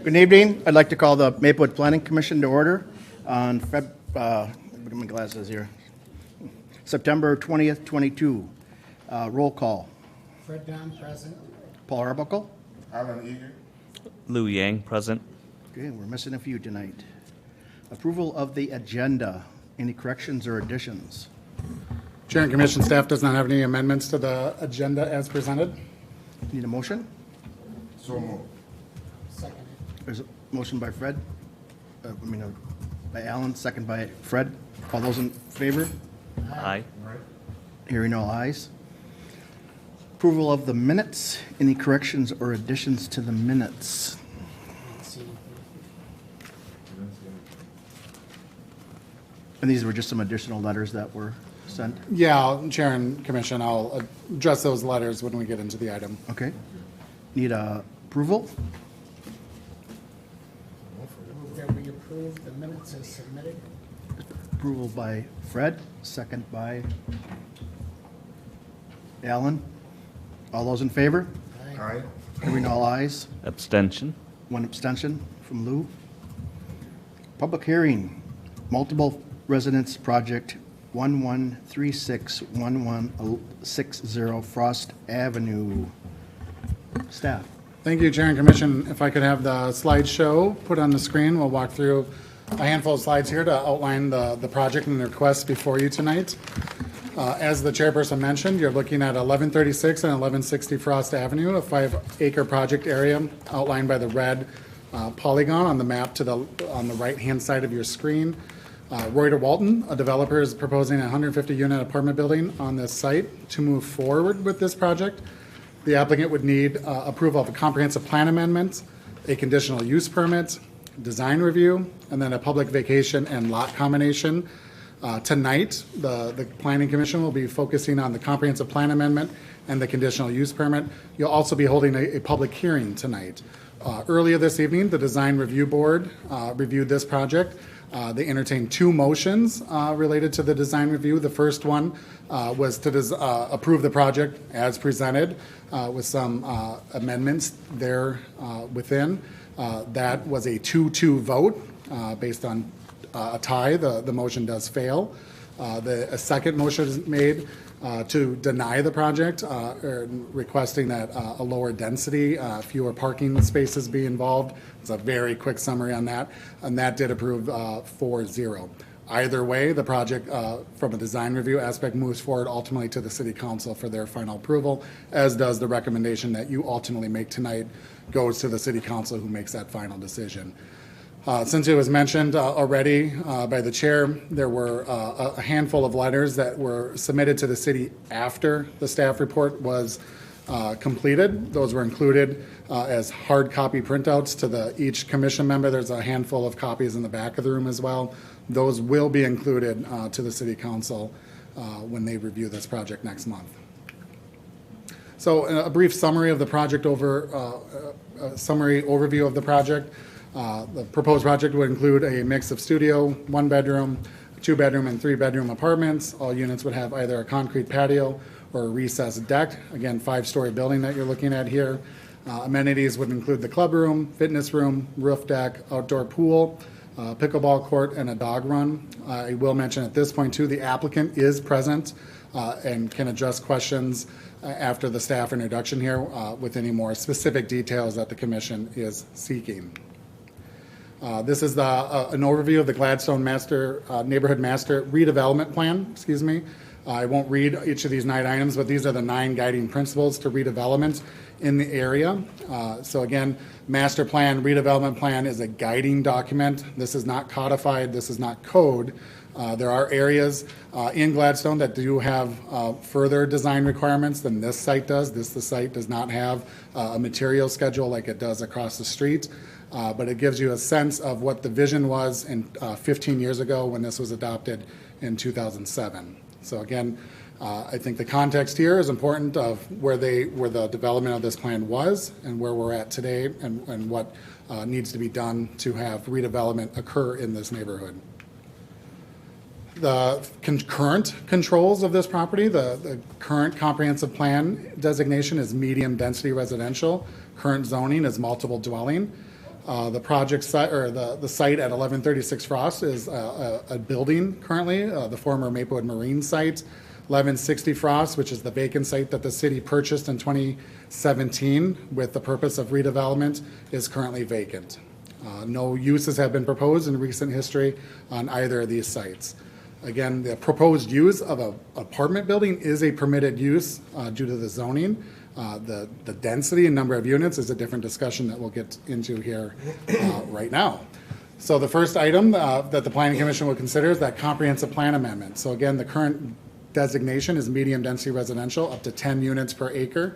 Good evening. I'd like to call the Maplewood Planning Commission to order on what are my glasses here? September 20th, 22. Roll call. Fred Don, present. Paul Arbuckle. Alan Eager. Lou Yang, present. Okay, we're missing a few tonight. Approval of the agenda. Any corrections or additions? Chair and Commission staff does not have any amendments to the agenda as presented. Need a motion? So moved. Second. There's a motion by Fred. By Alan, second by Fred. All those in favor? Aye. Hearing all ayes. Approval of the minutes. Any corrections or additions to the minutes? And these were just some additional letters that were sent? Yeah, Chair and Commission, I'll address those letters when we get into the item. Okay. Need approval? Move that we approve the minutes as submitted. Approval by Fred, second by Alan. All those in favor? Aye. Hearing all ayes. Abstention. One Abstention from Lou. Public hearing, multiple residence project 11361160 Frost Avenue. Staff. Thank you, Chair and Commission. If I could have the slideshow put on the screen, we'll walk through a handful of slides here to outline the project and the requests before you tonight. As the chairperson mentioned, you're looking at 1136 and 1160 Frost Avenue, a 5-acre project area outlined by the red polygon on the map on the right-hand side of your screen. Reuter Walton, a developer, is proposing a 150-unit apartment building on this site. To move forward with this project, the applicant would need approval of a comprehensive plan amendment, a conditional use permit, design review, and then a public vacation and lot combination. Tonight, the Planning Commission will be focusing on the comprehensive plan amendment and the conditional use permit. You'll also be holding a public hearing tonight. Earlier this evening, the Design Review Board reviewed this project. They entertained two motions related to the design review. The first one was to approve the project as presented with some amendments there within. That was a 2-2 vote based on a tie. The motion does fail. A second motion is made to deny the project, requesting that a lower density, fewer parking spaces be involved. It's a very quick summary on that, and that did approve 4-0. Either way, the project, from a design review aspect, moves forward ultimately to the City Council for their final approval, as does the recommendation that you ultimately make tonight goes to the City Council, who makes that final decision. Since it was mentioned already by the chair, there were a handful of letters that were submitted to the city after the staff report was completed. Those were included as hard copy printouts to each commission member. There's a handful of copies in the back of the room as well. Those will be included to the City Council when they review this project next month. So a brief summary of the project summary overview of the project. The proposed project would include a mix of studio, 1-bedroom, 2-bedroom, and 3-bedroom apartments. All units would have either a concrete patio or a recessed deck. Again, 5-story building that you're looking at here. Amenities would include the club room, fitness room, roof deck, outdoor pool, pickleball court, and a dog run. I will mention at this point too, the applicant is present and can address questions after the staff introduction here with any more specific details that the commission is seeking. This is an overview of the Gladstone Neighborhood Master Redevelopment Plan. Excuse me. I won't read each of these 9 items, but these are the 9 guiding principles to redevelopment in the area. So again, master plan, redevelopment plan is a guiding document. This is not codified. This is not code. There are areas in Gladstone that do have further design requirements than this site does. The site does not have a material schedule like it does across the street. But it gives you a sense of what the vision was 15 years ago when this was adopted in 2007. So again, I think the context here is important of where the development of this plan was and where we're at today and what needs to be done to have redevelopment occur in this neighborhood. The current controls of this property, the current comprehensive plan designation is medium density residential. Current zoning is multiple dwelling. The project site, or the site at 1136 Frost is a building currently, the former Maplewood Marine site. 1160 Frost, which is the vacant site that the city purchased in 2017 with the purpose of redevelopment, is currently vacant. No uses have been proposed in recent history on either of these sites. Again, the proposed use of an apartment building is a permitted use due to the zoning. The density and number of units is a different discussion that we'll get into here right now. So the first item that the Planning Commission will consider is that comprehensive plan amendment. So again, the current designation is medium density residential, up to 10 units per acre.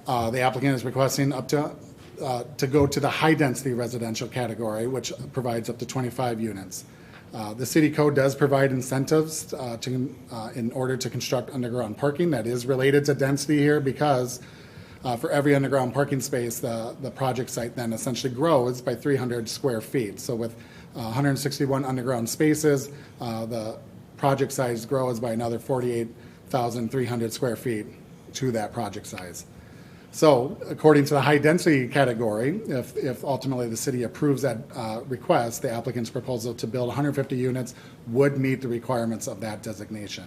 The applicant is requesting up to go to the high density residential category, which provides up to 25 units. The city code does provide incentives in order to construct underground parking. That is related to density here because for every underground parking space, the project site then essentially grows by 300 square feet. So with 161 underground spaces, the project size grows by another 48,300 square feet to that project size. So according to the high density category, if ultimately the city approves that request, the applicant's proposal to build 150 units would meet the requirements of that designation.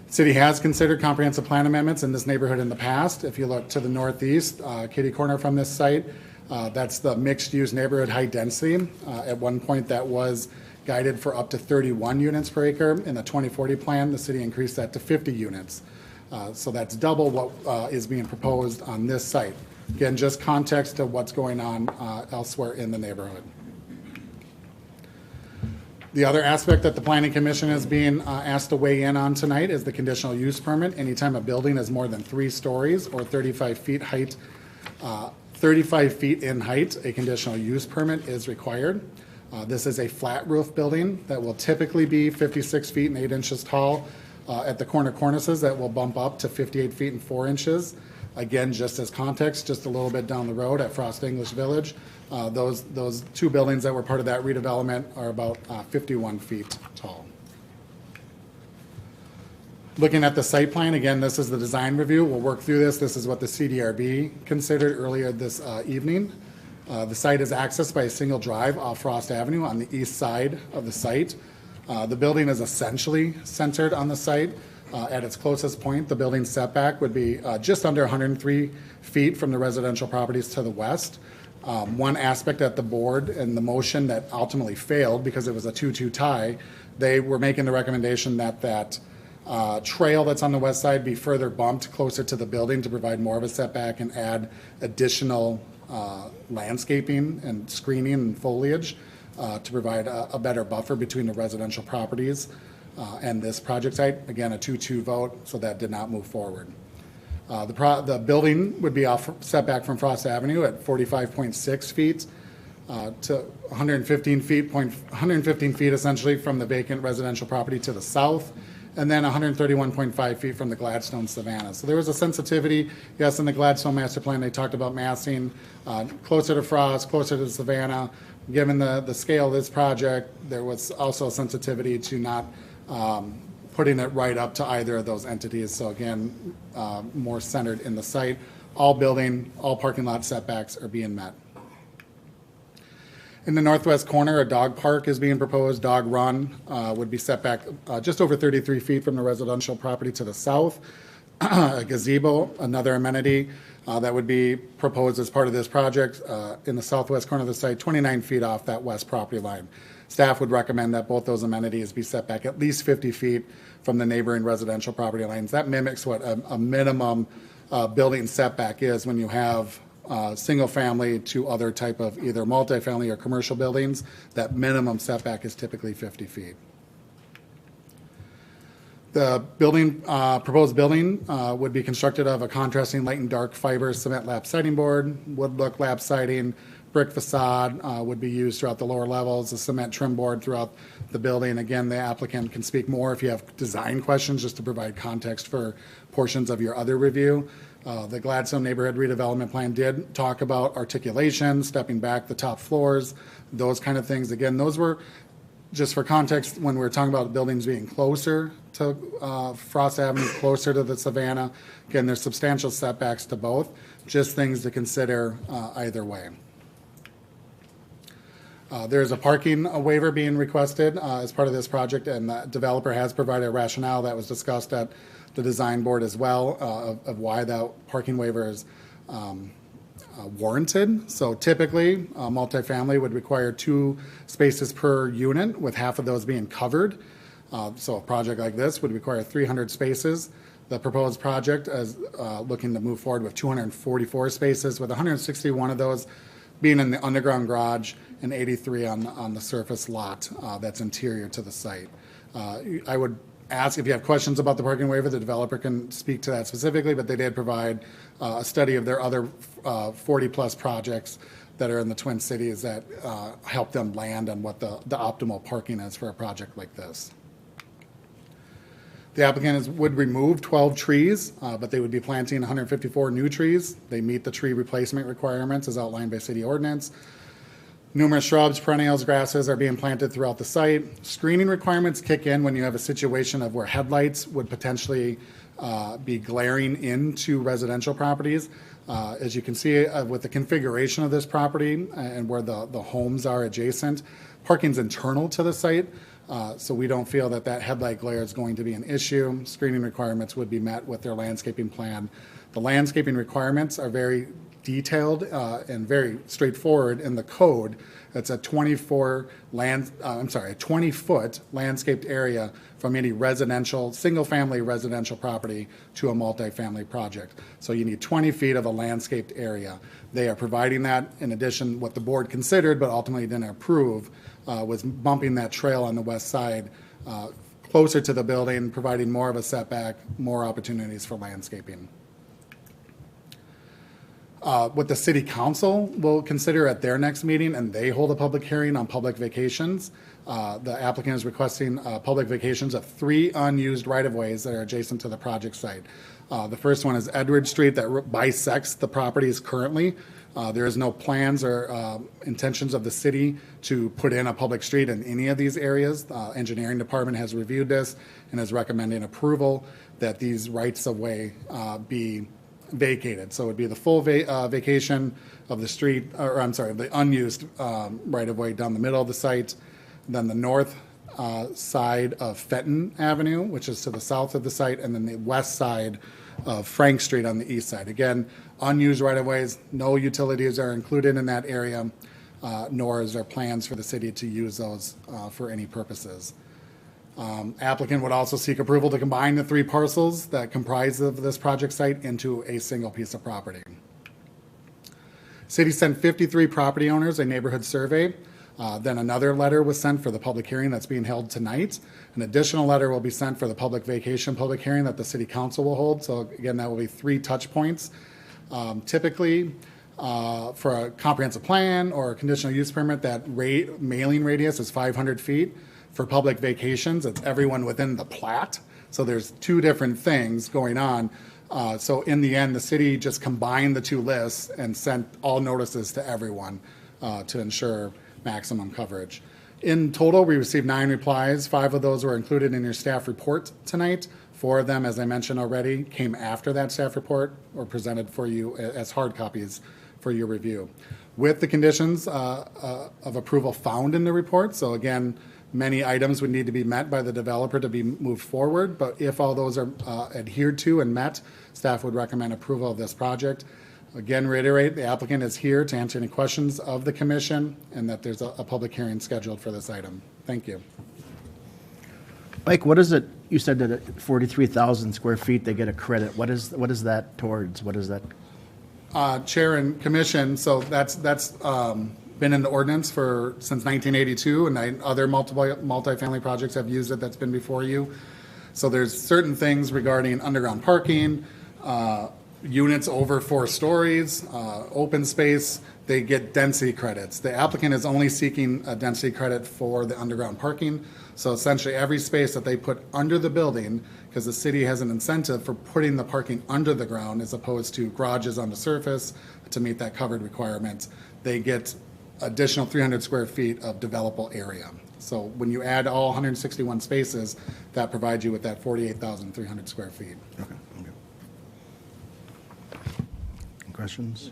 City has considered comprehensive plan amendments in this neighborhood in the past. If you look to the northeast, kitty corner from this site, that's the mixed use neighborhood high density. At one point that was guided for up to 31 units per acre. In the 2040 plan, the city increased that to 50 units. So that's double what is being proposed on this site. Again, just context to what's going on elsewhere in the neighborhood. The other aspect that the Planning Commission is being asked to weigh in on tonight is the conditional use permit. Anytime a building is more than 3 stories or 35 feet height, 35 feet in height, a conditional use permit is required. This is a flat roof building that will typically be 56 feet and 8 inches tall. At the corner cornices, that will bump up to 58 feet and 4 inches. Again, just as context, just a little bit down the road at Frost English Village, those 2 buildings that were part of that redevelopment are about 51 feet tall. Looking at the site plan, again, this is the design review. We'll work through this. This is what the CDRB considered earlier this evening. The site is accessed by a single drive off Frost Avenue on the east side of the site. The building is essentially centered on the site. At its closest point, the building setback would be just under 103 feet from the residential properties to the west. One aspect at the board and the motion that ultimately failed because it was a 2-2 tie, they were making the recommendation that trail that's on the west side be further bumped closer to the building to provide more of a setback and add additional landscaping and screening and foliage. To provide a better buffer between the residential properties and this project site. Again, a 2-2 vote, so that did not move forward. The building would be off setback from Frost Avenue at 45.6 feet to 115 feet essentially from the vacant residential property to the south, and then 131.5 feet from the Gladstone Savannah. So there was a sensitivity. Yes, in the Gladstone Master Plan, they talked about massing closer to Frost, closer to the Savannah. Given the scale of this project, there was also a sensitivity to not putting it right up to either of those entities. So again, more centered in the site. All parking lot setbacks are being met. In the northwest corner, a dog park is being proposed. Dog run would be set back just over 33 feet from the residential property to the south. A gazebo, another amenity that would be proposed as part of this project in the southwest corner of the site, 29 feet off that west property line. Staff would recommend that both those amenities be set back at least 50 feet from the neighboring residential property lines. That mimics what a minimum building setback is when you have single family to other type of either multifamily or commercial buildings. That minimum setback is typically 50 feet. The proposed building would be constructed of a contrasting light and dark fiber cement lap siding board, wood look lap siding, brick facade would be used throughout the lower levels, a cement trim board throughout the building. Again, the applicant can speak more if you have design questions just to provide context for portions of your other review. The Gladstone Neighborhood Redevelopment Plan did talk about articulation, stepping back the top floors, those kind of things. Again, those were just for context, when we were talking about buildings being closer to Frost Avenue, closer to the Savannah, again, there's substantial setbacks to both, just things to consider either way. There is a parking waiver being requested as part of this project, and the developer has provided a rationale that was discussed at the design board as well of why that parking waiver is warranted. So typically, multifamily would require 2 spaces per unit, with half of those being covered. So a project like this would require 300 spaces. The proposed project is looking to move forward with 244 spaces, with 161 of those being in the underground garage and 83 on the surface lot that's interior to the site. I would ask if you have questions about the parking waiver, the developer can speak to that specifically, but they did provide a study of their other 40-plus projects that are in the Twin Cities that help them land on what the optimal parking is for a project like this. The applicant would remove 12 trees, but they would be planting 154 new trees. They meet the tree replacement requirements as outlined by city ordinance. Numerous shrubs, perennials, grasses are being planted throughout the site. Screening requirements kick in when you have a situation of where headlights would potentially be glaring into residential properties. As you can see with the configuration of this property and where the homes are adjacent, parking's internal to the site. So we don't feel that headlight glare is going to be an issue. Screening requirements would be met with their landscaping plan. The landscaping requirements are very detailed and very straightforward in the code. It's a 20-foot landscaped area from any residential, single-family residential property to a multifamily project. So you need 20 feet of a landscaped area. They are providing that. In addition, what the board considered but ultimately didn't approve was bumping that trail on the west side closer to the building, providing more of a setback, more opportunities for landscaping. What the city council will consider at their next meeting, and they hold a public hearing on public vacations. The applicant is requesting public vacations of 3 unused right-of-ways that are adjacent to the project site. The first one is Edward Street that bisects the properties currently. There is no plans or intentions of the city to put in a public street in any of these areas. The engineering department has reviewed this and is recommending approval that these rights-of-way be vacated. So it would be the full vacation of the street, or I'm sorry, the unused right-of-way down the middle of the site, then the north side of Fenton Avenue, which is to the south of the site, and then the west side of Frank Street on the east side. Again, unused right-of-ways, no utilities are included in that area, nor is there plans for the city to use those for any purposes. Applicant would also seek approval to combine the 3 parcels that comprise of this project site into a single piece of property. City sent 53 property owners a neighborhood survey. Then another letter was sent for the public hearing that's being held tonight. An additional letter will be sent for the public vacation public hearing that the city council will hold. So again, that will be 3 touch points. Typically, for a comprehensive plan or a conditional use permit, that mailing radius is 500 feet. For public vacations, it's everyone within the plat. So there's 2 different things going on. So in the end, the city just combined the 2 lists and sent all notices to everyone to ensure maximum coverage. In total, we received 9 replies. 5 of those were included in your staff report tonight. 4 of them, as I mentioned already, came after that staff report or presented for you as hard copies for your review. With the conditions of approval found in the report, so again, many items would need to be met by the developer to be moved forward, but if all those are adhered to and met, staff would recommend approval of this project. Again, reiterate, the applicant is here to answer any questions of the commission and that there's a public hearing scheduled for this item. Thank you. Mike, what is it, you said that at 43,000 square feet, they get a credit. What is that towards? What is that? Chair and commission, so that's been in the ordinance since 1982, and other multifamily projects have used it that's been before you. So there's certain things regarding underground parking, units over 4 stories, open space, they get density credits. The applicant is only seeking a density credit for the underground parking. So essentially every space that they put under the building, because the city has an incentive for putting the parking under the ground as opposed to garages on the surface to meet that covered requirement, they get additional 300 square feet of developable area. So when you add all 161 spaces, that provides you with that 48,300 square feet. Okay. Questions?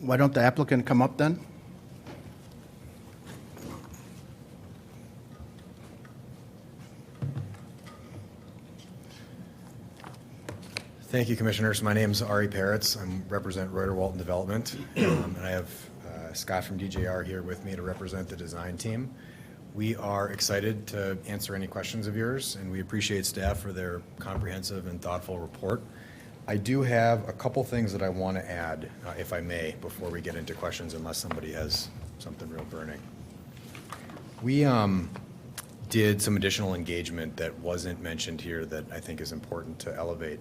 Why don't the applicant come up then? Thank you, Commissioners. My name is Ari Peretz. I represent Reuter Walton Development, and I have Scott from DJR here with me to represent the design team. We are excited to answer any questions of yours, and we appreciate staff for their comprehensive and thoughtful report. I do have a couple things that I want to add, if I may, before we get into questions, unless somebody has something real burning. We did some additional engagement that wasn't mentioned here that I think is important to elevate.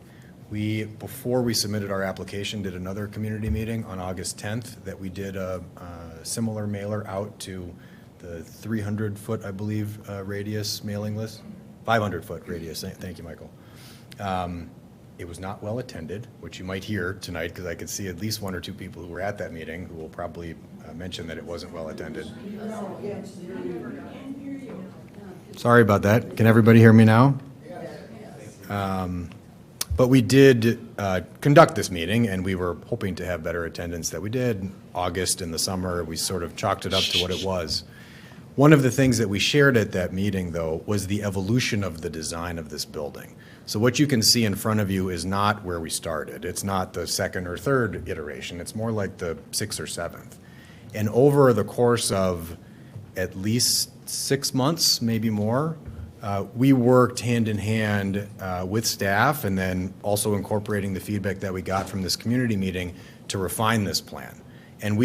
We, before we submitted our application, did another community meeting on August 10th that we did a similar mailer out to the 300-foot, I believe, radius mailing list, 500-foot radius. Thank you, Michael. It was not well attended, which you might hear tonight because I could see at least one or two people who were at that meeting who will probably mention that it wasn't well attended. Sorry about that. Can everybody hear me now? But we did conduct this meeting, and we were hoping to have better attendance that we did. August in the summer, we sort of chalked it up to what it was. One of the things that we shared at that meeting, though, was the evolution of the design of this building. So what you can see in front of you is not where we started. It's not the second or third iteration. It's more like the sixth or seventh. And over the course of at least 6 months, maybe more, we worked hand in hand with staff and then also incorporating the feedback that we got from this community meeting to refine this plan. And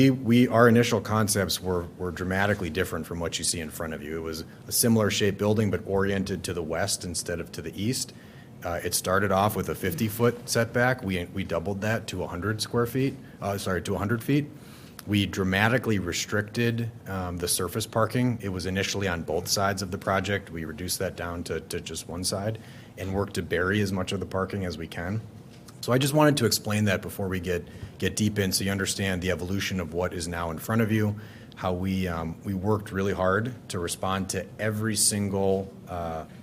our initial concepts were dramatically different from what you see in front of you. It was a similar shaped building but oriented to the west instead of to the east. It started off with a 50-foot setback. We doubled that to 100 feet. We dramatically restricted the surface parking. It was initially on both sides of the project. We reduced that down to just one side and worked to bury as much of the parking as we can. So I just wanted to explain that before we get deep in so you understand the evolution of what is now in front of you, how we worked really hard to respond to every single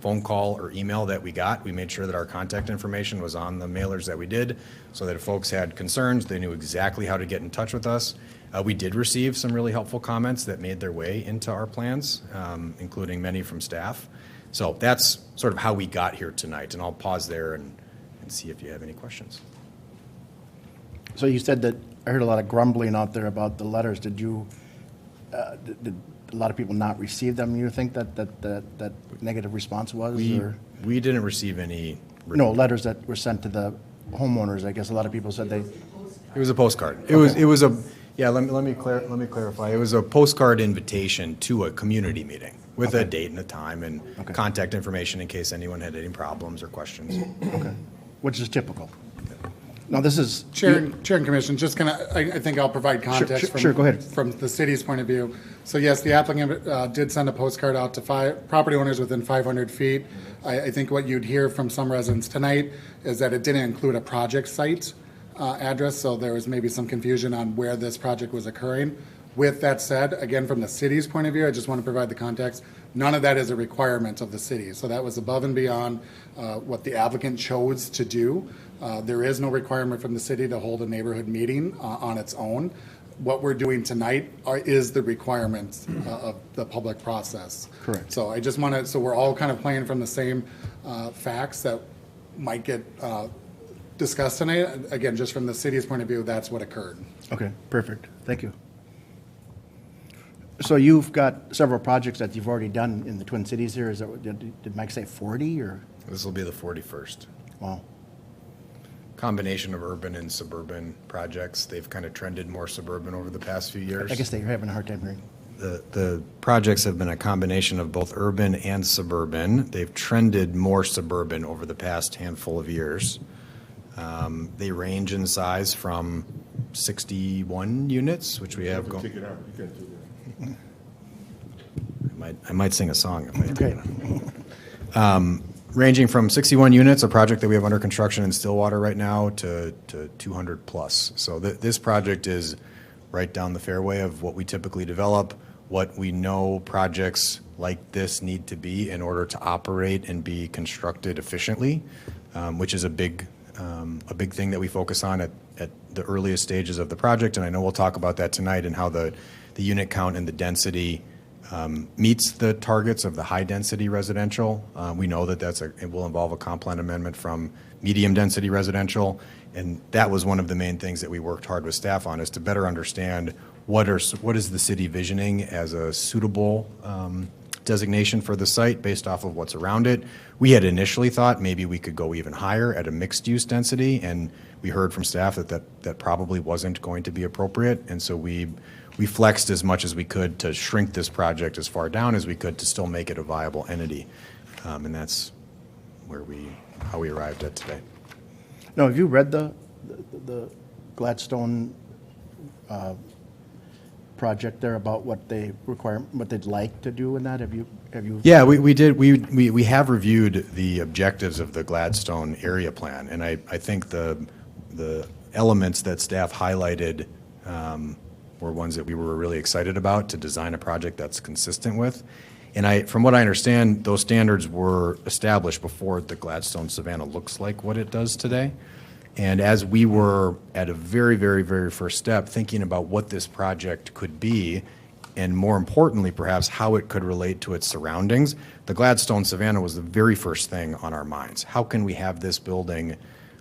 phone call or email that we got. We made sure that our contact information was on the mailers that we did so that if folks had concerns, they knew exactly how to get in touch with us. We did receive some really helpful comments that made their way into our plans, including many from staff. So that's sort of how we got here tonight, and I'll pause there and see if you have any questions. So you said that, I heard a lot of grumbling out there about the letters. Did a lot of people not receive them, you think that negative response was? We didn't receive any. No, letters that were sent to the homeowners. I guess a lot of people said they. It was a postcard. Okay. It was a. Yeah, let me clarify. It was a postcard invitation to a community meeting with a date and a time and contact information in case anyone had any problems or questions. Okay, which is typical. Now this is Chair and Commission, just I think I'll provide context Sure, go ahead. from the city's point of view. So yes, the applicant did send a postcard out to property owners within 500 feet. I think what you'd hear from some residents tonight is that it didn't include a project site address, so there was maybe some confusion on where this project was occurring. With that said, again, from the city's point of view, I just want to provide the context. None of that is a requirement of the city. So that was above and beyond what the applicant chose to do. There is no requirement from the city to hold a neighborhood meeting on its own. What we're doing tonight is the requirements of the public process. Correct. So I just want to, so we're all kind of playing from the same facts that might get discussed tonight. Again, just from the city's point of view, that's what occurred. Okay, perfect. Thank you. So you've got several projects that you've already done in the Twin Cities here. Is that, did Mike say 40 or? This will be the 41st. Wow. Combination of urban and suburban projects. They've kind of trended more suburban over the past few years. I guess they're having a hard time hearing. The projects have been a combination of both urban and suburban. They've trended more suburban over the past handful of years. They range in size from 61 units, which we have going. Take it out. You can't do that. I might sing a song if I take Okay. it out. Ranging from 61 units, a project that we have under construction in Stillwater right now, to 200 plus. So this project is right down the fairway of what we typically develop, what we know projects like this need to be in order to operate and be constructed efficiently, which is a big a big thing that we focus on at the earliest stages of the project, and I know we'll talk about that tonight and how the unit count and the density meets the targets of the high-density residential. We know that it will involve a comp plan amendment from medium-density residential, and that was one of the main things that we worked hard with staff on, is to better understand what is the city visioning as a suitable designation for the site based off of what's around it. We had initially thought maybe we could go even higher at a mixed-use density, and we heard from staff that probably wasn't going to be appropriate, and so we flexed as much as we could to shrink this project as far down as we could to still make it a viable entity, and that's how we arrived at today. Now, have you read the Gladstone project there about what they require, what they'd like to do in that? Have you? Yeah, we did. We have reviewed the objectives of the Gladstone area plan, and I think the elements that staff highlighted were ones that we were really excited about to design a project that's consistent with. And from what I understand, those standards were established before the Gladstone Savannah looks like what it does today. And as we were at a very, very, very first step thinking about what this project could be, and more importantly, perhaps how it could relate to its surroundings, the Gladstone Savannah was the very first thing on our minds. How can we have this building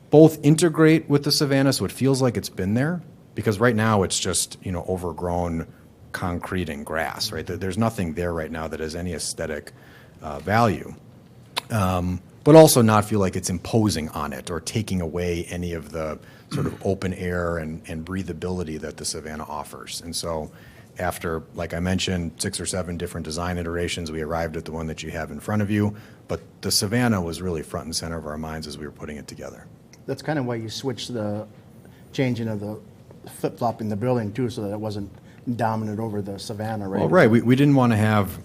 both integrate with the Savannah so it feels like it's been there? Because right now it's just, overgrown concrete and grass, right? There's nothing there right now that has any aesthetic value. But also not feel like it's imposing on it or taking away any of the sort of open air and breathability that the Savannah offers. And so after, like I mentioned, 6 or 7 different design iterations, we arrived at the one that you have in front of you. But the Savannah was really front and center of our minds as we were putting it together. That's kind of why you switched the changing of the flip-flopping the building too, so that it wasn't dominant over the Savannah, right? Well, right. We didn't want to have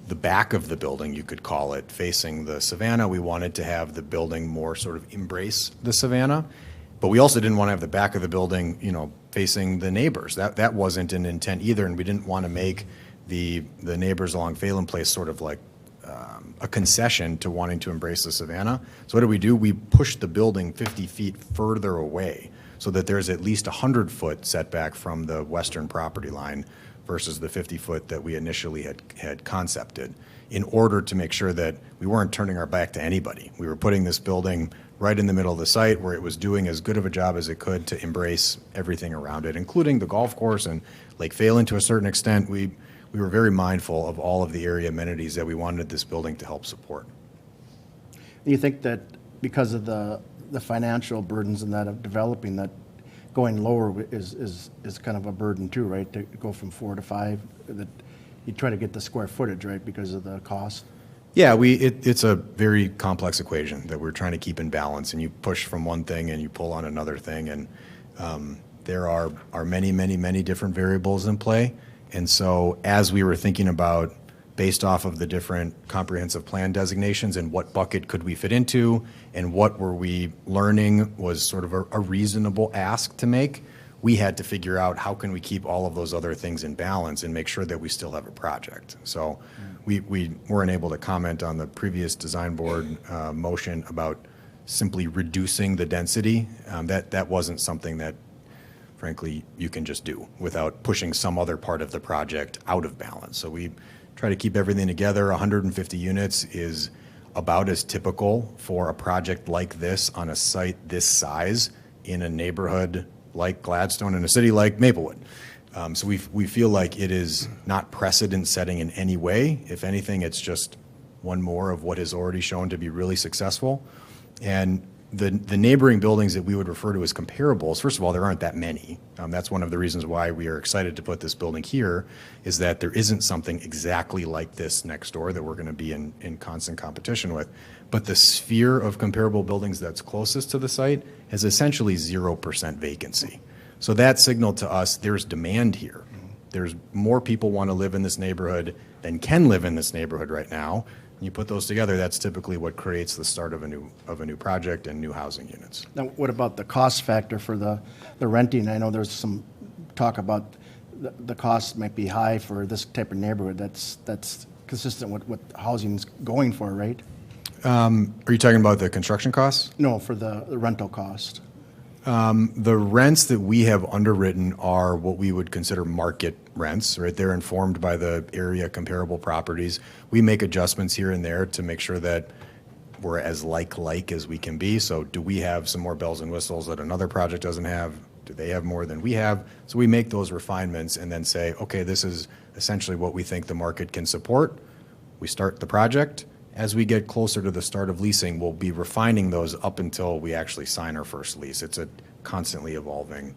the back of the building, you could call it, facing the Savannah. We wanted to have the building more sort of embrace the Savannah, but we also didn't want to have the back of the building, facing the neighbors. That wasn't an intent either, and we didn't want to make the neighbors along Phelan Place sort of like a concession to wanting to embrace the Savannah. So what do? We pushed the building 50 feet further away so that there's at least 100-foot setback from the western property line versus the 50-foot that we initially had concepted, in order to make sure that we weren't turning our back to anybody. We were putting this building right in the middle of the site where it was doing as good of a job as it could to embrace everything around it, including the golf course and Lake Phelan to a certain extent. We were very mindful of all of the area amenities that we wanted this building to help support. You think that because of the financial burdens and that of developing, that going lower is kind of a burden too, right? To go from 4 to 5, that you try to get the square footage, right, because of the cost? Yeah, it's a very complex equation that we're trying to keep in balance, and you push from one thing and you pull on another thing, and there are many, many, many different variables in play. And so as we were thinking about, based off of the different comprehensive plan designations and what bucket could we fit into and what were we learning was sort of a reasonable ask to make, we had to figure out how can we keep all of those other things in balance and make sure that we still have a project. So we weren't able to comment on the previous design board motion about simply reducing the density. That wasn't something that, frankly, you can just do without pushing some other part of the project out of balance. So we try to keep everything together. 150 units is about as typical for a project like this on a site this size in a neighborhood like Gladstone in a city like Maplewood. So we feel like it is not precedent setting in any way. If anything, it's just one more of what is already shown to be really successful. And the neighboring buildings that we would refer to as comparables, first of all, there aren't that many. That's one of the reasons why we are excited to put this building here, is that there isn't something exactly like this next door that we're going to be in constant competition with. But the sphere of comparable buildings that's closest to the site has essentially 0% vacancy. So that signaled to us there's demand here. There's more people want to live in this neighborhood than can live in this neighborhood right now. You put those together, that's typically what creates the start of a new project and new housing units. Now, what about the cost factor for the renting? I know there's some talk about the cost might be high for this type of neighborhood. That's consistent with what housing's going for, right? Are you talking about the construction costs? No, for the rental cost. The rents that we have underwritten are what we would consider market rents, right? They're informed by the area comparable properties. We make adjustments here and there to make sure that we're as like as we can be. So do we have some more bells and whistles that another project doesn't have? Do they have more than we have? So we make those refinements and then say, okay, this is essentially what we think the market can support. We start the project. As we get closer to the start of leasing, we'll be refining those up until we actually sign our first lease. It's a constantly evolving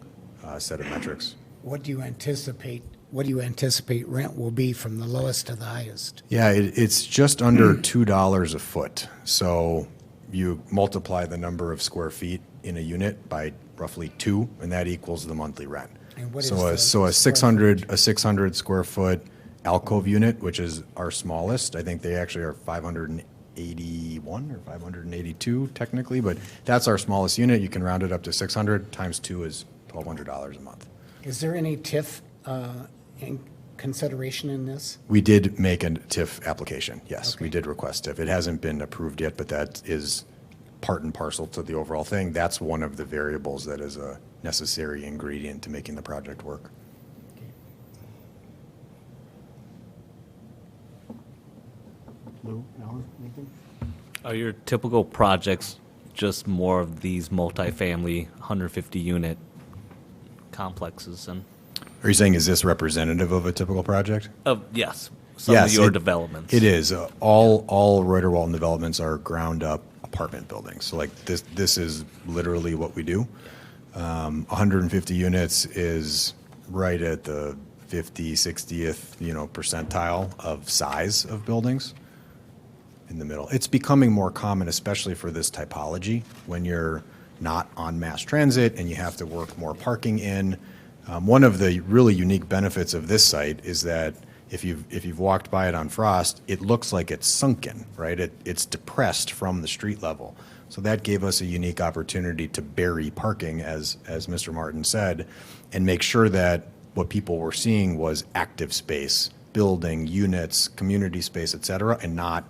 set of metrics. What do you anticipate rent will be from the lowest to the highest? Yeah, it's just under $2 a foot. So you multiply the number of square feet in a unit by roughly 2, and that equals the monthly rent. And what is So the a 600 square foot alcove unit, which is our smallest. I think they actually are 581 or 582 technically, but that's our smallest unit. You can round it up to 600 times 2 is $1,200 a month. Is there any TIF in consideration in this? We did make a TIF application, yes. Okay. We did request TIF. It hasn't been approved yet, but that is part and parcel to the overall thing. That's one of the variables that is a necessary ingredient to making the project work. Lou, Alan, anything? Are your typical projects just more of these multifamily 150 unit complexes and? Are you saying, is this representative of a typical project? Yes, some of Yes, your it- developments. It is. All Reuter Walton developments are ground-up apartment buildings. So like this is literally what we do. 150 units is right at the 50, 60th, percentile of size of buildings in the middle. It's becoming more common, especially for this typology, when you're not on mass transit and you have to work more parking in. One of the really unique benefits of this site is that if you've walked by it on Frost, it looks like it's sunken, right? It's depressed from the street level. So that gave us a unique opportunity to bury parking, as Mr. Martin said, and make sure that what people were seeing was active space, building, units, community space, et cetera, and not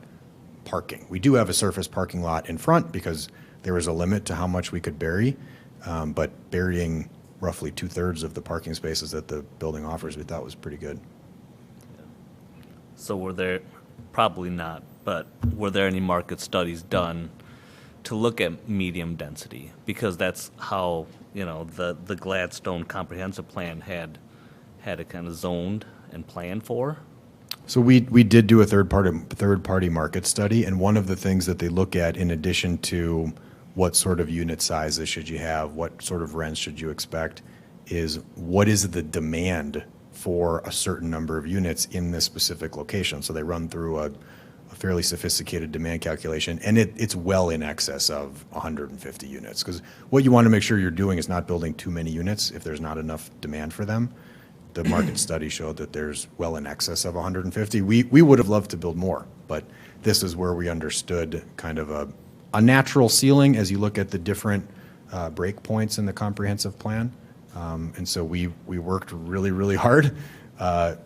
parking. We do have a surface parking lot in front because there was a limit to how much we could bury, but burying roughly 2/3 of the parking spaces that the building offers, we thought was pretty good. So were there, probably not, but were there any market studies done to look at medium density? Because that's how, the Gladstone Comprehensive Plan had it kind of zoned and planned for. So we did do a third party market study, and one of the things that they look at, in addition to what sort of unit sizes should you have, what sort of rents should you expect, is what is the demand for a certain number of units in this specific location. So they run through a fairly sophisticated demand calculation, and it's well in excess of 150 units. Because what you want to make sure you're doing is not building too many units if there's not enough demand for them. The market study showed that there's well in excess of 150. We would have loved to build more, but this is where we understood kind of a natural ceiling as you look at the different break points in the comprehensive plan. And so we worked really, really hard,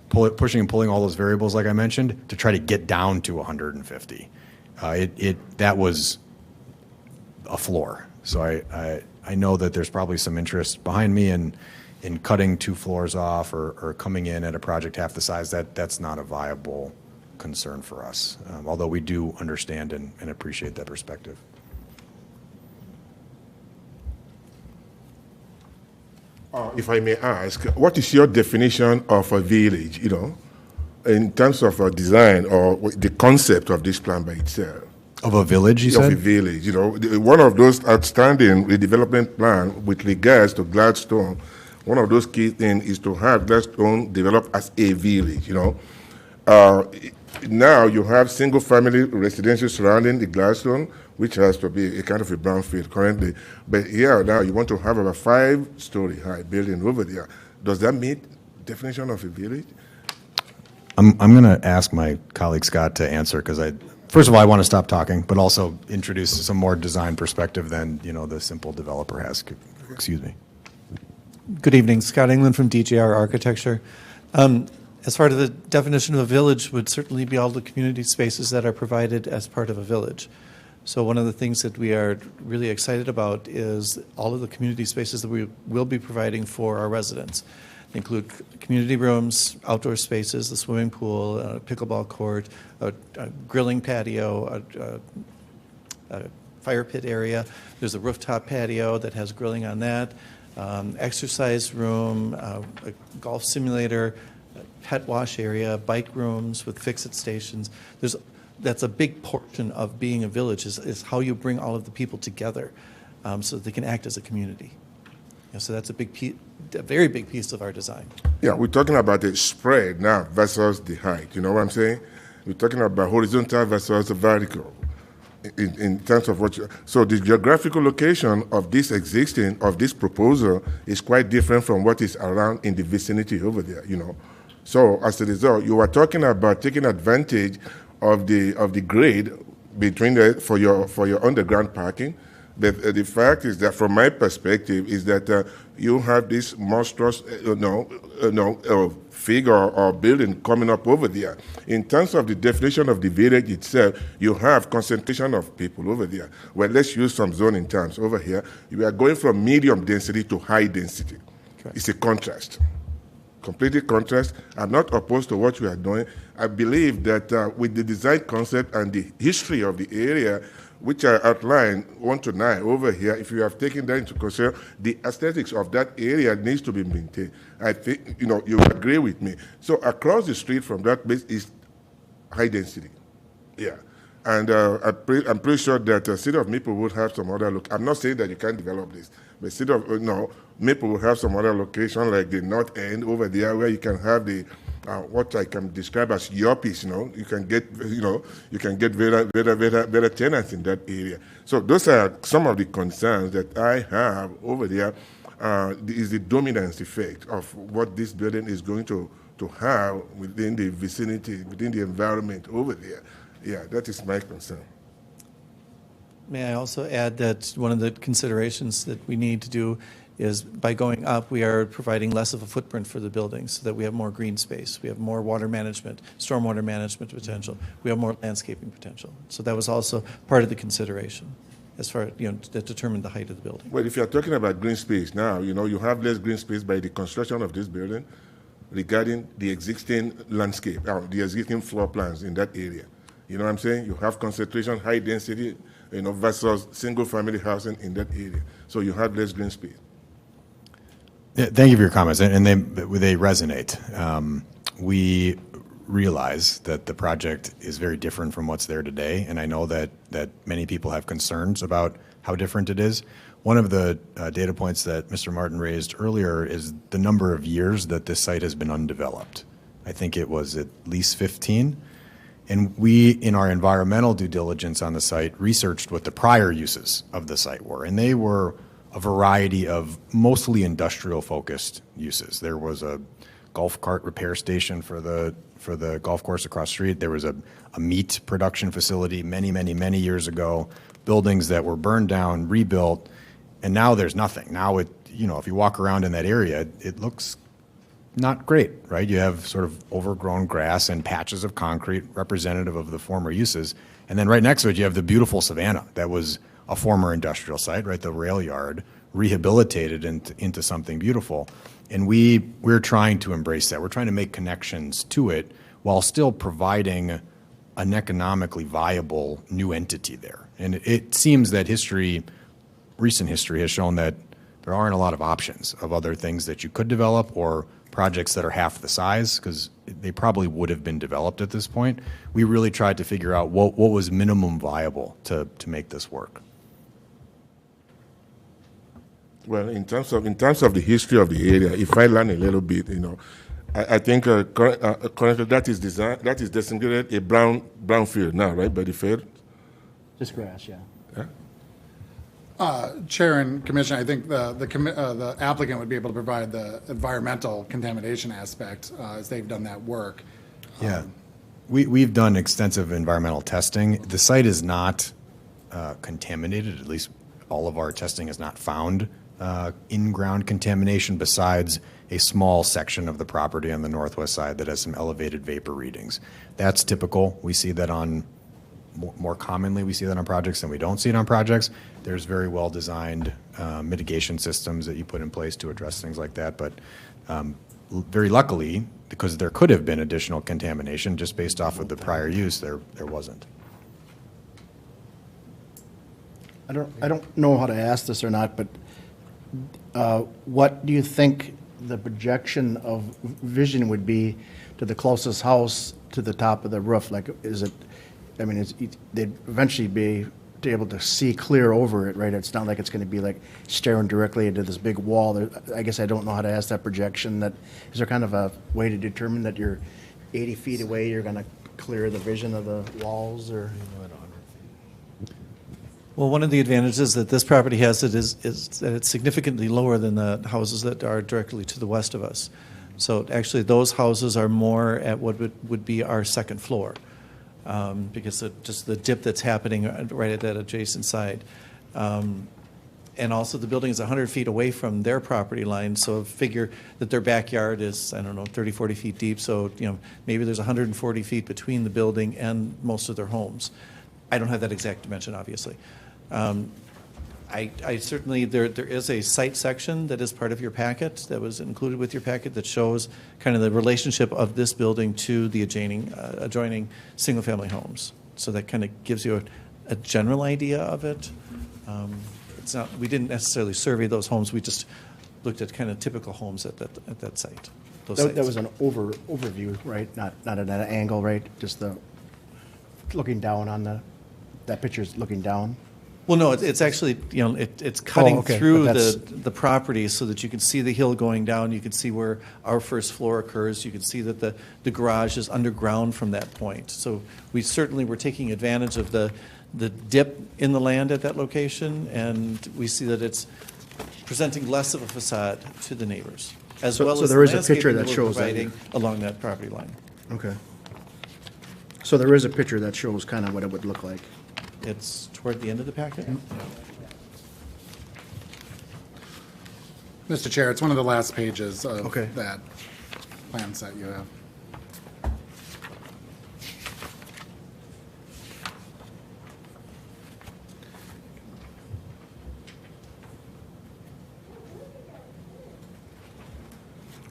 pushing and pulling all those variables, like I mentioned, to try to get down to 150. That was a floor. So I know that there's probably some interest behind me in cutting 2 floors off or coming in at a project half the size. That's not a viable concern for us, although we do understand and appreciate that perspective. If I may ask, what is your definition of a village, in terms of a design or the concept of this plan by itself? Of a village, you Of a said? village, one of those outstanding redevelopment plan with regards to Gladstone, one of those key things is to have Gladstone developed as a village, Now you have single-family residential surrounding the Gladstone, which has to be a kind of a brownfield currently. But here now you want to have a 5-story high building over there. Does that meet definition of a village? I'm going to ask my colleague Scott to answer because first of all, I want to stop talking, but also introduce some more design perspective than the simple developer has. Excuse me. Good evening, Scott England from DJR Architecture. As part of the definition of a village would certainly be all the community spaces that are provided as part of a village. So one of the things that we are really excited about is all of the community spaces that we will be providing for our residents. They include community rooms, outdoor spaces, the swimming pool, a pickleball court, a grilling patio, a fire pit area. There's a rooftop patio that has grilling on that, exercise room, a golf simulator, a pet wash area, bike rooms with fix-it stations. That's a big portion of being a village is how you bring all of the people together so that they can act as a community. So that's a very big piece of our design. Yeah, we're talking about the spread now versus the height. You know what I'm saying? We're talking about horizontal versus vertical in terms of what so the geographical location of this proposal is quite different from what is around in the vicinity over there, So as a result, you are talking about taking advantage of the grade between for your underground parking. But the fact is that, from my perspective, is that you have this monstrous, figure or building coming up over there. In terms of the definition of the village itself, you have concentration of people over there. Well, let's use some zoning terms over here. We are going from medium density to high density. Correct. It's a contrast. Completely contrast. I'm not opposed to what we are doing. I believe that with the design concept and the history of the area, which I outlined 1 to 9 over here, if you have taken that into consideration, the aesthetics of that area needs to be maintained. I think, you agree with me. So across the street from that place is high density. Yeah. And I'm pretty sure that the city of Maplewood have some other look. I'm not saying that you can't develop this, but city of Maplewood have some other location like the north end over there where you can have the what I can describe as yuppies. You can get better tenants in that area. So those are some of the concerns that I have over there. Is the dominance effect of what this building is going to have within the vicinity, within the environment over there. Yeah, that is my concern. May I also add that one of the considerations that we need to do is by going up, we are providing less of a footprint for the building so that we have more green space. We have more water management, stormwater management potential. We have more landscaping potential. So that was also part of the consideration as far as, that determined the height of the building. Well, if you're talking about green space now, you have less green space by the construction of this building regarding the existing landscape, the existing floor plans in that area. You know what I'm saying? You have concentration, high density, versus single-family housing in that area. So you have less green space. Yeah, thank you for your comments, and they resonate. We realize that the project is very different from what's there today, and I know that many people have concerns about how different it is. One of the data points that Mr. Martin raised earlier is the number of years that this site has been undeveloped. I think it was at least 15. And we, in our environmental due diligence on the site, researched what the prior uses of the site were. And they were a variety of mostly industrial-focused uses. There was a golf cart repair station for the golf course across the street. There was a meat production facility many years ago, buildings that were burned down, rebuilt, and now there's nothing. Now, if you walk around in that area, it looks not great, right? You have sort of overgrown grass and patches of concrete representative of the former uses. And then right next to it, you have the beautiful savanna that was a former industrial site, right? The rail yard, rehabilitated into something beautiful. And we're trying to embrace that. We're trying to make connections to it while still providing an economically viable new entity there. And it seems that recent history has shown that there aren't a lot of options of other things that you could develop or projects that are half the size, because they probably would have been developed at this point. We really tried to figure out what was minimum viable to make this work. Well, in terms of the history of the area, if I learn a little bit, I think currently that is designated a brownfield now, right, by the fair? Just grass, yeah. Yeah. Chair and Commissioner, I think the applicant would be able to provide the environmental contamination aspect as they've done that work. Yeah. We've done extensive environmental testing. The site is not contaminated, at least all of our testing has not found in-ground contamination besides a small section of the property on the northwest side that has some elevated vapor readings. That's typical. We see that on more commonly we see that on projects than we don't see it on projects. There's very well-designed mitigation systems that you put in place to address things like that, but very luckily, because there could have been additional contamination just based off of the prior use, there wasn't. I don't know how to ask this or not, but what do you think the projection of vision would be to the closest house to the top of the roof? Like, is it, I mean, they'd eventually be able to see clear over it, right? It's not like it's going to be like staring directly into this big wall. I guess I don't know how to ask that projection. Is there kind of a way to determine that you're 80 feet away, you're going to clear the vision of the walls, or? Well, one of the advantages that this property has is that it's significantly lower than the houses that are directly to the west of us. So actually, those houses are more at what would be our second floor, because of just the dip that's happening right at that adjacent side. And also, the building is 100 feet away from their property line, so figure that their backyard is, I don't know, 30, 40 feet deep, so maybe there's 140 feet between the building and most of their homes. I don't have that exact dimension, obviously. I certainly, there is a site section that is part of your packet, that was included with your packet, that shows kind of the relationship of this building to the adjoining single-family homes. So that kind of gives you a general idea of it. It's not, we didn't necessarily survey those homes, we just looked at kind of typical homes at that site. That was an overview, right? Not at an angle, right? Just the looking down on that picture's looking down. Well, no, it's actually, it's cutting okay, through but the property so that you can see the hill going down. You can see where our first floor occurs. You can see that the garage is underground from that point. So we certainly were taking advantage of the dip in the land at that location, and we see that it's presenting less of a facade to the neighbors, as well as there the is a picture landscaping that we're shows that. providing along that property line. Okay. So there is a picture that shows kind of what it would look like. It's toward the end of the packet. Mr. Chair, it's one of the last pages of Okay. that plan set you have.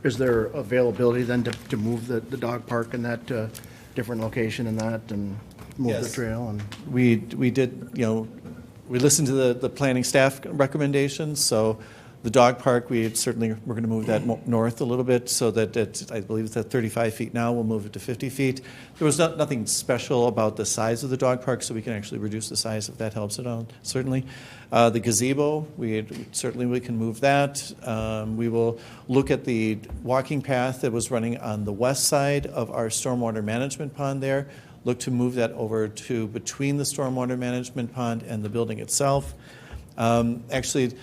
Is there availability then to move the dog park in that different location and move Yes. the trail? And We did, we listened to the planning staff recommendations, so the dog park, we're going to move that north a little bit so that I believe it's at 35 feet now, we'll move it to 50 feet. There was nothing special about the size of the dog park, so we can actually reduce the size if that helps at all, certainly. The gazebo, we can move that. We will look at the walking path that was running on the west side of our stormwater management pond there. Look to move that over to between the stormwater management pond and the building itself. Actually,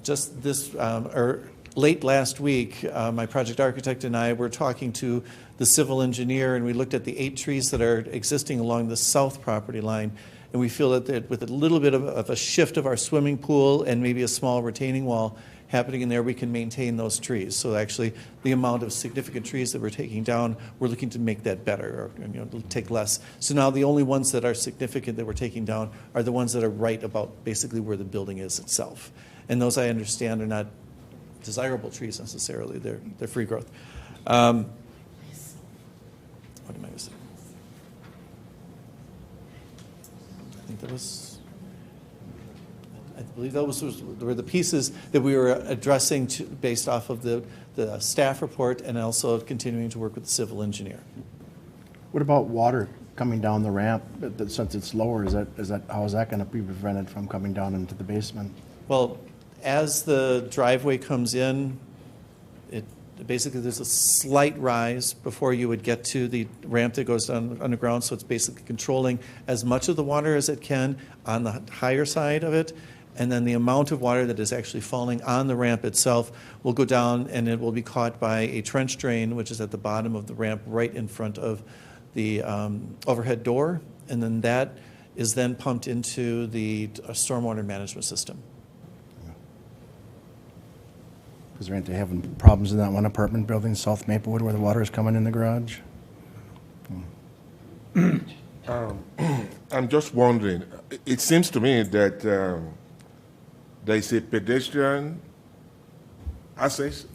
just this, or late last week, my project architect and I were talking to the civil engineer, and we looked at the 8 trees that are existing along the south property line, and we feel that with a little bit of a shift of our swimming pool and maybe a small retaining wall happening in there, we can maintain those trees. So actually, the amount of significant trees that we're taking down, we're looking to make that better, or take less. So now the only ones that are significant that we're taking down are the ones that are right about basically where the building is itself. And those, I understand, are not desirable trees necessarily. They're free growth. What am I missing? I believe those were the pieces that we were addressing based off of the staff report, and also continuing to work with the civil engineer. what about water coming down the ramp? Since it's lower, how is that going to be prevented from coming down into the basement? Well, as the driveway comes in, basically there's a slight rise before you would get to the ramp that goes down underground, so it's basically controlling as much of the water as it can on the higher side of it, and then the amount of water that is actually falling on the ramp itself will go down, and it will be caught by a trench drain, which is at the bottom of the ramp right in front of the overhead door, and then that is then pumped into the stormwater management system. Because aren't they having problems in that one apartment building, South Maplewood, where the water is coming in the garage? I'm just wondering, it seems to me that there is a pedestrian access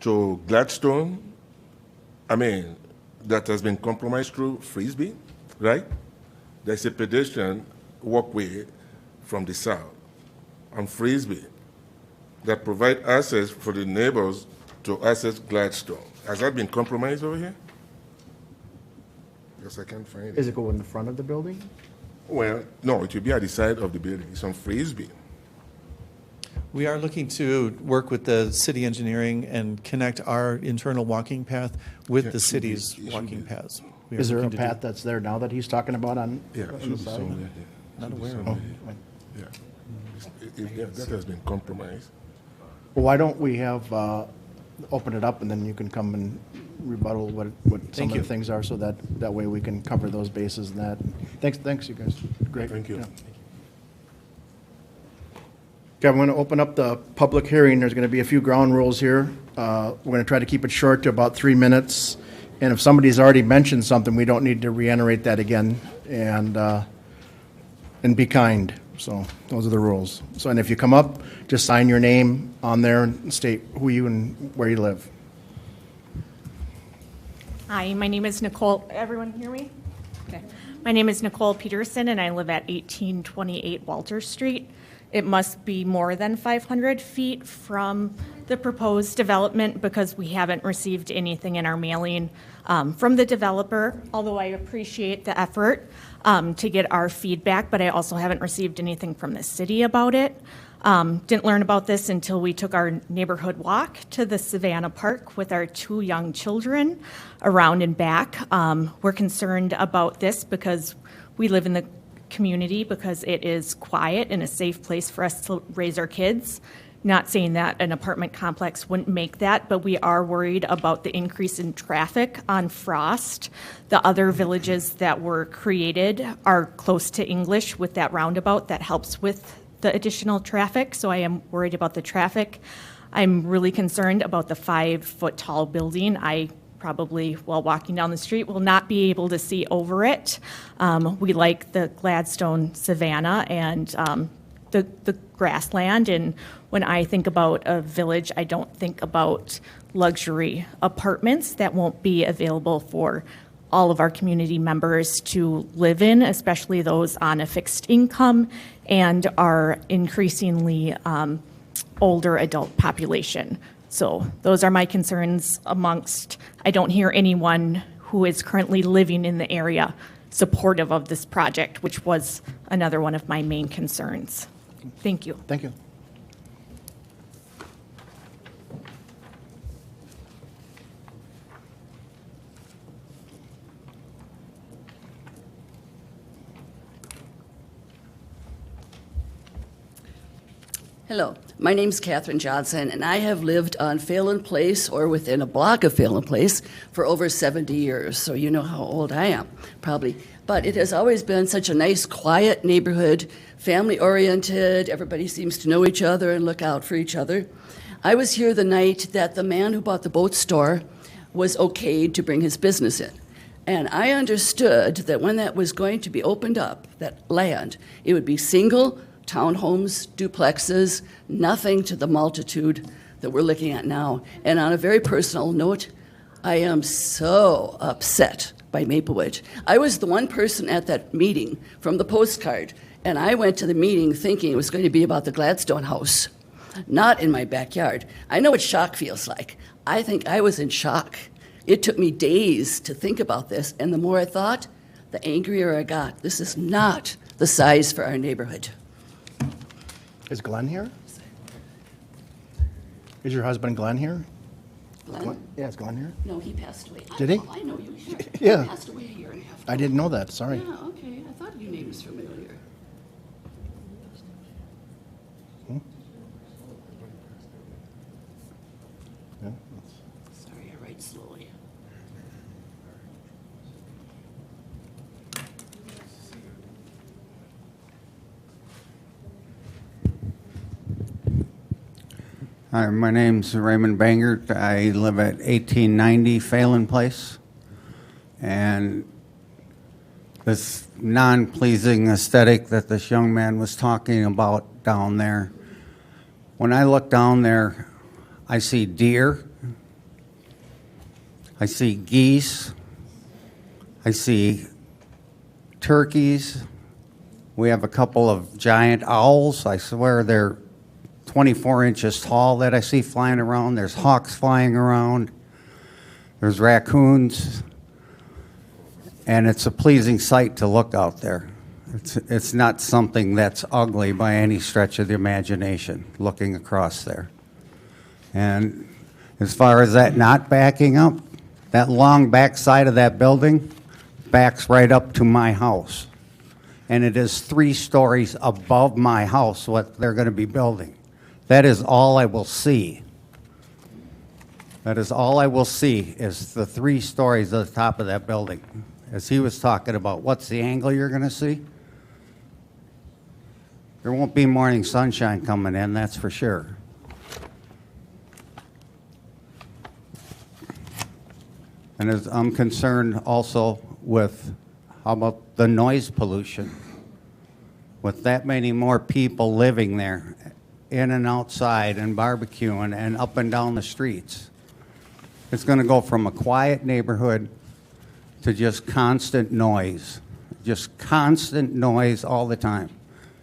to Gladstone, that has been compromised through Frisbee, right? There's a pedestrian walkway from the south on Frisbee that provide access for the neighbors to access Gladstone. Has that been compromised over here? Yes, I can't find it. Is it going in the front of the building? Well, no, it will be at the side of the building. It's on Frisbee. We are looking to work with the city engineering and connect our internal walking path with Yeah, the it should be- city's it should walking be. paths. We are Is there a looking to do- path that's there now that he's talking about on? Yeah, it on should the be side? somewhere there. Not Should be aware of somewhere Oh, there. Yeah. That has been compromised. Well, why don't we have, open it up and then you can come and rebuttal what some Thank of you. the things are so that way we can cover those bases and that. Thanks, you guys. Great. Thank you. Yeah. Okay, I'm going to open up the public hearing. There's going to be a few ground rules here. We're going to try to keep it short to about 3 minutes. And if somebody's already mentioned something, we don't need to reiterate that again. And be kind. So those are the rules. So, and if you come up, just sign your name on there and state who you and where you live. Hi, my name is Nicole. Everyone hear me? Okay. My name is Nicole Peterson, and I live at 1828 Walter Street. It must be more than 500 feet from the proposed development because we haven't received anything in our mailing from the developer, although I appreciate the effort to get our feedback, but I also haven't received anything from the city about it. Didn't learn about this until we took our neighborhood walk to the Savannah Park with our 2 young children around and back. We're concerned about this because we live in the community because it is quiet and a safe place for us to raise our kids. Not saying that an apartment complex wouldn't make that, but we are worried about the increase in traffic on Frost. The other villages that were created are close to English with that roundabout that helps with the additional traffic, so I am worried about the traffic. I'm really concerned about the 5-foot-tall building. I probably, while walking down the street, will not be able to see over it. We like the Gladstone Savannah and the grassland, and when I think about a village, I don't think about luxury apartments that won't be available for all of our community members to live in, especially those on a fixed income and our increasingly older adult population. So those are my concerns amongst, I don't hear anyone who is currently living in the area supportive of this project, which was another one of my main concerns. Thank you. Thank you. Hello, my name's Catherine Johnson, and I have lived on Phelan Place or within a block of Phelan Place for over 70 years, so you know how old I am, probably. But it has always been such a nice, quiet neighborhood, family-oriented, everybody seems to know each other and look out for each other. I was here the night that the man who bought the boat store was okayed to bring his business in. And I understood that when that was going to be opened up, that land, it would be single, townhomes, duplexes, nothing to the multitude that we're looking at now. And on a very personal note, I am so upset by Maplewood. I was the one person at that meeting from the postcard, and I went to the meeting thinking it was going to be about the Gladstone house, not in my backyard. I know what shock feels like. I think I was in shock. It took me days to think about this, and the more I thought, the angrier I got. This is not the size for our neighborhood. Is Glenn here? Is your husband Glenn here? Glenn? Yeah, is Glenn here? No, he passed away. Did he? I know you. Yeah. He passed away a year and a half ago. I didn't know that, sorry. Yeah, okay. I thought your name was familiar. Yeah. Sorry, I write slowly. Hi, my name's Raymond Bangert. I live at 1890 Phelan Place. And this non-pleasing aesthetic that this young man was talking about down there. When I look down there, I see deer, I see geese, I see turkeys. We have a couple of giant owls. I swear they're 24 inches tall that I see flying around. There's hawks flying around. There's raccoons. And it's a pleasing sight to look out there. It's not something that's ugly by any stretch of the imagination, looking across there. And as far as that not backing up, that long back side of that building backs right up to my house. And it is 3 stories above my house what they're going to be building. That is all I will see. That is all I will see is the 3 stories at the top of that building. As he was talking about, what's the angle you're going to see? There won't be morning sunshine coming in, that's for sure. And as I'm concerned also with how about the noise pollution? With that many more people living there, in and outside and barbecuing and up and down the streets. It's going to go from a quiet neighborhood to just constant noise all the time.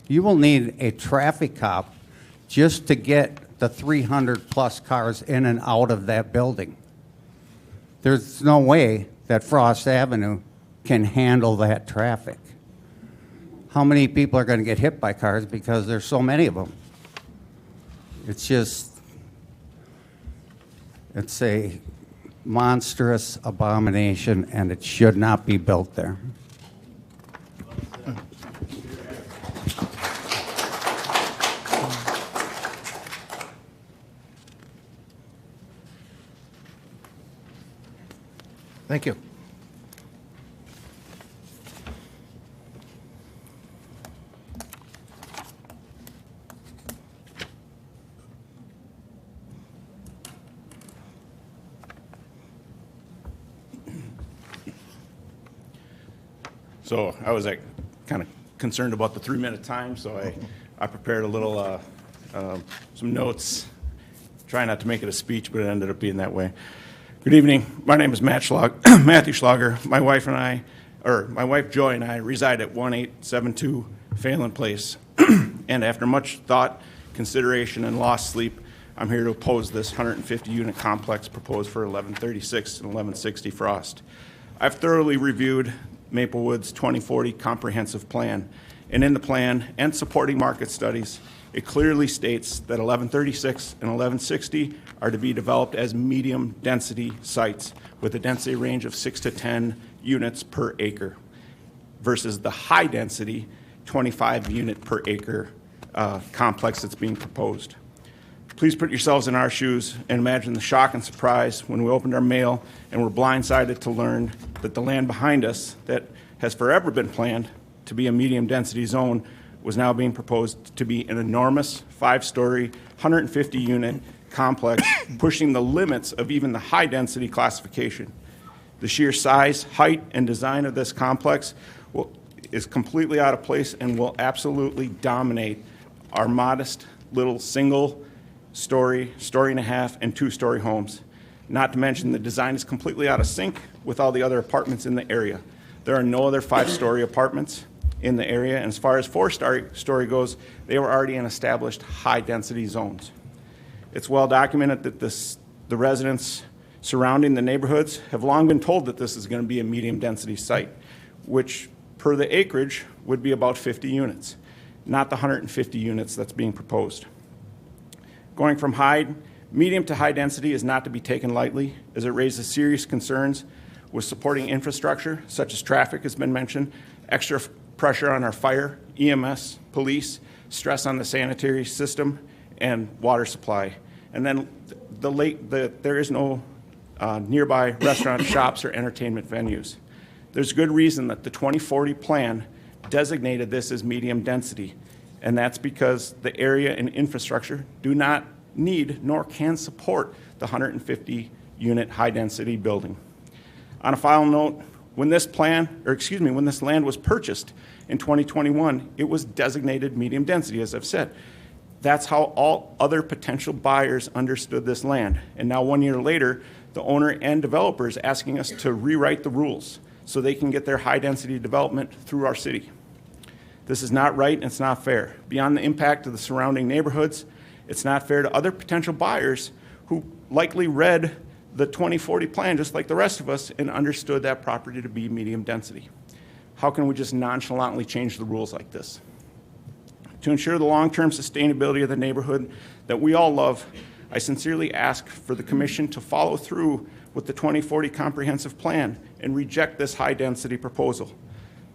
You will need a traffic cop just to get the 300 plus cars in and out of that building. There's no way that Frost Avenue can handle that traffic. How many people are going to get hit by cars because there's so many of them? It's a monstrous abomination, and it should not be built there. Thank you. So I was kind of concerned about the 3-minute time, so I prepared a little, some notes, trying not to make it a speech, but it ended up being that way. Good evening. My name is Matthew Schlager. My wife Joy and I reside at 1872 Phelan Place. And after much thought, consideration, and lost sleep, I'm here to oppose this 150-unit complex proposed for 1136 and 1160 Frost. I've thoroughly reviewed Maplewood's 2040 comprehensive plan, and in the plan and supporting market studies, it clearly states that 1136 and 1160 are to be developed as medium density sites with a density range of 6 to 10 units per acre versus the high density 25 unit per acre complex that's being proposed. Please put yourselves in our shoes and imagine the shock and surprise when we opened our mail and were blindsided to learn that the land behind us that has forever been planned to be a medium density zone was now being proposed to be an enormous 5-story, 150-unit complex, pushing the limits of even the high-density classification. The sheer size, height, and design of this complex is completely out of place and will absolutely dominate our modest little single-story, story-and-a-half, and 2-story homes. Not to mention the design is completely out of sync with all the other apartments in the area. There are no other 5-story apartments in the area, and as far as 4-story goes, they were already in established high-density zones. It's well documented that the residents surrounding the neighborhoods have long been told that this is going to be a medium-density site, which, per the acreage, would be about 50 units, not the 150 units that's being proposed. Going from medium to high density is not to be taken lightly, as it raises serious concerns with supporting infrastructure, such as traffic has been mentioned, extra pressure on our fire, EMS, police, stress on the sanitary system, and water supply. And then there is no nearby restaurant, shops, or entertainment venues. There's good reason that the 2040 plan designated this as medium density, and that's because the area and infrastructure do not need nor can support the 150-unit high-density building. On a final note, When this land was purchased in 2021, it was designated medium density, as I've said. That's how all other potential buyers understood this land. And now 1 year later, the owner and developer is asking us to rewrite the rules so they can get their high-density development through our city. This is not right and it's not fair. Beyond the impact of the surrounding neighborhoods, it's not fair to other potential buyers who likely read the 2040 plan just like the rest of us and understood that property to be medium density. How can we just nonchalantly change the rules like this? To ensure the long-term sustainability of the neighborhood that we all love, I sincerely ask for the Commission to follow through with the 2040 comprehensive plan and reject this high-density proposal.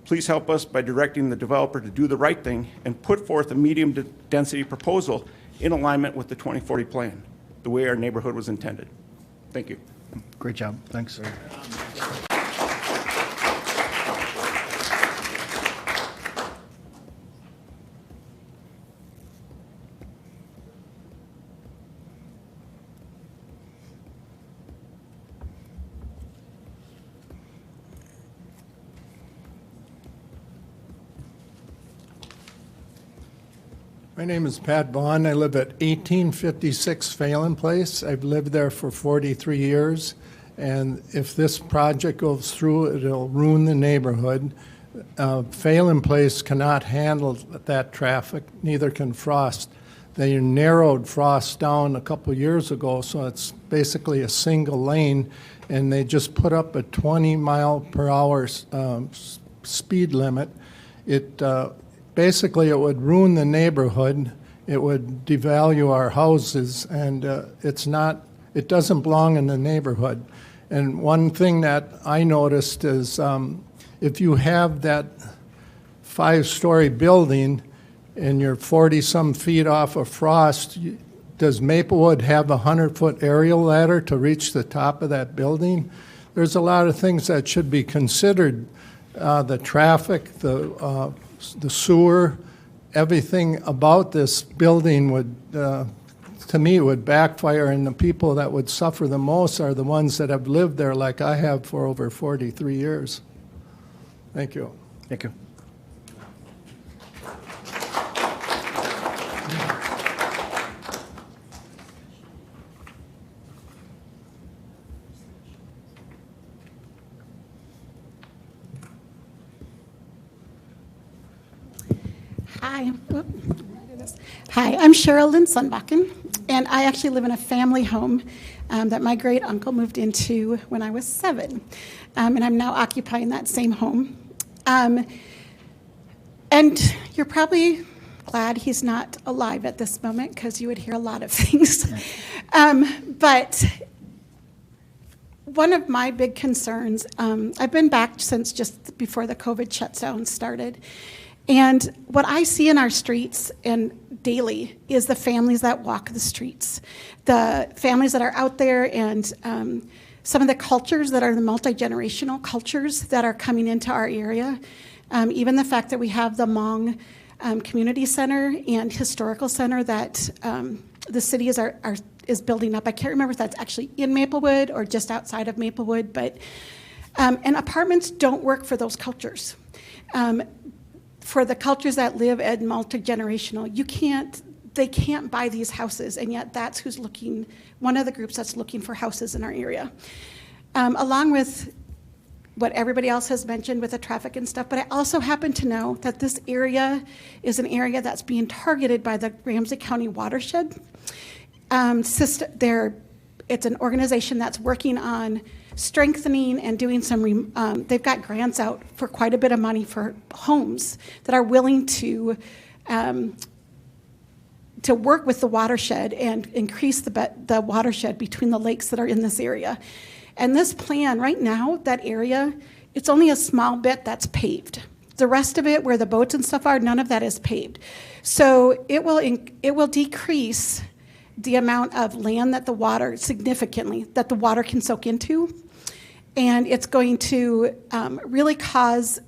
Please help us by directing the developer to do the right thing and put forth a medium density proposal in alignment with the 2040 plan, the way our neighborhood was intended. Thank you. Great job. Thanks. My name is Pat Vaughn. I live at 1856 Phelan Place. I've lived there for 43 years, and if this project goes through, it'll ruin the neighborhood. Phelan Place cannot handle that traffic, neither can Frost. They narrowed Frost down a couple years ago, so it's basically a single lane, and they just put up a 20-mile-per-hour speed limit. Basically, it would ruin the neighborhood. It would devalue our houses, and it doesn't belong in the neighborhood. And one thing that I noticed is if you have that 5-story building and you're 40-some feet off of Frost, does Maplewood have a 100-foot aerial ladder to reach the top of that building? There's a lot of things that should be considered. The traffic, the sewer, everything about this building would, to me, would backfire, and the people that would suffer the most are the ones that have lived there like I have for over 43 years. Thank you. Thank you. Hi. Hi, I'm Cheryl Lynn Sunbakken, and I actually live in a family home that my great uncle moved into when I was 7, and I'm now occupying that same home. And you're probably glad he's not alive at this moment because you would hear a lot of things. But one of my big concerns, I've been back since just before the COVID shutdown started. And what I see in our streets and daily is the families that walk the streets, the families that are out there, and some of the cultures that are the multi-generational cultures that are coming into our area. Even the fact that we have the Hmong Community Center and Historical Center that the city is building up. I can't remember if that's actually in Maplewood or just outside of Maplewood, but and apartments don't work for those cultures. For the cultures that live at multi-generational, they can't buy these houses, and yet that's who's looking, one of the groups that's looking for houses in our area. Along with what everybody else has mentioned with the traffic and stuff, but I also happen to know that this area is an area that's being targeted by the Ramsey County Watershed system. It's an organization that's working on strengthening and doing some, they've got grants out for quite a bit of money for homes that are willing to work with the watershed and increase the watershed between the lakes that are in this area. And this plan, right now, that area, it's only a small bit that's paved. The rest of it, where the boats and stuff are, none of that is paved. So it will decrease the amount of land that the water, significantly, that the water can soak into. And it's going to really cause,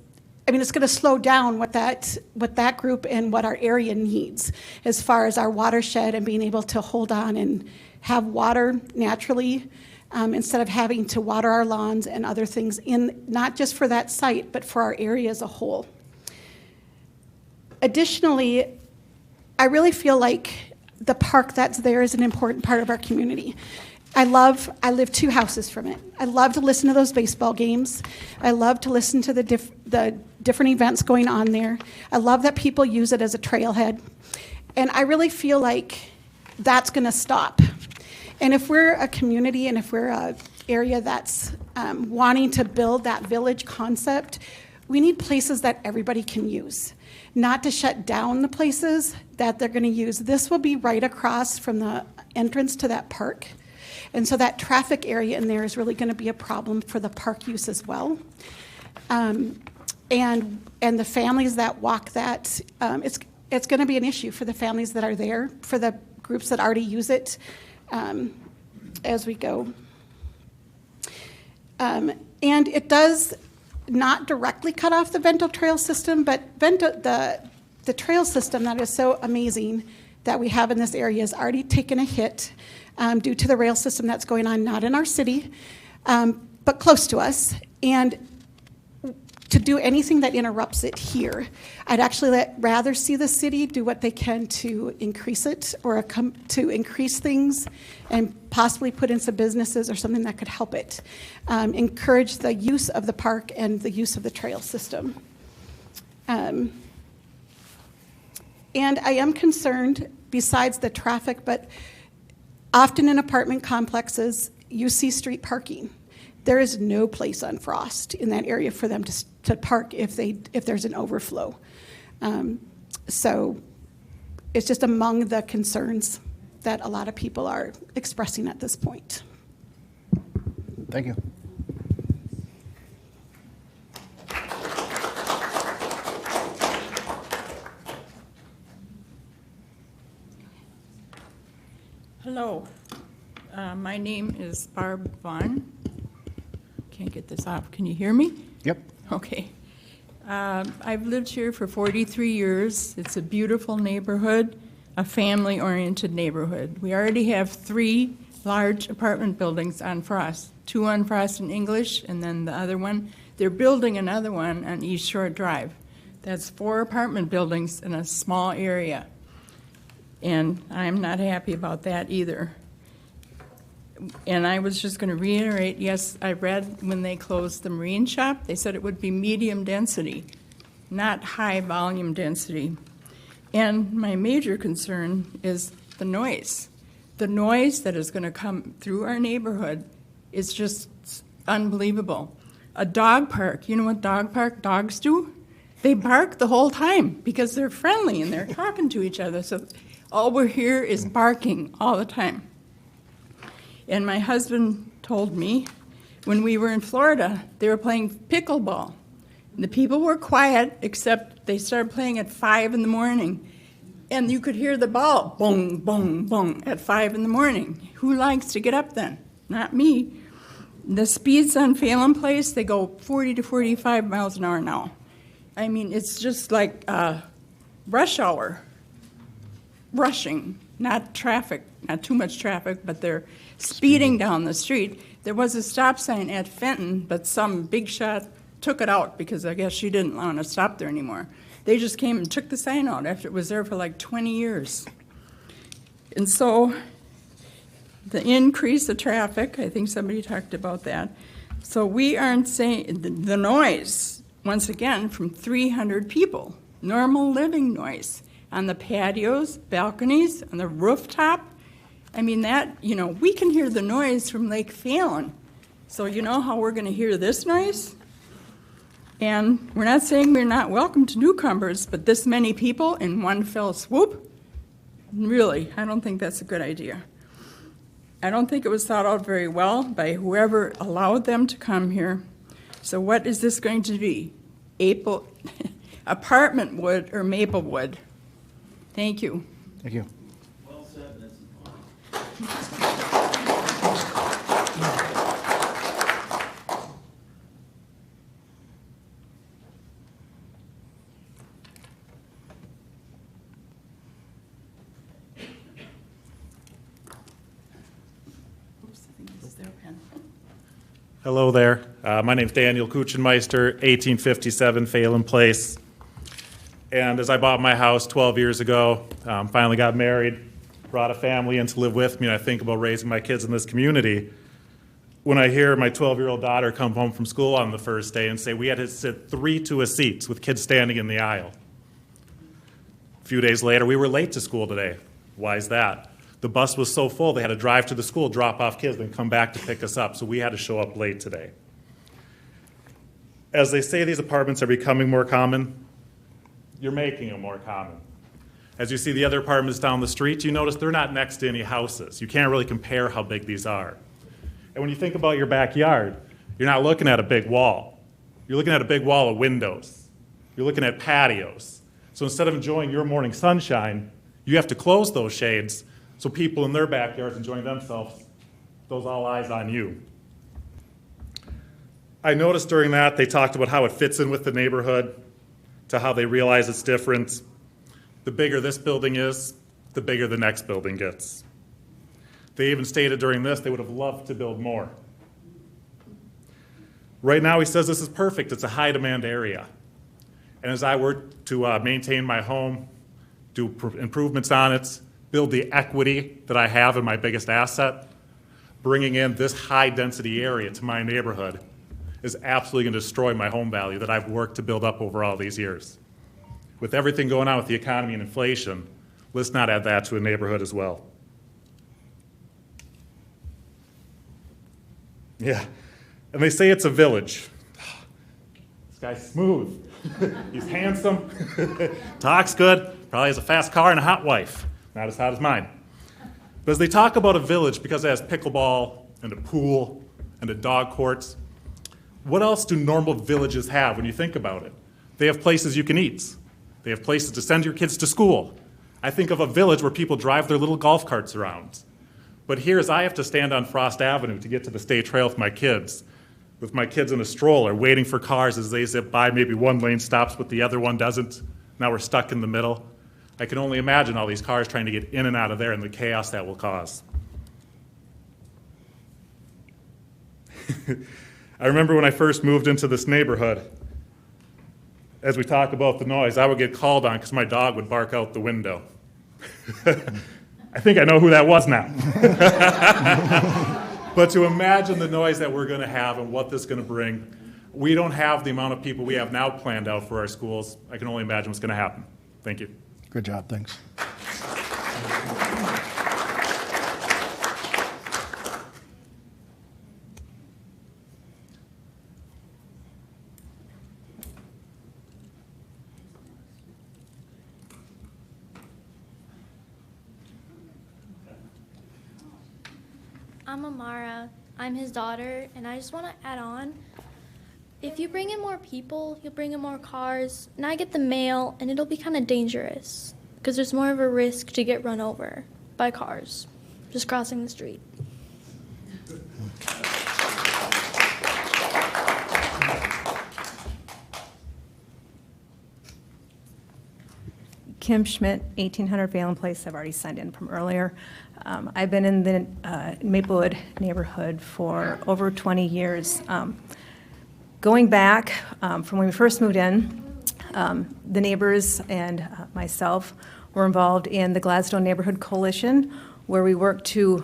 it's going to slow down what that group and what our area needs as far as our watershed and being able to hold on and have water naturally instead of having to water our lawns and other things in, not just for that site, but for our area as a whole. Additionally, I really feel like the park that's there is an important part of our community. I live 2 houses from it. I love to listen to those baseball games. I love to listen to the different events going on there. I love that people use it as a trailhead. And I really feel like that's going to stop. And if we're a community and if we're an area that's wanting to build that village concept, we need places that everybody can use, not to shut down the places that they're going to use. This will be right across from the entrance to that park. And so that traffic area in there is really going to be a problem for the park use as well. And the families that walk that, it's going to be an issue for the families that are there, for the groups that already use it as we go. And it does not directly cut off the Vento Trail system, but the trail system that is so amazing that we have in this area has already taken a hit due to the rail system that's going on, not in our city, but close to us. And to do anything that interrupts it here, I'd actually rather see the city do what they can to increase it or to increase things and possibly put in some businesses or something that could help it. Encourage the use of the park and the use of the trail system. And I am concerned, besides the traffic, but often in apartment complexes, you see street parking. There is no place on Frost in that area for them to park if there's an overflow. So it's just among the concerns that a lot of people are expressing at this point. Thank you. Hello, my name is Barb Vaughn. Can't get this off. Can you hear me? Yep. Okay. I've lived here for 43 years. It's a beautiful neighborhood, a family-oriented neighborhood. We already have 3 large apartment buildings on Frost, 2 on Frost and English, and then the other one. They're building another one on East Shore Drive. That's 4 apartment buildings in a small area. And I'm not happy about that either. And I was just going to reiterate, yes, I read when they closed the marine shop, they said it would be medium density, not high volume density. And my major concern is the noise. The noise that is going to come through our neighborhood is just unbelievable. A dog park, you know what dog park dogs do? They bark the whole time because they're friendly and they're talking to each other. So all we're here is barking all the time. And my husband told me when we were in Florida, they were playing pickleball. And the people were quiet, except they started playing at 5 in the morning. And you could hear the ball, boom, boom, boom, at 5 in the morning. Who likes to get up then? Not me. The speeds on Phelan Place, they go 40 to 45 miles an hour now. I mean, it's just like rush hour. Rushing, not traffic, not too much traffic, but they're speeding down the street. There was a stop sign at Fenton, but some big shot took it out because I guess she didn't want to stop there anymore. They just came and took the sign out after it was there for like 20 years. And so the increase of traffic, I think somebody talked about that. So we aren't saying, the noise, once again, from 300 people, normal living noise. On the patios, balconies, on the rooftop. I mean, that, you know, we can hear the noise from Lake Phelan. So you know how we're going to hear this noise? And we're not saying we're not welcome to newcomers, but this many people in one fell swoop? Really, I don't think that's a good idea. I don't think it was thought out very well by whoever allowed them to come here. So what is this going to be? Apartment wood or Maplewood? Thank you. Thank you. Well said, Ms. Oops, I think this is their pen. Hello there. My name's Daniel Kuchenmeister, 1857 Phelan Place. And as I bought my house 12 years ago, finally got married, brought a family in to live with me, and I think about raising my kids in this community. When I hear my 12-year-old daughter come home from school on the first day and say we had to sit 3 to a seats with kids standing in the aisle. A few days later, we were late to school today. Why is that? The bus was so full they had to drive to the school, drop off kids, then come back to pick us up, so we had to show up late today. As they say these apartments are becoming more common, you're making them more common. As you see the other apartments down the street, you notice they're not next to any houses. You can't really compare how big these are. And when you think about your backyard, you're not looking at a big wall. You're looking at a big wall of windows. You're looking at patios. So instead of enjoying your morning sunshine, you have to close those shades so people in their backyards enjoying themselves, those all eyes on you. I noticed during that they talked about how it fits in with the neighborhood, to how they realize it's different. The bigger this building is, the bigger the next building gets. They even stated during this they would have loved to build more. Right now he says this is perfect, it's a high demand area. And as I work to maintain my home, do improvements on it, build the equity that I have in my biggest asset, bringing in this high density area to my neighborhood is absolutely going to destroy my home value that I've worked to build up over all these years. With everything going on with the economy and inflation, let's not add that to a neighborhood as well. Yeah, and they say it's a village. This guy's smooth. He's handsome, talks good, probably has a fast car and a hot wife. Not as hot as mine. But as they talk about a village, because it has pickleball and a pool and a dog courts, what else do normal villages have when you think about it? They have places you can eat. They have places to send your kids to school. I think of a village where people drive their little golf carts around. But here's I have to stand on Frost Avenue to get to the state trail with my kids in a stroller, waiting for cars as they zip by. Maybe one lane stops, but the other one doesn't. Now we're stuck in the middle. I can only imagine all these cars trying to get in and out of there and the chaos that will cause. I remember when I first moved into this neighborhood, as we talk about the noise, I would get called on because my dog would bark out the window. I think I know who that was now. But to imagine the noise that we're going to have and what this is going to bring, we don't have the amount of people we have now planned out for our schools. I can only imagine what's going to happen. Thank you. Good job, thanks. I'm Amara. I'm his daughter, and I just want to add on. If you bring in more people, you'll bring in more cars, and I get the mail, and it'll be kind of dangerous because there's more of a risk to get run over by cars just crossing the street. Kim Schmidt, 1800 Phelan Place. I've already signed in from earlier. I've been in the Maplewood neighborhood for over 20 years. Going back from when we first moved in, the neighbors and myself were involved in the Gladstone Neighborhood Coalition, where we worked to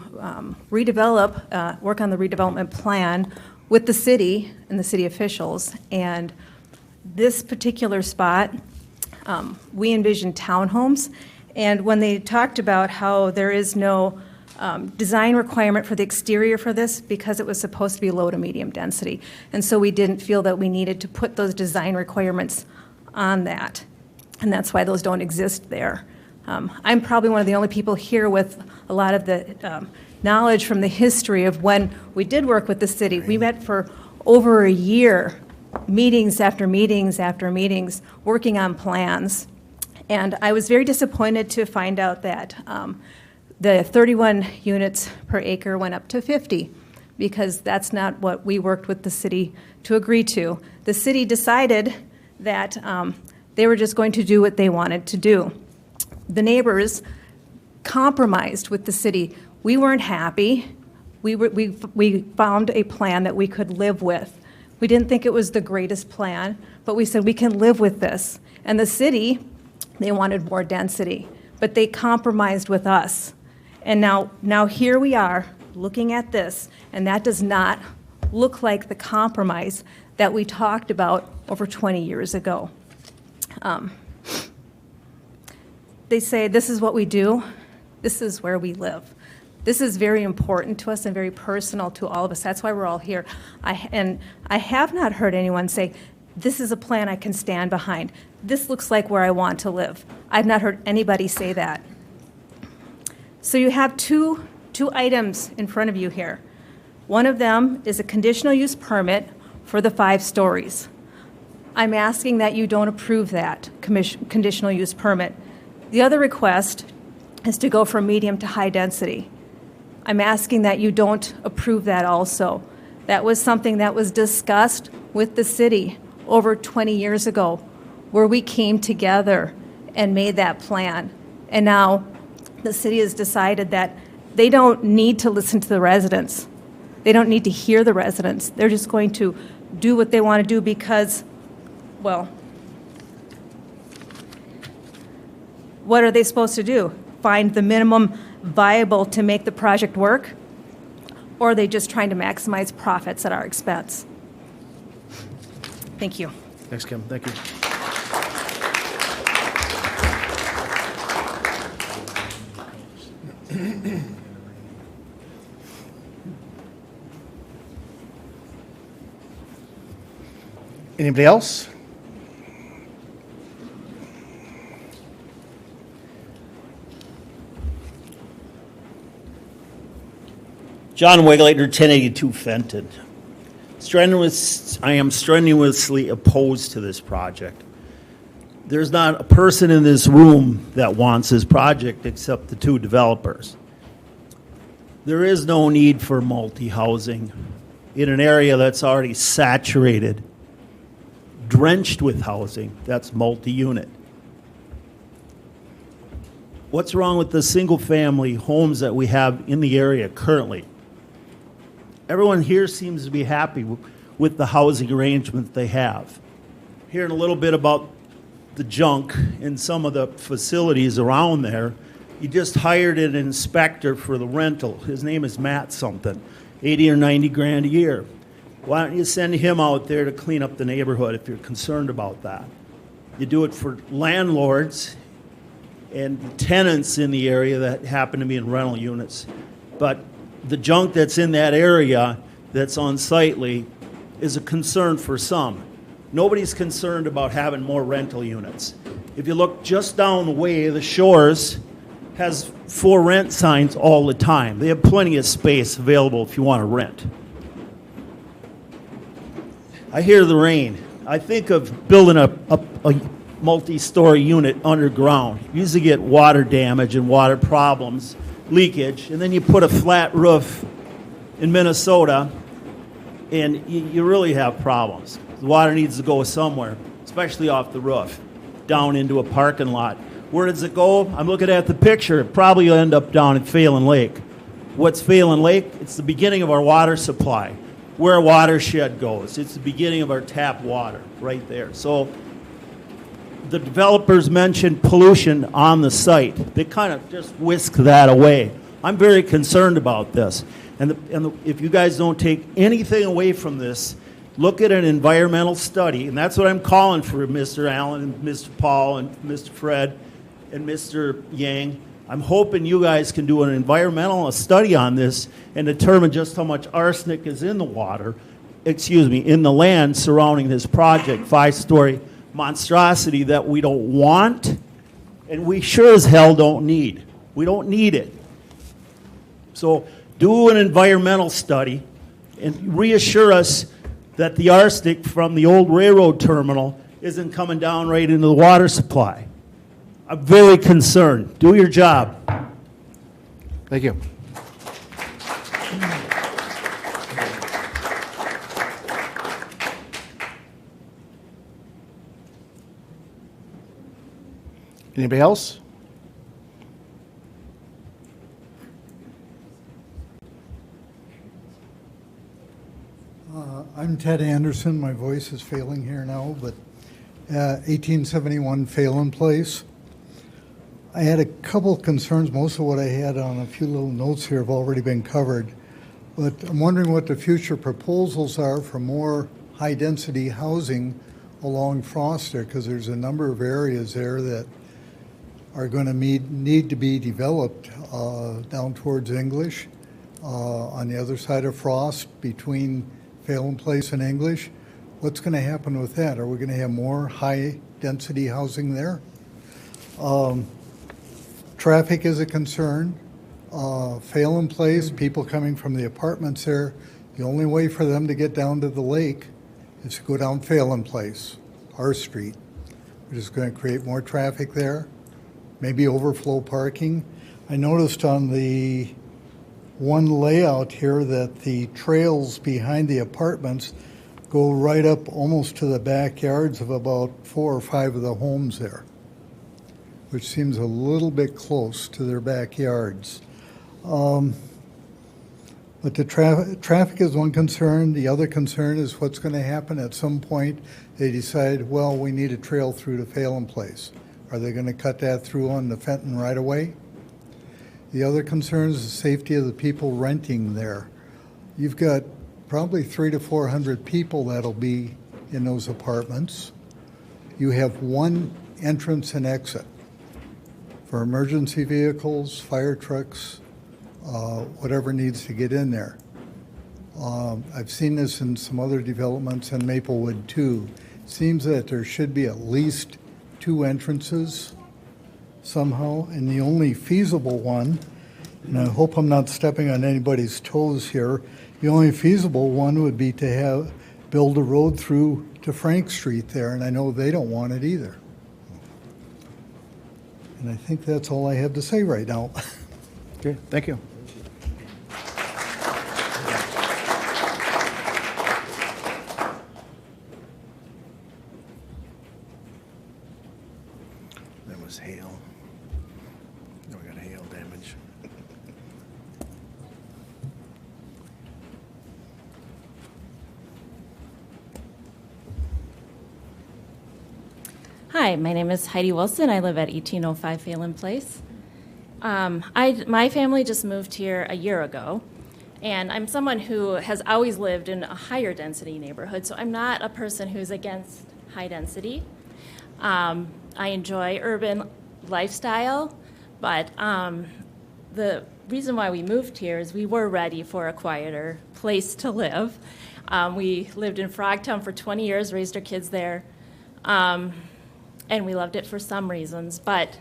work on the redevelopment plan with the city and the city officials. And this particular spot, we envisioned townhomes. And when they talked about how there is no design requirement for the exterior for this because it was supposed to be low to medium density. And so we didn't feel that we needed to put those design requirements on that. And that's why those don't exist there. I'm probably one of the only people here with a lot of the knowledge from the history of when we did work with the city. We met for over a year, meetings after meetings after meetings, working on plans. And I was very disappointed to find out that the 31 units per acre went up to 50, because that's not what we worked with the city to agree to. The city decided that they were just going to do what they wanted to do. The neighbors compromised with the city. We weren't happy. We found a plan that we could live with. We didn't think it was the greatest plan, but we said we can live with this. And the city, they wanted more density, but they compromised with us. And now here we are looking at this, and that does not look like the compromise that we talked about over 20 years ago. They say this is what we do, this is where we live. This is very important to us and very personal to all of us. That's why we're all here. I have not heard anyone say, this is a plan I can stand behind. This looks like where I want to live. I've not heard anybody say that. So you have two items in front of you here. One of them is a conditional use permit for the 5 stories. I'm asking that you don't approve that conditional use permit. The other request is to go from medium to high density. I'm asking that you don't approve that also. That was something that was discussed with the city over 20 years ago, where we came together and made that plan. And now the city has decided that they don't need to listen to the residents. They don't need to hear the residents. They're just going to do what they want to do because, well, what are they supposed to do? Find the minimum viable to make the project work? Or are they just trying to maximize profits at our expense? Thank you. Thanks, Kim. Thank you. Anybody else? John Weglater, 1082 Fenton. I am strenuously opposed to this project. There's not a person in this room that wants this project except the 2 developers. There is no need for multi-housing in an area that's already saturated, drenched with housing, that's multi-unit. What's wrong with the single-family homes that we have in the area currently? Everyone here seems to be happy with the housing arrangement they have. Hearing a little bit about the junk in some of the facilities around there. You just hired an inspector for the rental. His name is Matt something, 80 or 90 grand a year. Why don't you send him out there to clean up the neighborhood if you're concerned about that? You do it for landlords and tenants in the area that happen to be in rental units. But the junk that's in that area that's unsightly is a concern for some. Nobody's concerned about having more rental units. If you look just down the way, the Shores has 4 rent signs all the time. They have plenty of space available if you want to rent. I hear the rain. I think of building a multi-story unit underground. You usually get water damage and water problems, leakage, and then you put a flat roof in Minnesota, and you really have problems. The water needs to go somewhere, especially off the roof, down into a parking lot. Where does it go? I'm looking at the picture. It probably will end up down at Phelan Lake. What's Phelan Lake? It's the beginning of our water supply. Where a watershed goes, it's the beginning of our tap water right there. So the developers mentioned pollution on the site. They kind of just whisk that away. I'm very concerned about this. And if you guys don't take anything away from this, look at an environmental study, and that's what I'm calling for Mr. Allen and Mr. Paul and Mr. Fred and Mr. Yang. I'm hoping you guys can do an environmental study on this and determine just how much arsenic is in the water, in the land surrounding this project, 5-story monstrosity that we don't want and we sure as hell don't need. We don't need it. So do an environmental study and reassure us that the arsenic from the old railroad terminal isn't coming down right into the water supply. I'm very concerned. Do your job. Thank you. Anybody else? I'm Ted Anderson. My voice is failing here now, but 1871 Phelan Place. I had a couple of concerns. Most of what I had on a few little notes here have already been covered. But I'm wondering what the future proposals are for more high-density housing along Frost there, because there's a number of areas there that are going to need to be developed down towards English, on the other side of Frost, between Phelan Place and English. What's going to happen with that? Are we going to have more high-density housing there? Traffic is a concern. Phelan Place, people coming from the apartments there, the only way for them to get down to the lake is to go down Phelan Place, our street, which is going to create more traffic there, maybe overflow parking. I noticed on the one layout here that the trails behind the apartments go right up almost to the backyards of about 4 or 5 of the homes there, which seems a little bit close to their backyards. But the traffic is one concern. The other concern is what's going to happen at some point. They decide, well, we need a trail through to Phelan Place. Are they going to cut that through on the Fenton right away? The other concern is the safety of the people renting there. You've got probably 300 to 400 people that'll be in those apartments. You have one entrance and exit for emergency vehicles, fire trucks, whatever needs to get in there. I've seen this in some other developments in Maplewood too. Seems that there should be at least 2 entrances somehow, and the only feasible one, and I hope I'm not stepping on anybody's toes here, the only feasible one would be to build a road through to Frank Street there, and I know they don't want it either. And I think that's all I have to say right now. Okay, thank you. That was hail. We got hail damage. Hi, my name is Heidi Wilson. I live at 1805 Phelan Place. My family just moved here a year ago, and I'm someone who has always lived in a higher density neighborhood, so I'm not a person who's against high density. I enjoy urban lifestyle, but the reason why we moved here is we were ready for a quieter place to live. We lived in Frogtown for 20 years, raised our kids there. And we loved it for some reasons, but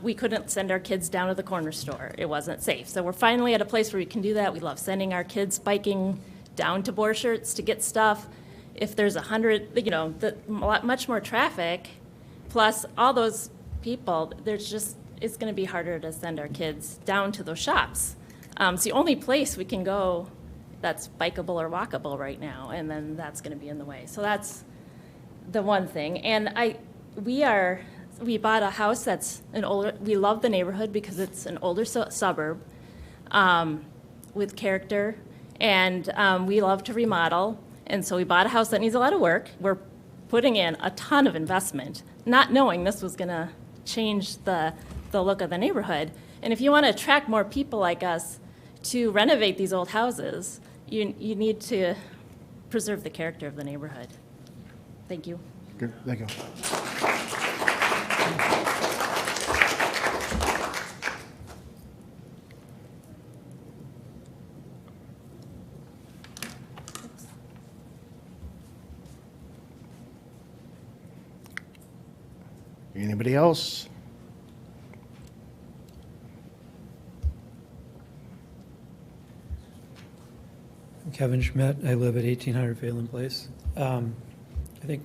we couldn't send our kids down to the corner store. It wasn't safe. So we're finally at a place where we can do that. We love sending our kids biking down to Borchards to get stuff. If there's 100, much more traffic, plus all those people, it's going to be harder to send our kids down to those shops. It's the only place we can go that's bikeable or walkable right now, and then that's going to be in the way. So that's the one thing. And we bought a house that's we love the neighborhood because it's an older suburb with character, and we love to remodel. And so we bought a house that needs a lot of work. We're putting in a ton of investment, not knowing this was going to change the look of the neighborhood. And if you want to attract more people like us to renovate these old houses, you need to preserve the character of the neighborhood. Thank you. Good, thank you. Anybody else? Kevin Schmidt. I live at 1800 Phelan Place. I think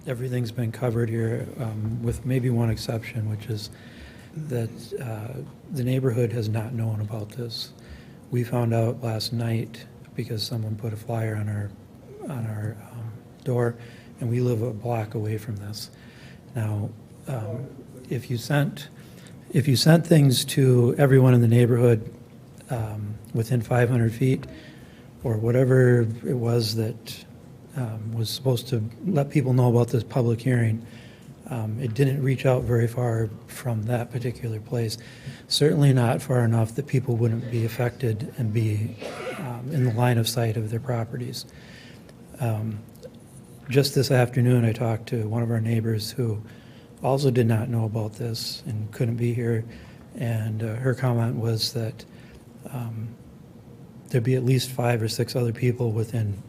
everything's been covered here, with maybe one exception, which is that the neighborhood has not known about this. We found out last night because someone put a flyer on our door, and we live a block away from this. Now, if you sent things to everyone in the neighborhood within 500 feet, or whatever it was that was supposed to let people know about this public hearing, it didn't reach out very far from that particular place. Certainly not far enough that people wouldn't be affected and be in the line of sight of their properties. Just this afternoon, I talked to one of our neighbors who also did not know about this and couldn't be here, and her comment was that there'd be at least 5 or 6 other people within,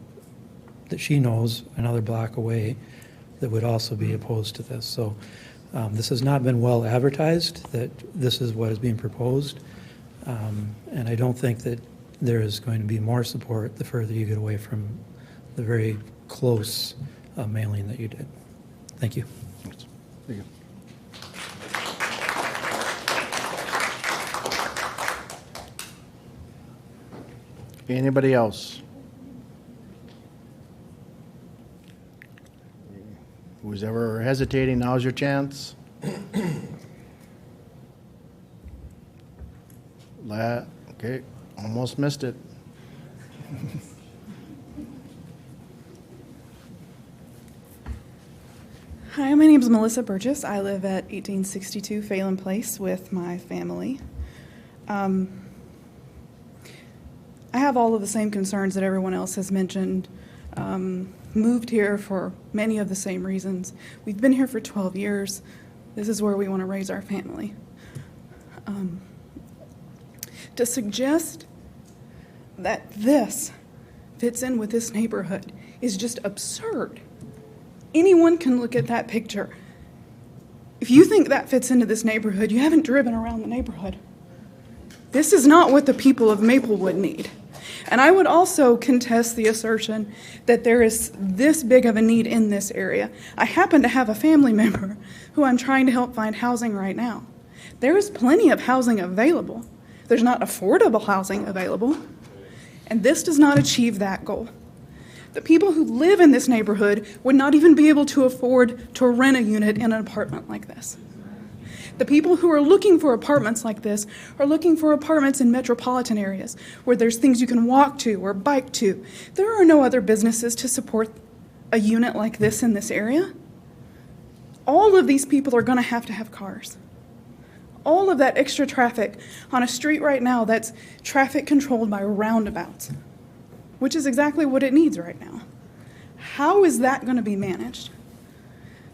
that she knows, another block away, that would also be opposed to this. So this has not been well advertised, that this is what is being proposed, and I don't think that there is going to be more support the further you get away from the very close mailing that you did. Thank you. Thank you. Anybody else? Who's ever hesitating, now's your chance. Okay, almost missed it. Hi, my name is Melissa Burgess. I live at 1862 Phelan Place with my family. I have all of the same concerns that everyone else has mentioned. Moved here for many of the same reasons. We've been here for 12 years. This is where we want to raise our family. To suggest that this fits in with this neighborhood is just absurd. Anyone can look at that picture. If you think that fits into this neighborhood, you haven't driven around the neighborhood. This is not what the people of Maplewood need. And I would also contest the assertion that there is this big of a need in this area. I happen to have a family member who I'm trying to help find housing right now. There is plenty of housing available. There's not affordable housing available. And this does not achieve that goal. The people who live in this neighborhood would not even be able to afford to rent a unit in an apartment like this. The people who are looking for apartments like this are looking for apartments in metropolitan areas where there's things you can walk to or bike to. There are no other businesses to support a unit like this in this area. All of these people are going to have cars. All of that extra traffic on a street right now that's traffic controlled by roundabouts, which is exactly what it needs right now. How is that going to be managed?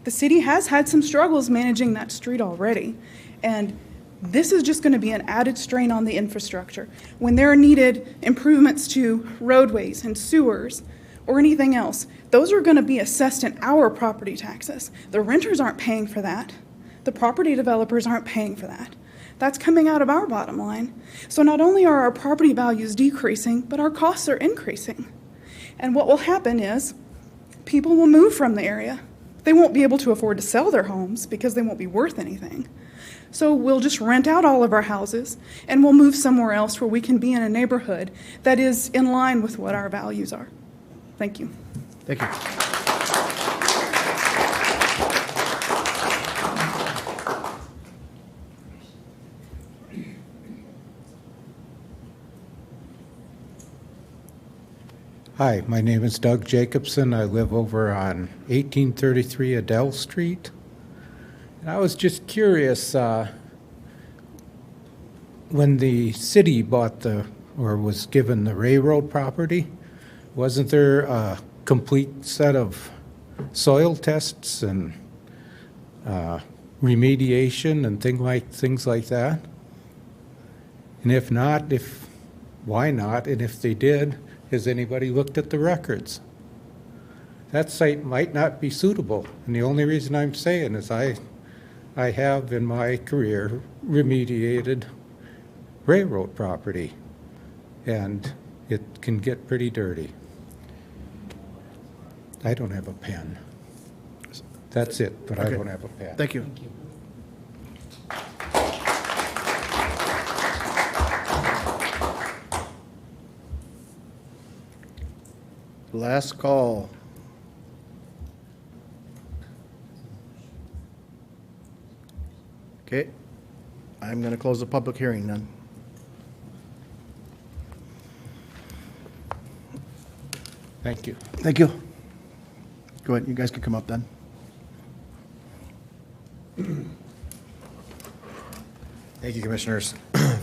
The city has had some struggles managing that street already, and this is just going to be an added strain on the infrastructure. When there are needed improvements to roadways and sewers or anything else, those are going to be assessed in our property taxes. The renters aren't paying for that. The property developers aren't paying for that. That's coming out of our bottom line. So not only are our property values decreasing, but our costs are increasing. And what will happen is people will move from the area. They won't be able to afford to sell their homes because they won't be worth anything. So we'll just rent out all of our houses and we'll move somewhere else where we can be in a neighborhood that is in line with what our values are. Thank you. Thank you. Hi, my name is Doug Jacobson. I live over on 1833 Adele Street. And I was just curious, when the city bought or was given the railroad property, wasn't there a complete set of soil tests and remediation and things like that? And if not, why not? And if they did, has anybody looked at the records? That site might not be suitable, and the only reason I'm saying is I have in my career remediated railroad property, and it can get pretty dirty. I don't have a pen. That's it, but I don't have a pen. Thank you. Last call. Okay, I'm going to close the public hearing then. Thank you. Thank you. Go ahead, you guys can come up then. Thank you, Commissioners.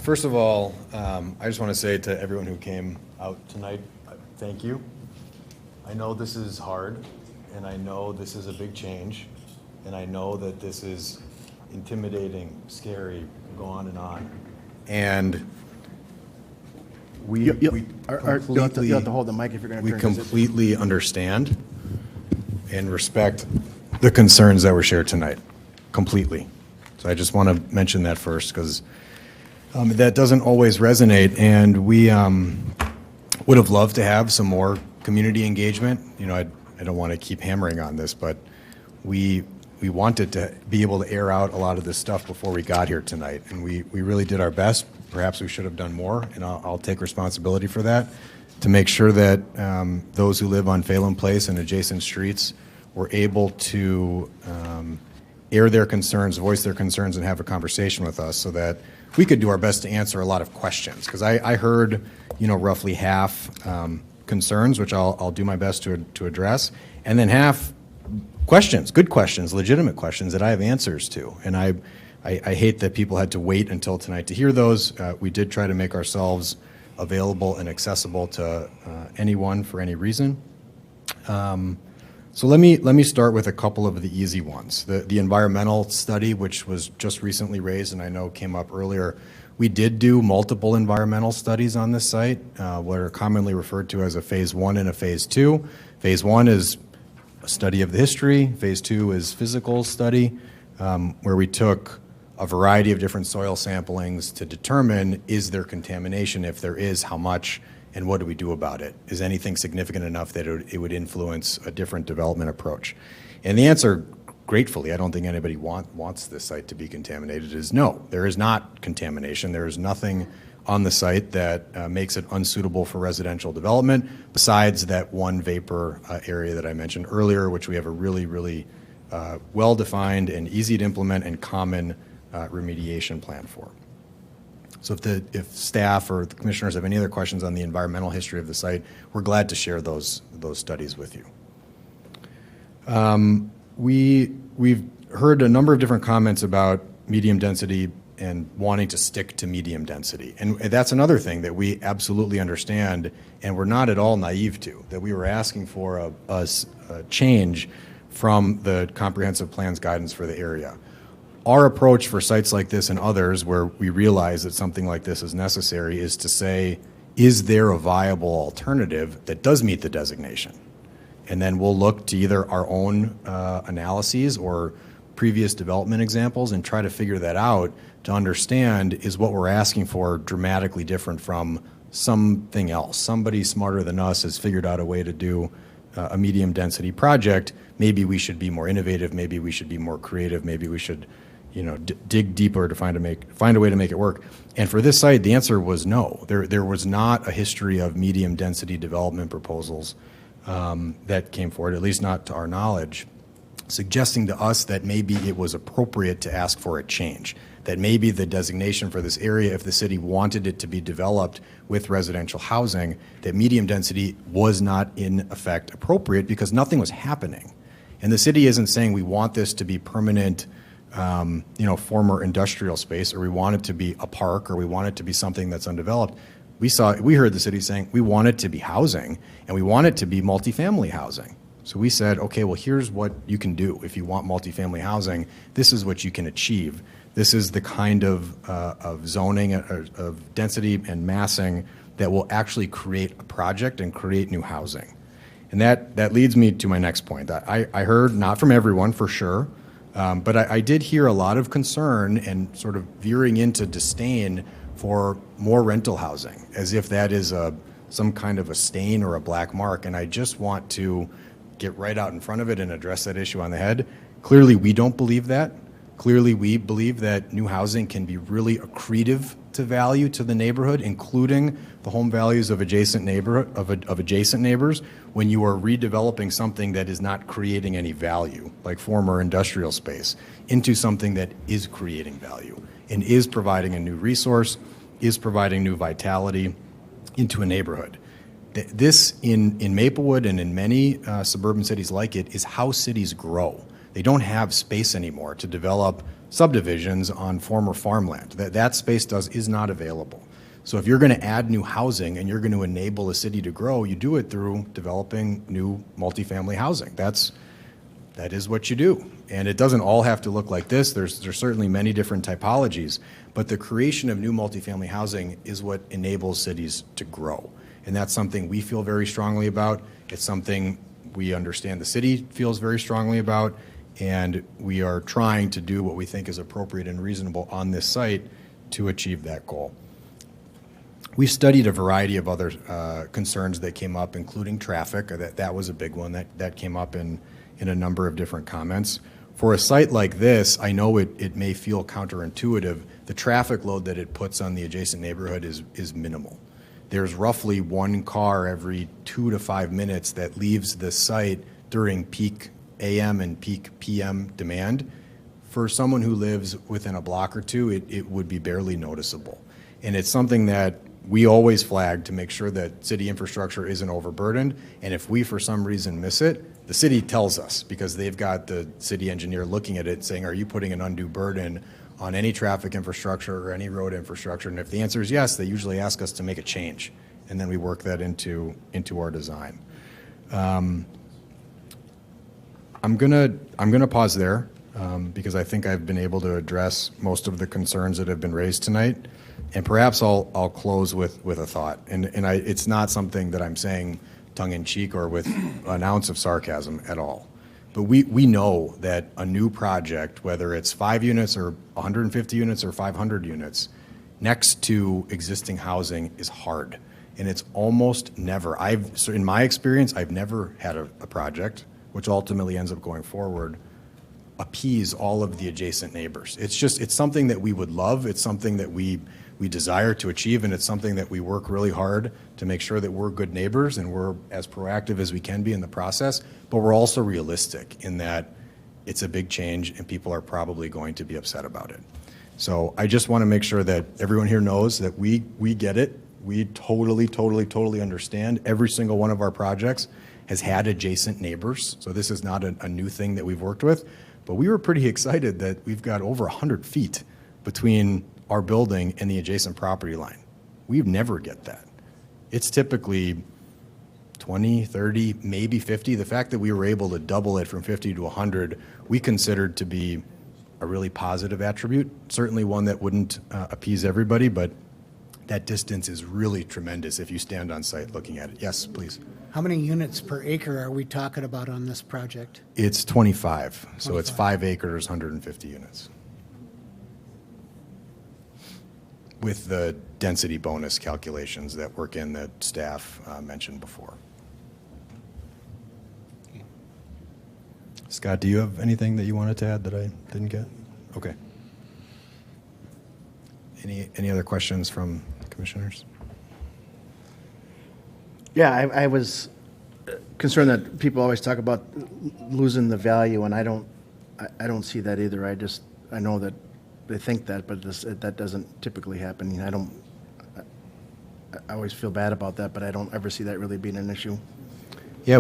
First of all, I just want to say to everyone who came out tonight, thank you. I know this is hard, and I know this is a big change, and I know that this is intimidating, scary, go on and on. And we You'll have to hold the mic if you're going to we turn. completely understand and respect the concerns that were shared tonight, completely. So I just want to mention that first, because that doesn't always resonate, and we would have loved to have some more community engagement. You know, I don't want to keep hammering on this, but we wanted to be able to air out a lot of this stuff before we got here tonight, and we really did our best. Perhaps we should have done more, and I'll take responsibility for that, to make sure that those who live on Phelan Place and adjacent streets were able to air their concerns, voice their concerns, and have a conversation with us so that we could do our best to answer a lot of questions. Because I heard, roughly half concerns, which I'll do my best to address, and then half questions, good questions, legitimate questions that I have answers to. And I hate that people had to wait until tonight to hear those. We did try to make ourselves available and accessible to anyone for any reason. So let me start with a couple of the easy ones. The environmental study, which was just recently raised and I know came up earlier, we did do multiple environmental studies on this site, what are commonly referred to as a phase 1 and a phase 2. Phase 1 is a study of the history. Phase 2 is physical study, where we took a variety of different soil samplings to determine, is there contamination? If there is, how much? And what do we do about it? Is anything significant enough that it would influence a different development approach? And the answer, gratefully, I don't think anybody wants this site to be contaminated, is no. There is not contamination. There is nothing on the site that makes it unsuitable for residential development, besides that one vapor area that I mentioned earlier, which we have a really, really well-defined and easy to implement and common remediation plan for. So if staff or the commissioners have any other questions on the environmental history of the site, we're glad to share those studies with you. We've heard a number of different comments about medium density and wanting to stick to medium density. And that's another thing that we absolutely understand and we're not at all naive to, that we were asking for a change from the comprehensive plans guidance for the area. Our approach for sites like this and others where we realize that something like this is necessary is to say, is there a viable alternative that does meet the designation? And then we'll look to either our own analyses or previous development examples and try to figure that out to understand, is what we're asking for dramatically different from something else? Somebody smarter than us has figured out a way to do a medium density project. Maybe we should be more innovative. Maybe we should be more creative. Maybe we should dig deeper to find a way to make it work. And for this site, the answer was no. There was not a history of medium density development proposals that came forward, at least not to our knowledge, suggesting to us that maybe it was appropriate to ask for a change, that maybe the designation for this area, if the city wanted it to be developed with residential housing, that medium density was not in effect appropriate because nothing was happening. And the city isn't saying we want this to be permanent former industrial space, or we want it to be a park, or we want it to be something that's undeveloped. We heard the city saying we want it to be housing, and we want it to be multifamily housing. So we said, okay, well, here's what you can do. If you want multifamily housing, this is what you can achieve. This is the kind of zoning, of density and massing that will actually create a project and create new housing. And that leads me to my next point. I heard, not from everyone for sure, but I did hear a lot of concern and sort of veering into disdain for more rental housing, as if that is some kind of a stain or a black mark. And I just want to get right out in front of it and address that issue on the head. Clearly, we don't believe that. Clearly, we believe that new housing can be really accretive to value to the neighborhood, including the home values of adjacent neighbors, when you are redeveloping something that is not creating any value, like former industrial space, into something that is creating value and is providing a new resource, is providing new vitality into a neighborhood. This, in Maplewood and in many suburban cities like it, is how cities grow. They don't have space anymore to develop subdivisions on former farmland. That space is not available. So if you're going to add new housing and you're going to enable a city to grow, you do it through developing new multifamily housing. That is what you do. And it doesn't all have to look like this. There's certainly many different typologies, but the creation of new multifamily housing is what enables cities to grow. And that's something we feel very strongly about. It's something we understand the city feels very strongly about, and we are trying to do what we think is appropriate and reasonable on this site to achieve that goal. We studied a variety of other concerns that came up, including traffic. That was a big one that came up in a number of different comments. For a site like this, I know it may feel counterintuitive. The traffic load that it puts on the adjacent neighborhood is minimal. There's roughly one car every 2 to 5 minutes that leaves the site during peak AM and peak PM demand. For someone who lives within a block or two, it would be barely noticeable. And it's something that we always flag to make sure that city infrastructure isn't overburdened. And if we, for some reason, miss it, the city tells us, because they've got the city engineer looking at it saying, are you putting an undue burden on any traffic infrastructure or any road infrastructure? And if the answer is yes, they usually ask us to make a change. And then we work that into our design. I'm gonna pause there because I think I've been able to address most of the concerns that have been raised tonight. And perhaps I'll close with a thought. And it's not something that I'm saying tongue-in-cheek or with an ounce of sarcasm at all. But we know that a new project, whether it's 5 units or 150 units or 500 units, next to existing housing is hard. And it's almost never, in my experience, I've never had a project, which ultimately ends up going forward, appease all of the adjacent neighbors. It's something that we would love. It's something that we desire to achieve, and it's something that we work really hard to make sure that we're good neighbors and we're as proactive as we can be in the process, but we're also realistic in that it's a big change and people are probably going to be upset about it. So I just want to make sure that everyone here knows that we get it. We totally understand. Every single one of our projects has had adjacent neighbors, so this is not a new thing that we've worked with, but we were pretty excited that we've got over 100 feet between our building and the adjacent property line. We never get that. It's typically 20, 30, maybe 50. The fact that we were able to double it from 50 to 100, we considered to be a really positive attribute. Certainly one that wouldn't appease everybody, but that distance is really tremendous if you stand on site looking at it. Yes, please. How many units per acre are we talking about on this project? It's 25, so it's 5 acres, 150 units. With the density bonus calculations that work in that staff mentioned before. Scott, do you have anything that you wanted to add that I didn't get? Okay. Any other questions from commissioners? Yeah, I was concerned that people always talk about losing the value, and I don't see that either. I know that they think that, but that doesn't typically happen. I always feel bad about that, but I don't ever see that really being an issue. Yeah,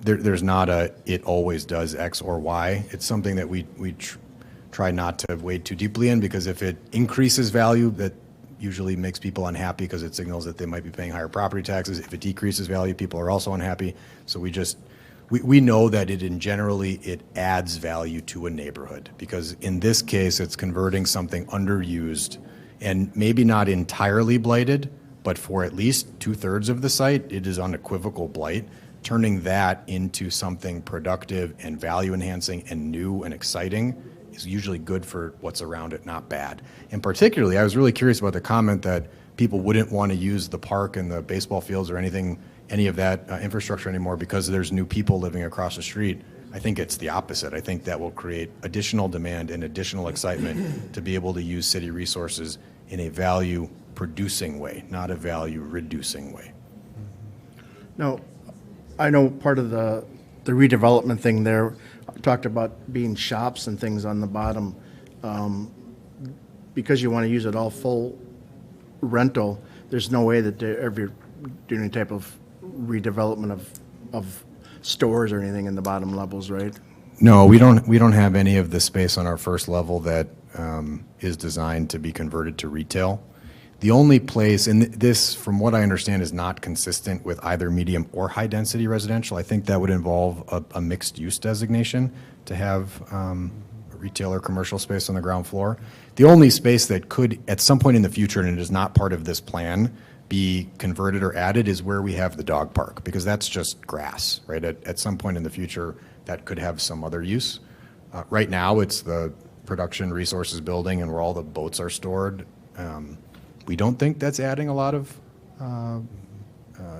there's not a it always does X or Y. It's something that we try not to wade too deeply in, because if it increases value, that usually makes people unhappy because it signals that they might be paying higher property taxes. If it decreases value, people are also unhappy. So we know that it adds value to a neighborhood, because in this case, it's converting something underused and maybe not entirely blighted, but for at least 2/3 of the site, it is unequivocal blight. Turning that into something productive and value enhancing and new and exciting is usually good for what's around it, not bad. And particularly, I was really curious about the comment that people wouldn't want to use the park and the baseball fields or any of that infrastructure anymore because there's new people living across the street. I think it's the opposite. I think that will create additional demand and additional excitement to be able to use city resources in a value-producing way, not a value-reducing way. Now, I know part of the redevelopment thing there talked about being shops and things on the bottom. Because you want to use it all full rental, there's no way that do any type of redevelopment of stores or anything in the bottom levels, right? No, we don't have any of the space on our first level that is designed to be converted to retail. The only place, and this, from what I understand, is not consistent with either medium or high-density residential. I think that would involve a mixed-use designation to have a retail or commercial space on the ground floor. The only space that could, at some point in the future, and it is not part of this plan, be converted or added is where we have the dog park, because that's just grass, right? At some point in the future, that could have some other use. Right now, it's the production resources building and where all the boats are stored. We don't think that's adding a lot of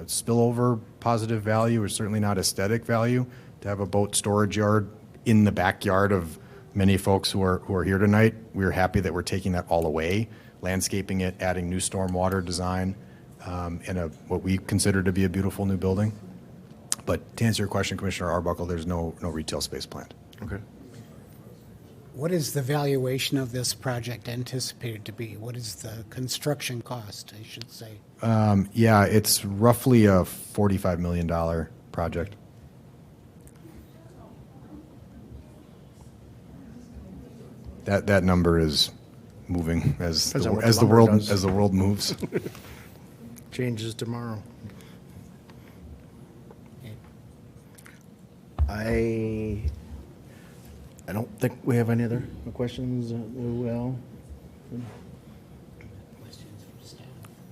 spillover positive value, or certainly not aesthetic value, to have a boat storage yard in the backyard of many folks who are here tonight. We're happy that we're taking that all away, landscaping it, adding new stormwater design, and what we consider to be a beautiful new building. But to answer your question, Commissioner Arbuckle, there's no retail space planned. Okay. What is the valuation of this project anticipated to be? What is the construction cost, I should say? Yeah, it's roughly a $45 million project. That number is moving as the world moves. Changes tomorrow. I don't think we have any other questions. Well,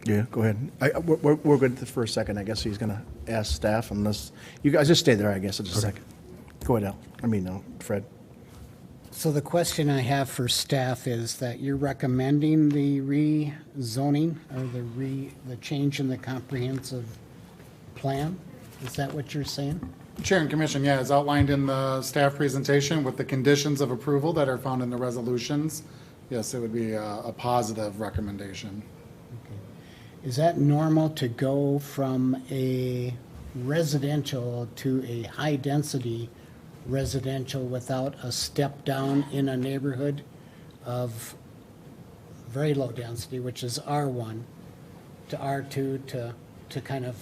yeah, go ahead. We're good for a second. I guess he's going to ask staff, unless you guys just stay there. I guess just a second. Go ahead, Al. Fred. So the question I have for staff is that you're recommending the rezoning or the change in the comprehensive plan? Is that what you're saying? Chair and Commission, yeah, as outlined in the staff presentation with the conditions of approval that are found in the resolutions, yes, it would be a positive recommendation. Okay. Is that normal to go from a residential to a high-density residential without a step down in a neighborhood of very low density, which is R1, to R2 to kind of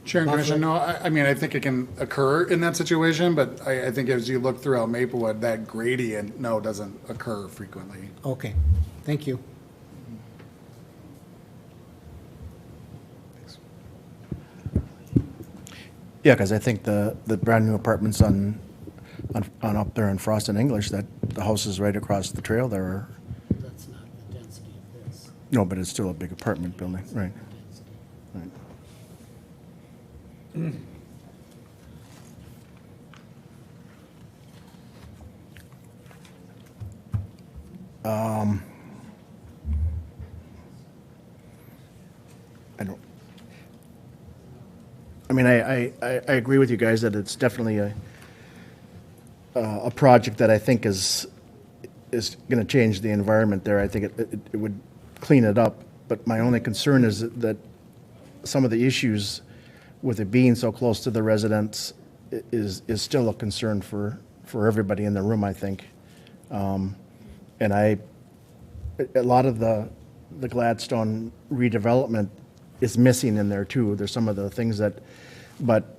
Chair and Commission, no, I mean, I think it can occur in that situation, but I think as you look throughout Maplewood, that gradient, no, doesn't occur frequently. Okay, thank you. Yeah, because I think the brand new apartments on up there in Frost and English, that the houses right across the trail there are. That's not the density of this. No, but it's still a big apartment building, right? Right. I agree with you guys that it's definitely a project that I think is going to change the environment there. I think it would clean it up. But my only concern is that some of the issues with it being so close to the residents is still a concern for everybody in the room, I think. And a lot of the Gladstone redevelopment is missing in there too. There's some of the things that, but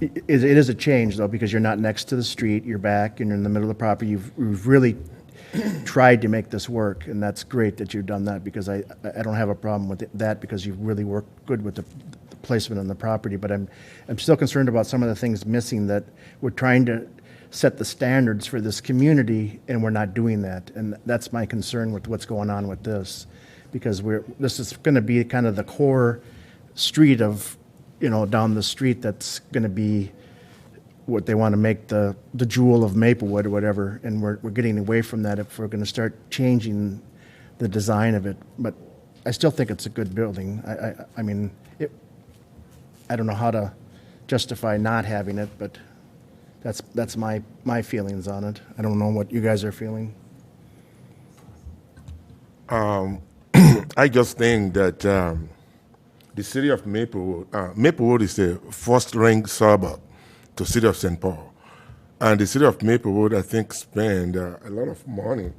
it is a change though, because you're not next to the street, you're back and you're in the middle of the property. You've really tried to make this work, and that's great that you've done that, because I don't have a problem with that, because you've really worked good with the placement on the property. But I'm still concerned about some of the things missing, that we're trying to set the standards for this community and we're not doing that. And that's my concern with what's going on with this, because this is going to be kind of the core street of, down the street, that's going to be what they want to make the jewel of Maplewood or whatever, and we're getting away from that if we're going to start changing the design of it. But I still think it's a good building. I don't know how to justify not having it, but that's my feelings on it. I don't know what you guys are feeling. I just think that the city of Maplewood is a first-rank suburb to the city of St. Paul. And the city of Maplewood, I think, spent a lot of money.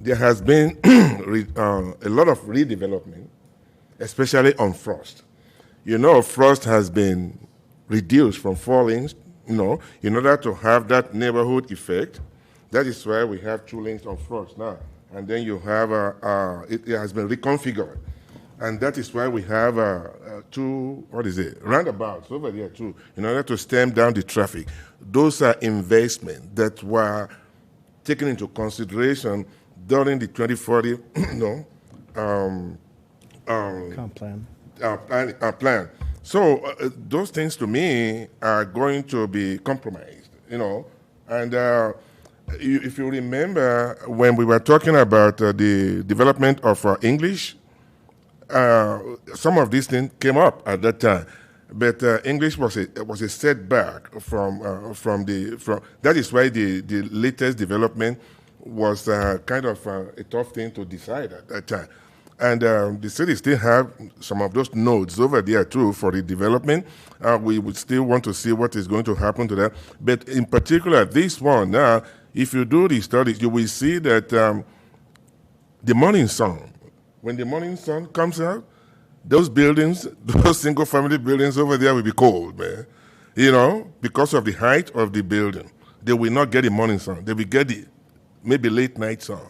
There has been a lot of redevelopment especially on frost. You know, frost has been reduced from falling, you know, in order to have that neighborhood effect. That is why we have 2 lanes on frost now. And then you have, it has been reconfigured. And that is why we have 2, roundabouts over there too, in order to stem down the traffic. Those are investments that were taken into consideration during the 2040 Comp plan. Plan. So those things to me are going to be compromised, you know. And if you remember when we were talking about the development of English, some of these things came up at that time. But English was a setback from that is why the latest development was kind of a tough thing to decide at that time. And the city still have some of those nodes over there too for the development. We would still want to see what is going to happen to that. But in particular, this one now, if you do the studies, you will see that the morning sun, when the morning sun comes out, those buildings, those single-family buildings over there will be cold, man. You know, because of the height of the building. They will not get the morning sun. They will get the maybe late-night sun.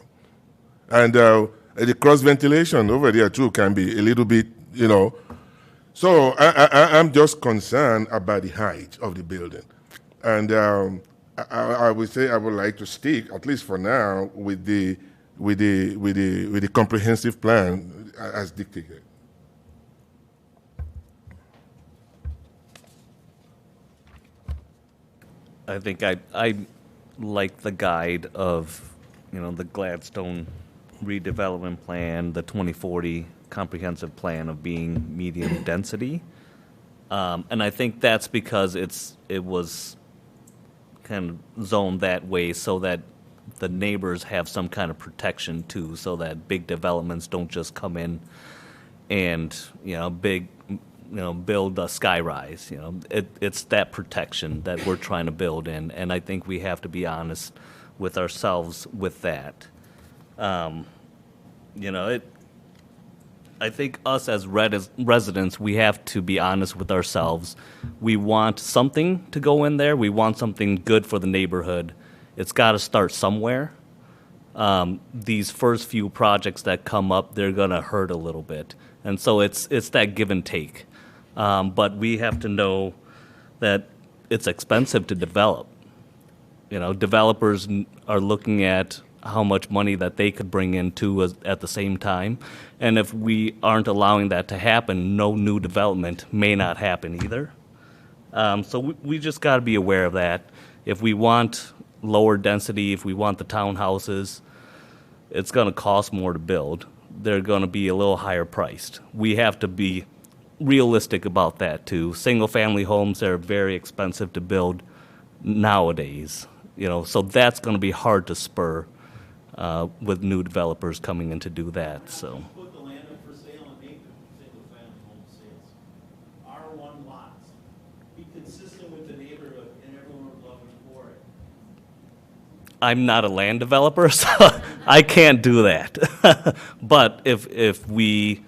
And the cross-ventilation over there, too, can be a little bit, you know. So I'm just concerned about the height of the building. And I would say I would like to stick, at least for now, with the comprehensive plan as dictated. I think I like the guide of, you know, the Gladstone redevelopment plan, the 2040 comprehensive plan of being medium density. And I think that's because it was kind of zoned that way so that the neighbors have some kind of protection too, so that big developments don't just come in and, you know, build a sky rise. You know, it's that protection that we're trying to build in, and I think we have to be honest with ourselves with that. You know, I think us as residents, we have to be honest with ourselves. We want something to go in there. We want something good for the neighborhood. It's got to start somewhere. These first few projects that come up, they're going to hurt a little bit. And so it's that give and take. But we have to know that it's expensive to develop. You know, developers are looking at how much money that they could bring in too at the same time. And if we aren't allowing that to happen, no new development may not happen either. So we just got to be aware of that. If we want lower density, if we want the townhouses, it's going to cost more to build. They're going to be a little higher priced. We have to be realistic about that too. Single-family homes are very expensive to build nowadays. You know, so that's going to be hard to spur with new developers coming in to do that. So. Put the land up for sale and make them single-family home sales. R1 lots. Be consistent with the neighborhood, and everyone will love you for it. I'm not a land developer, so I can't do that. But if we,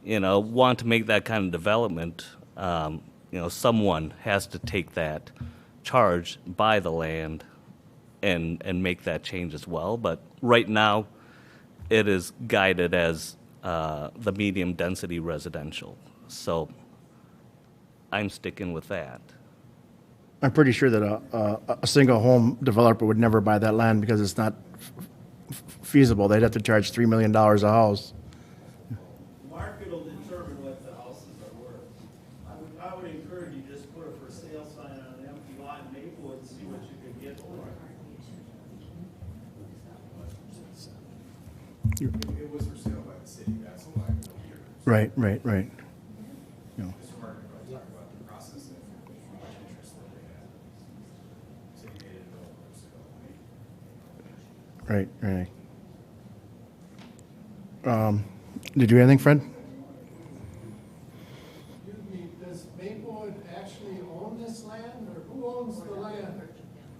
you know, want to make that kind of development, you know, someone has to take that charge, buy the land, and make that change as well. But right now, it is guided as the medium density residential. So I'm sticking with that. I'm pretty sure that a single home developer would never buy that land because it's not feasible. They'd have to charge $3 million a house. Market will determine what the houses are worth. I would encourage you just put a for sale sign on an empty lot in Maplewood and see what you can get for it. It was for sale by the city, that's why I don't hear. Right. You know. Mr. Martin probably talked about the process and how much interest that they had. City made it available for sale. Right. Did you have anything, Fred? Excuse me, does Maplewood actually own this land, or who owns the land?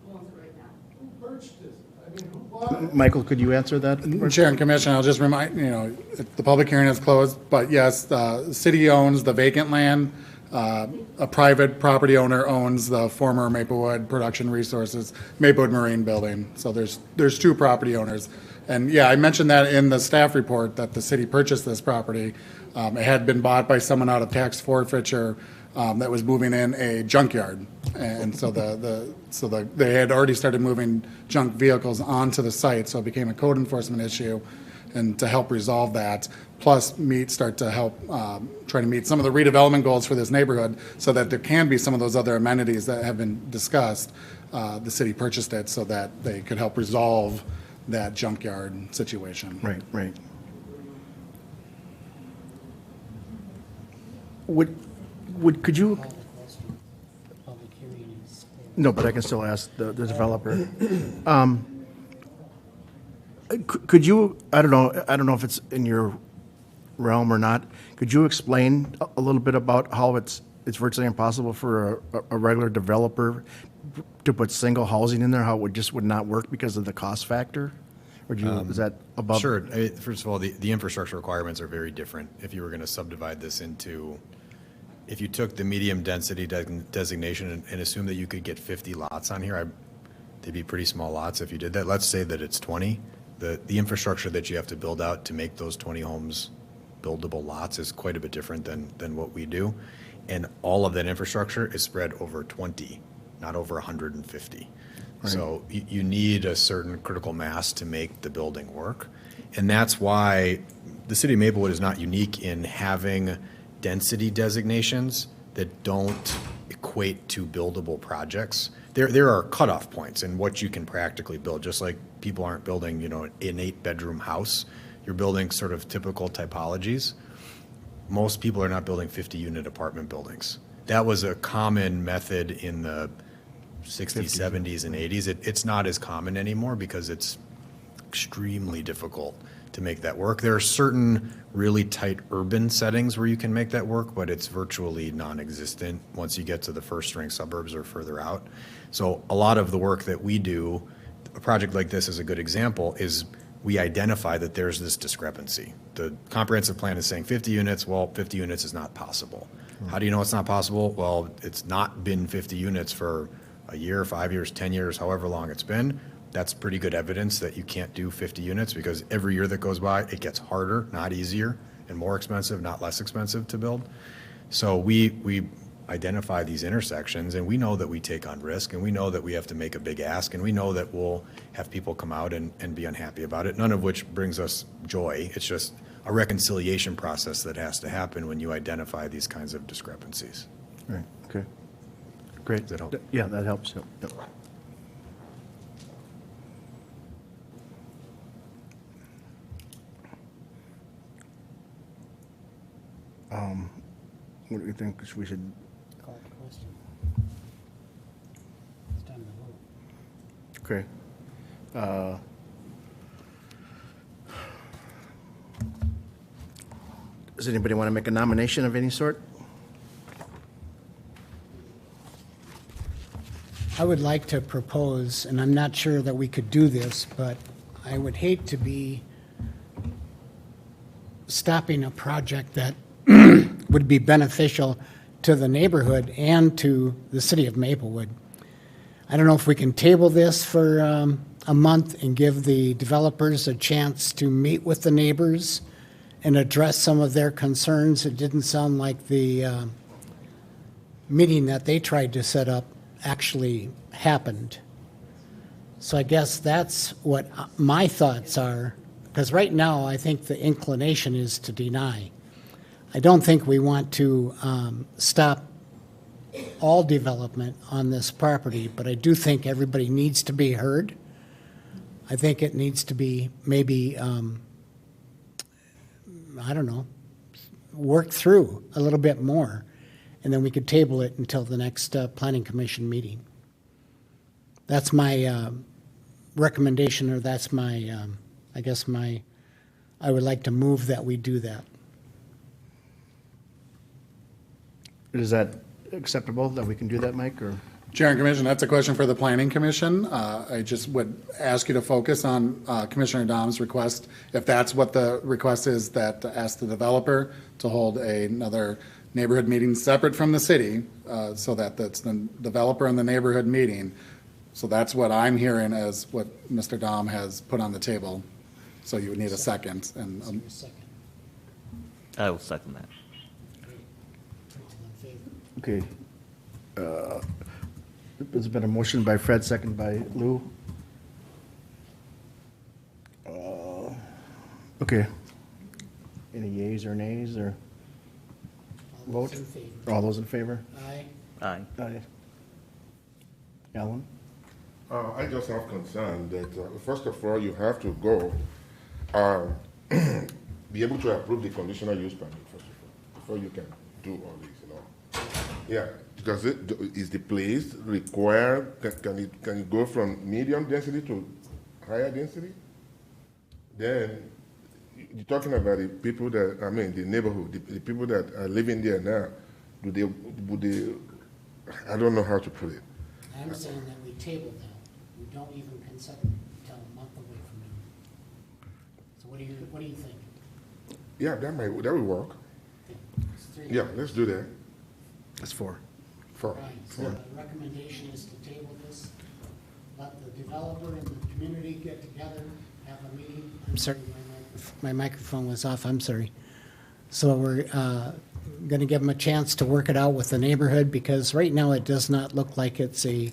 Who owns it right now? Who purchased it? I mean, who bought it? Michael, could you answer that? Chair and Commission, I'll just remind, the public hearing is closed, but yes, the city owns the vacant land. A private property owner owns the former Maplewood Production Resources, Maplewood Marine Building. So there's two property owners. And yeah, I mentioned that in the staff report that the city purchased this property. It had been bought by someone out of tax forfeiture that was moving in a junkyard. And so they had already started moving junk vehicles onto the site, so it became a code enforcement issue. And to help resolve that, plus start to help try to meet some of the redevelopment goals for this neighborhood so that there can be some of those other amenities that have been discussed, the city purchased it so that they could help resolve that junkyard situation. Right. Could you? No, but I can still ask the developer. Could you? I don't know if it's in your realm or not. Could you explain a little bit about how it's virtually impossible for a regular developer to put single housing in there? How it would not work because of the cost factor? Or is that above? Sure. First of all, the infrastructure requirements are very different. If you were going to subdivide this into, if you took the medium density designation and assume that you could get 50 lots on here, they'd be pretty small lots if you did that. Let's say that it's 20. The infrastructure that you have to build out to make those 20 homes buildable lots is quite a bit different than what we do. And all of that infrastructure is spread over 20, not over 150. Right. So you need a certain critical mass to make the building work. And that's why the city of Maplewood is not unique in having density designations that don't equate to buildable projects. There are cutoff points in what you can practically build, just like people aren't building, an 8-bedroom house. You're building sort of typical typologies. Most people are not building 50-unit apartment buildings. That was a common method in the 60s, 70s, and 80s. It's not as common anymore because it's extremely difficult to make that work. There are certain really tight urban settings where you can make that work, but it's virtually non-existent once you get to the first-string suburbs or further out. So a lot of the work that we do, a project like this is a good example, is we identify that there's this discrepancy. The comprehensive plan is saying 50 units. Well, 50 units is not possible. How do you know it's not possible? Well, it's not been 50 units for a year, 5 years, 10 years, however long it's been. That's pretty good evidence that you can't do 50 units because every year that goes by, it gets harder, not easier, and more expensive, not less expensive to build. So we identify these intersections, and we know that we take on risk, and we know that we have to make a big ask, and we know that we'll have people come out and be unhappy about it, none of which brings us joy. It's just a reconciliation process that has to happen when you identify these kinds of discrepancies. Right, okay. Great. Does that help? Yeah, that helps. Yep. What do you think we should? Call the question. It's time to vote. Okay. Does anybody want to make a nomination of any sort? I would like to propose, and I'm not sure that we could do this, but I would hate to be stopping a project that would be beneficial to the neighborhood and to the city of Maplewood. I don't know if we can table this for a month and give the developers a chance to meet with the neighbors and address some of their concerns. It didn't sound like the meeting that they tried to set up actually happened. So I guess that's what my thoughts are, because right now I think the inclination is to deny. I don't think we want to stop all development on this property, but I do think everybody needs to be heard. I think it needs to be maybe, worked through a little bit more, and then we could table it until the next Planning Commission meeting. That's my recommendation, or that's my, I would like to move that we do that. Is that acceptable that we can do that, Mike, or? Chair and Commission, that's a question for the Planning Commission. I just would ask you to focus on Commissioner Dom's request. If that's what the request is, that ask the developer to hold another neighborhood meeting separate from the city, so that that's the developer and the neighborhood meeting. So that's what I'm hearing as what Mr. Dom has put on the table. So you would need a second. And I will second that. Okay. There's been a motion by Fred, second by Lou. Okay. Any yeas or nays or vote? All those in favor? Aye. Aye. Aye. Alan? I just have concern that, first of all, you have to go, be able to approve the conditional use permit, first of all, before you can do all this, you know. Yeah, is the place required, can it go from medium density to higher density? Then, you're talking about the people that, I mean, the neighborhood, the people that are living there now, would they, I don't know how to put it. I'm saying that we table that. We don't even consider it until a month away from now. So what do you think? Yeah, that will work. It's three. Yeah, let's do that. That's four. Four. Right, so the recommendation is to table this, let the developer and the community get together, have a meeting. I'm sorry, my microphone was off, I'm sorry. So we're gonna give them a chance to work it out with the neighborhood, because right now it does not look like it's a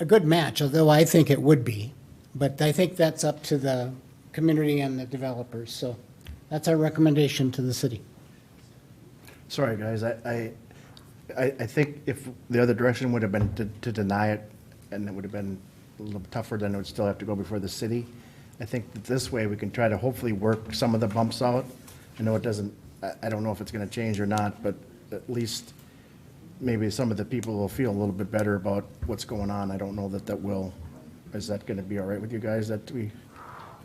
good match, although I think it would be. But I think that's up to the community and the developers, so that's our recommendation to the city. Sorry, guys, I think if the other direction would have been to deny it, and it would have been a little tougher, then it would still have to go before the city. I think that this way we can try to hopefully work some of the bumps out. I know it doesn't, I don't know if it's gonna change or not, but at least maybe some of the people will feel a little bit better about what's going on. I don't know that will. Is that gonna be all right with you guys, that we?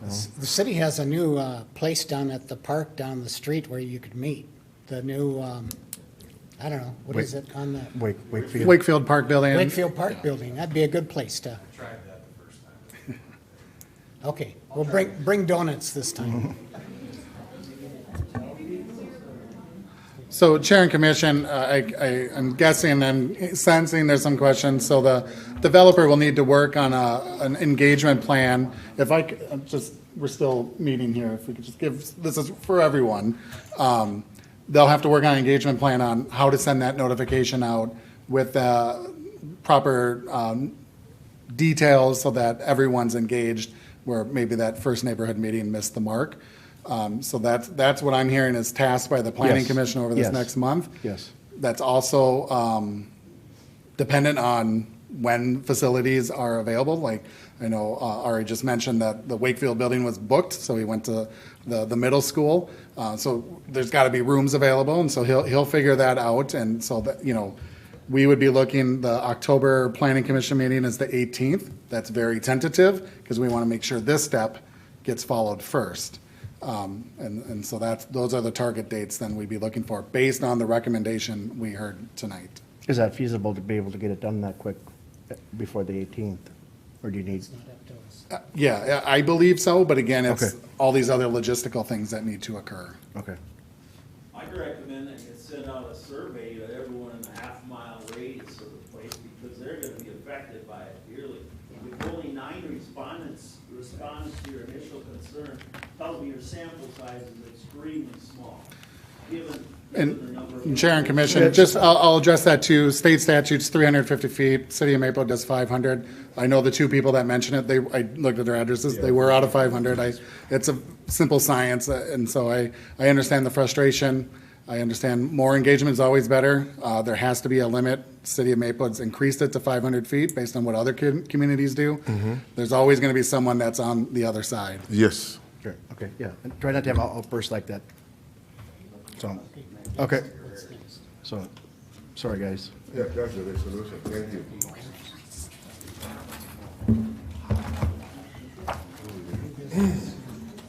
The city has a new place down at the park down the street where you could meet. The new, I don't know, what is it on the? Wakefield. Wakefield Park Building. Wakefield Park Building. That'd be a good place to. I tried that the first time. Okay, we'll bring donuts this time. So Chair and Commission, I'm guessing and sensing there's some questions. So the developer will need to work on an engagement plan. If I could, we're still meeting here. If we could just give, this is for everyone. They'll have to work on an engagement plan on how to send that notification out with proper details so that everyone's engaged, where maybe that first neighborhood meeting missed the mark. So that's what I'm hearing is tasked by the Planning Yes. Commission over this Yes. next month. Yes. That's also dependent on when facilities are available. Like I know Ari just mentioned that the Wakefield building was booked, so he went to the middle school. So there's got to be rooms available, and so he'll figure that out. And so that, you know, we would be looking, the October Planning Commission meeting is the 18th. That's very tentative because we want to make sure this step gets followed first. And so those are the target dates then we'd be looking for based on the recommendation we heard tonight. Is that feasible to be able to get it done that quick before the 18th? Or do you need? Yeah, I believe so, but again, it's Okay. all these other logistical things that need to occur. Okay. I'd recommend that you send out a survey to everyone in a half-mile radius of the place, because they're gonna be affected by it dearly. If only 9 respondents responded to your initial concern, tells me your sample size is extremely small, given the number of. And Chair and Commission, I'll address that too. State statute's 350 feet, City of Maplewood does 500. I know the two people that mentioned it, I looked at their addresses, they were out of 500. It's a simple science, and so I understand the frustration. I understand more engagement is always better. There has to be a limit. City of Maplewood's increased it to 500 feet based on what other communities do. Mm-hmm. There's always going to be someone that's on the other side. Yes. Sure, okay, yeah. And try not to have outbursts like that. So, okay. So, sorry, guys. Yeah, that's the resolution. Thank you.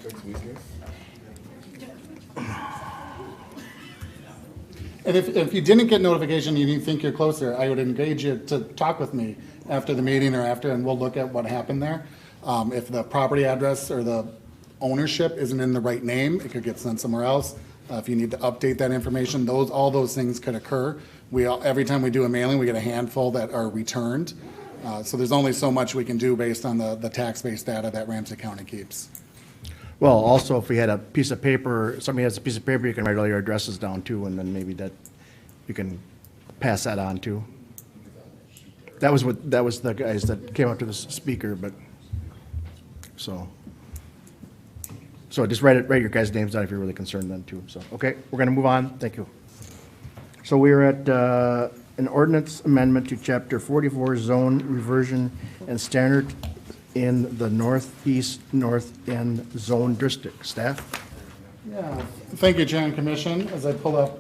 Next weekend. And if you didn't get notification and you think you're closer, I would engage you to talk with me after the meeting or after, and we'll look at what happened there. If the property address or the ownership isn't in the right name, it could get sent somewhere else. If you need to update that information, all those things could occur. Every time we do a mailing, we get a handful that are returned. So there's only so much we can do based on the tax-based data that Ramsey County keeps. Well, also, if we had a piece of paper, somebody has a piece of paper, you can write all your addresses down too, and then maybe that, you can pass that on too. That was the guys that came up to the speaker, but, so just write your guys' names down if you're really concerned then too, so, okay, we're gonna move on, thank you. So we're at, an ordinance amendment to chapter 44 zone reversion and standard in the northeast north end zone district. Staff? Yeah, thank you, Chair and Commission. As I pull up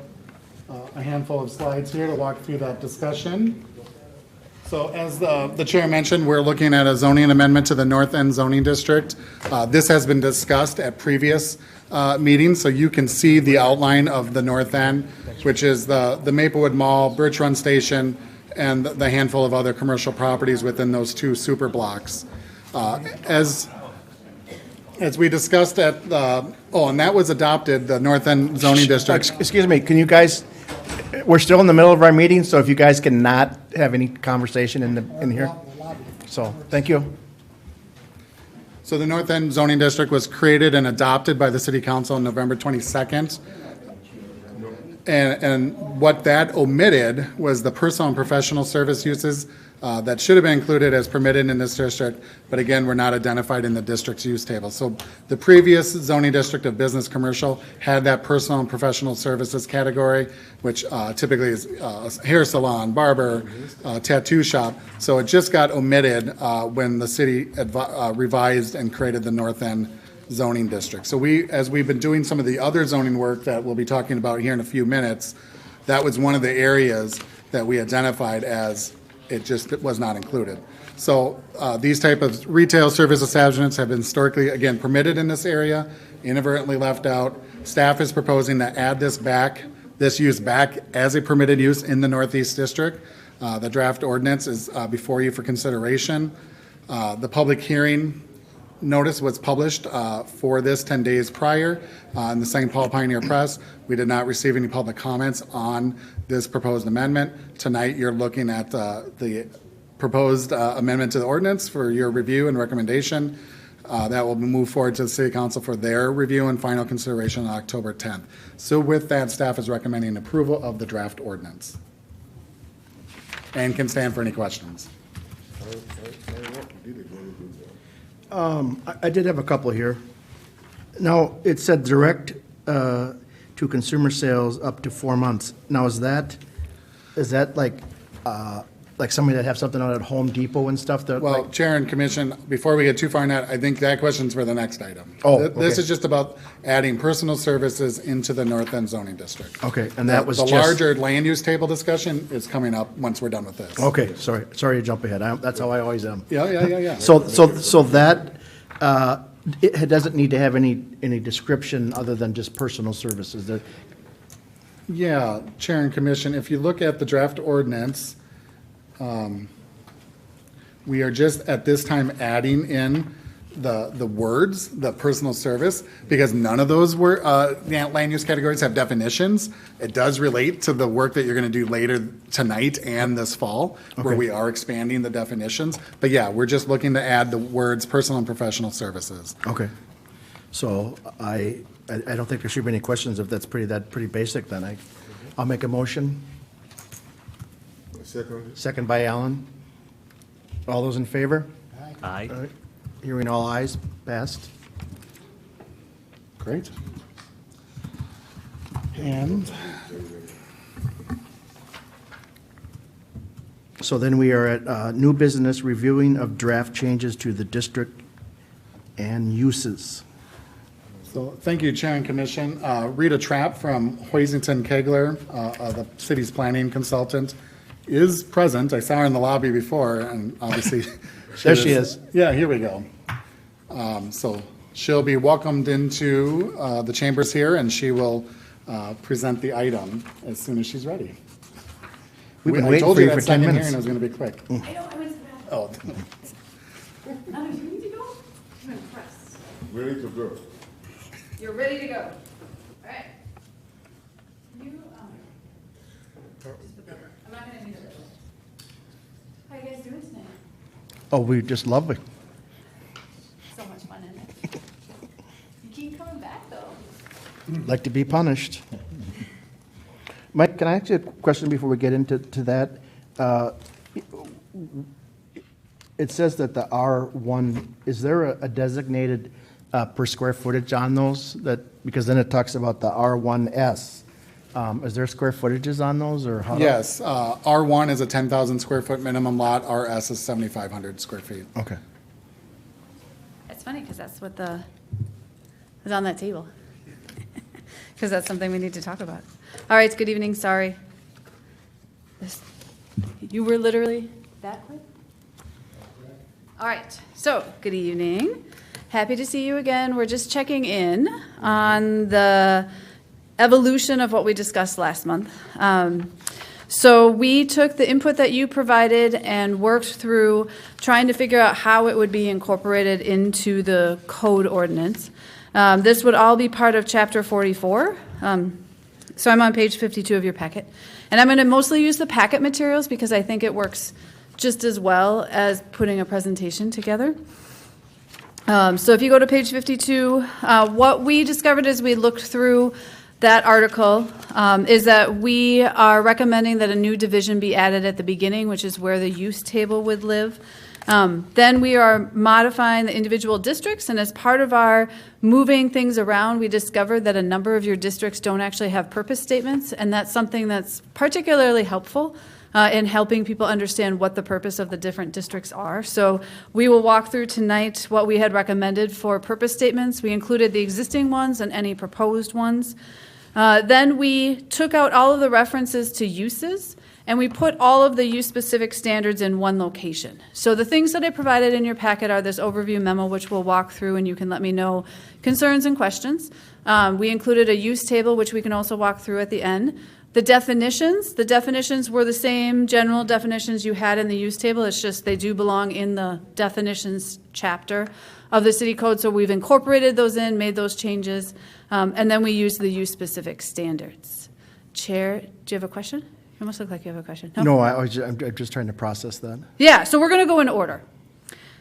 a handful of slides here to walk through that discussion. So as the Chair mentioned, we're looking at a zoning amendment to the North End zoning district. This has been discussed at previous meetings, so you can see the outline of the North End, which is the Maplewood Mall, Birch Run Station, and the handful of other commercial properties within those two super blocks. As we discussed at and that was adopted, the North End zoning district. Excuse me, can you guys, we're still in the middle of our meeting, so if you guys cannot have any conversation in here. So, thank you. So the North End zoning district was created and adopted by the City Council on November 22nd. And what that omitted was the personal and professional service uses that should have been included as permitted in this district, but again, were not identified in the district's use table. So the previous zoning district of business commercial had that personal and professional services category, which typically is hair salon, barber, tattoo shop. So it just got omitted when the city revised and created the North End zoning district. So as we've been doing some of the other zoning work that we'll be talking about here in a few minutes, that was one of the areas that we identified as it was not included. So these type of retail service establishments have been historically, again, permitted in this area, inadvertently left out. Staff is proposing to add this use back as a permitted use in the Northeast District. The draft ordinance is before you for consideration. The public hearing notice was published for this 10 days prior in the St. Paul Pioneer Press. We did not receive any public comments on this proposed amendment. Tonight, you're looking at the proposed amendment to the ordinance for your review and recommendation. That will move forward to the City Council for their review and final consideration on October 10th. So with that, staff is recommending approval of the draft ordinance and can stand for any questions. I did have a couple here. Now, it said direct to consumer sales up to 4 months. Now, is that like somebody that have something out at Home Depot and stuff? Well, Chair and Commission, before we get too far in that, I think that question's for the next item. Oh, This okay. is just about adding personal services into the North End zoning district. Okay, and that was The just... larger land use table discussion is coming up once we're done with this. Okay, sorry to jump ahead. That's how I always am. Yeah. So that, it doesn't need to have any description other than just personal services. Yeah, Chair and Commission, if you look at the draft ordinance, we are just at this time adding in the words, the personal service, because none of those land use categories have definitions. It does relate to the work that you're going to do later tonight and this fall, where Okay. we are expanding the definitions. But yeah, we're just looking to add the words personal and professional services. Okay. So I don't think there should be any questions if that's pretty basic then. I'll make a motion. Second by Alan. All those in favor? Aye. All right. Hearing all ayes, passed. Great. And So then we are at new business reviewing of draft changes to the district and uses. so, thank you, Chair and Commission. Rita Trapp from Hoisington Kegler, the city's planning consultant, is present. I saw her in the lobby before, and obviously... There she is. Yeah, here we go. So she'll be welcomed into the chambers here, and she will present the item as soon as she's ready. We've been I waiting told for you you that for 10 second minutes. hearing was going to be quick. I know, I went to the Oh. bathroom. Now, do you need to go? I'm impressed. Ready to go. You're ready to go. All right. You, just put that, I'm not gonna need it. How you guys doing tonight? Oh, we just love it. So much fun in it. You keep coming back, though. Like to be punished. Mike, can I ask you a question before we get into that? It says that the R1, is there a designated per square footage on those? Because then it talks about the R1S. Is there square footages on those, or how? Yes, R1 is a 10,000 square foot minimum lot, RS is 7,500 square feet. Okay. It's funny, because that's what is on that table. Because that's something we need to talk about. All right, good evening, sorry. You were literally that quick? All right, so, good evening. Happy to see you again. We're just checking in on the evolution of what we discussed last month. So we took the input that you provided and worked through trying to figure out how it would be incorporated into the code ordinance. This would all be part of Chapter 44. So I'm on page 52 of your packet. And I'm going to mostly use the packet materials because I think it works just as well as putting a presentation together. So if you go to page 52, what we discovered as we looked through that article is that we are recommending that a new division be added at the beginning, which is where the use table would live. Then we are modifying the individual districts, and as part of our moving things around, we discovered that a number of your districts don't actually have purpose statements, and that's something that's particularly helpful in helping people understand what the purpose of the different districts are. So we will walk through tonight what we had recommended for purpose statements. We included the existing ones and any proposed ones. Then we took out all of the references to uses, and we put all of the use-specific standards in one location. So the things that I provided in your packet are this overview memo, which we'll walk through, and you can let me know concerns and questions. We included a use table, which we can also walk through at the end. The definitions were the same general definitions you had in the use table. It's just they do belong in the definitions chapter of the city code, so we've incorporated those in, made those changes, and then we use the use-specific standards. Chair, do you have a question? You almost look like you have a question. No, I'm just trying to process that. Yeah, so we're going to go in order.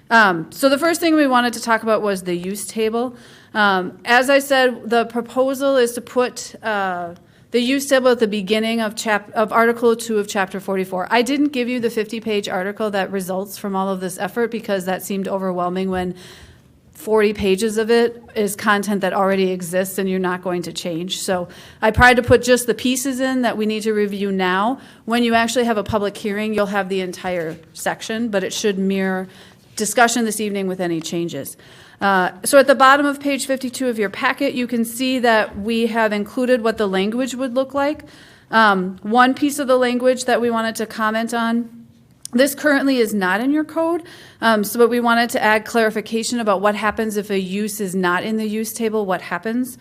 So the first thing we wanted to talk about was the use table. As I said, the proposal is to put the use table at the beginning of Article 2 of Chapter 44. I didn't give you the 50-page article that results from all of this effort because that seemed overwhelming when 40 pages of it is content that already exists and you're not going to change. So I tried to put just the pieces in that we need to review now. When you actually have a public hearing, you'll have the entire section, but it should mirror discussion this evening with any changes. So at the bottom of page 52 of your packet, you can see that we have included what the language would look like. One piece of the language that we wanted to comment on, this currently is not in your code, but we wanted to add clarification about what happens if a use is not in the use table, what happens.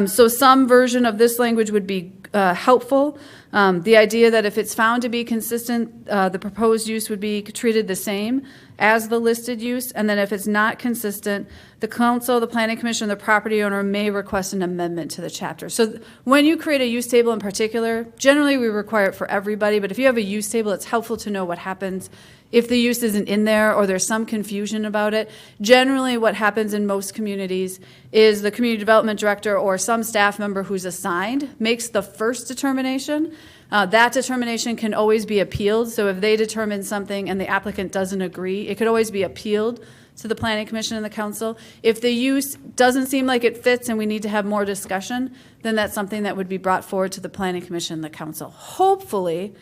So some version of this language would be helpful. The idea that if it's found to be consistent, the proposed use would be treated the same as the listed use, and then if it's not consistent, the council, the planning commission, the property owner may request an amendment to the chapter. So when you create a use table in particular, generally we require it for everybody, but if you have a use table, it's helpful to know what happens if the use isn't in there or there's some confusion about it. Generally what happens in most communities is the community development director or some staff member who's assigned makes the first determination. That determination can always be appealed. So if they determine something and the applicant doesn't agree, it could always be appealed to the planning commission and the council. If the use doesn't seem like it fits and we need to have more discussion, then that's something that would be brought forward to the planning commission and the council. Hopefully,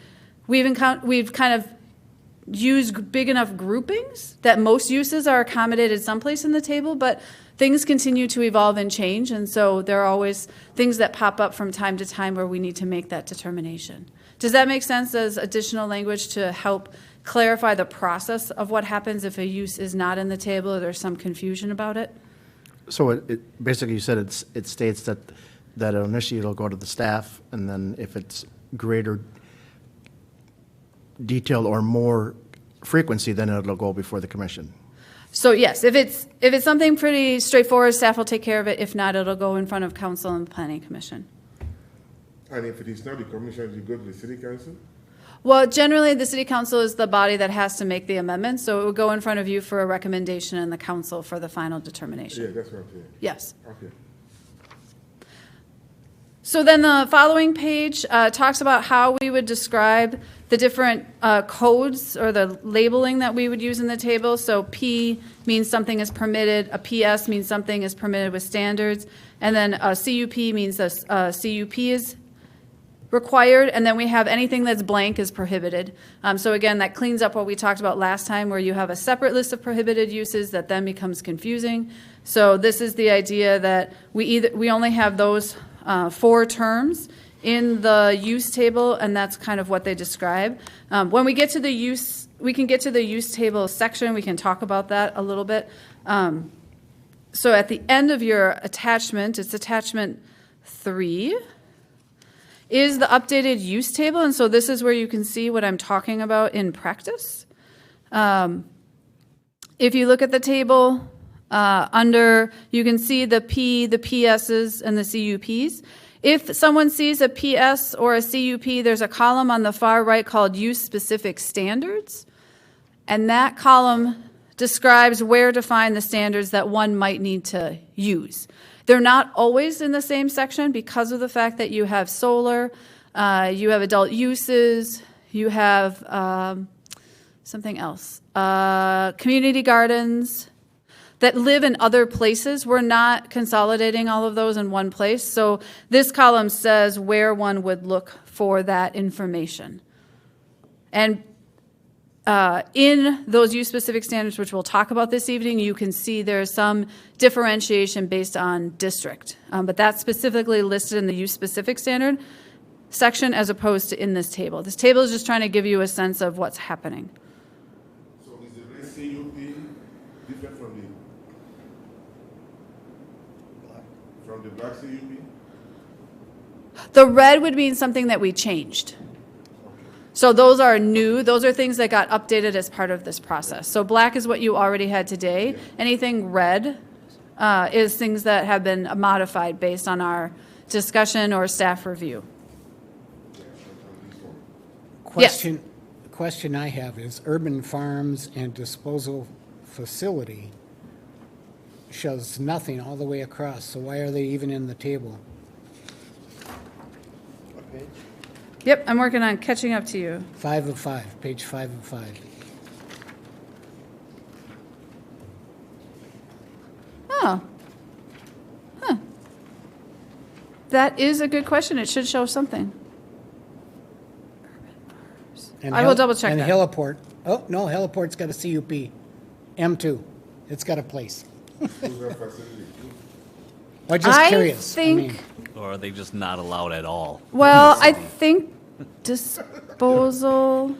we've kind of used big enough groupings that most uses are accommodated someplace in the table, but things continue to evolve and change, and so there are always things that pop up from time to time where we need to make that determination. Does that make sense as additional language to help clarify the process of what happens if a use is not in the table or there's some confusion about it? So it basically, you said it states that that initially it'll go to the staff, and then if it's greater detail or more frequency, then it'll go before the commission. So yes, if it's something pretty straightforward, staff will take care of it. If not, it'll go in front of council and planning commission. And if it is not the commission, you go to the city council? Well, generally, the city council is the body that has to make the amendment, so it will go in front of you for a recommendation and the council for the final determination. Yeah, that's what I'm saying. Yes. Okay. So then the following page talks about how we would describe the different codes or the labeling that we would use in the table. So P means something is permitted, a PS means something is permitted with standards, and then a CUP means a CUP is required, and then we have anything that's blank is prohibited. So again, that cleans up what we talked about last time, where you have a separate list of prohibited uses that then becomes confusing. So this is the idea that we only have those 4 terms in the use table, and that's kind of what they describe. When we get to the use, we can get to the use table section. We can talk about that a little bit. So at the end of your attachment, it's attachment 3, is the updated use table, and so this is where you can see what I'm talking about in practice. If you look at the table, you can see the P, the PSs, and the CUPs. If someone sees a PS or a CUP, there's a column on the far right called Use-Specific Standards, and that column describes where to find the standards that one might need to use. They're not always in the same section because of the fact that you have solar, you have adult uses, you have something else, community gardens, that live in other places. We're not consolidating all of those in one place. So this column says where one would look for that information. And in those use-specific standards, which we'll talk about this evening, you can see there's some differentiation based on district. But that's specifically listed in the use-specific standard section as opposed to in this table. This table is just trying to give you a sense of what's happening. So is the red CUP different from the black CUP? The red would mean something that we changed. So those are new. Those are things that got updated as part of this process. So black is what you already had today. Anything red is things that have been modified based on our discussion or staff review. The question I have is urban farms and disposal facility shows nothing all the way across, so why are they even in the table? Yep, I'm working on catching up to you. 5 of 5, page 5 of 5. Oh. Huh. That is a good question. It should show something. And I will double check and that. Hellaport. Oh, no, Hellaport's got a CUP. M2. It's got a place. I'm just curious. Or are they just not allowed at all? Well, I think disposal.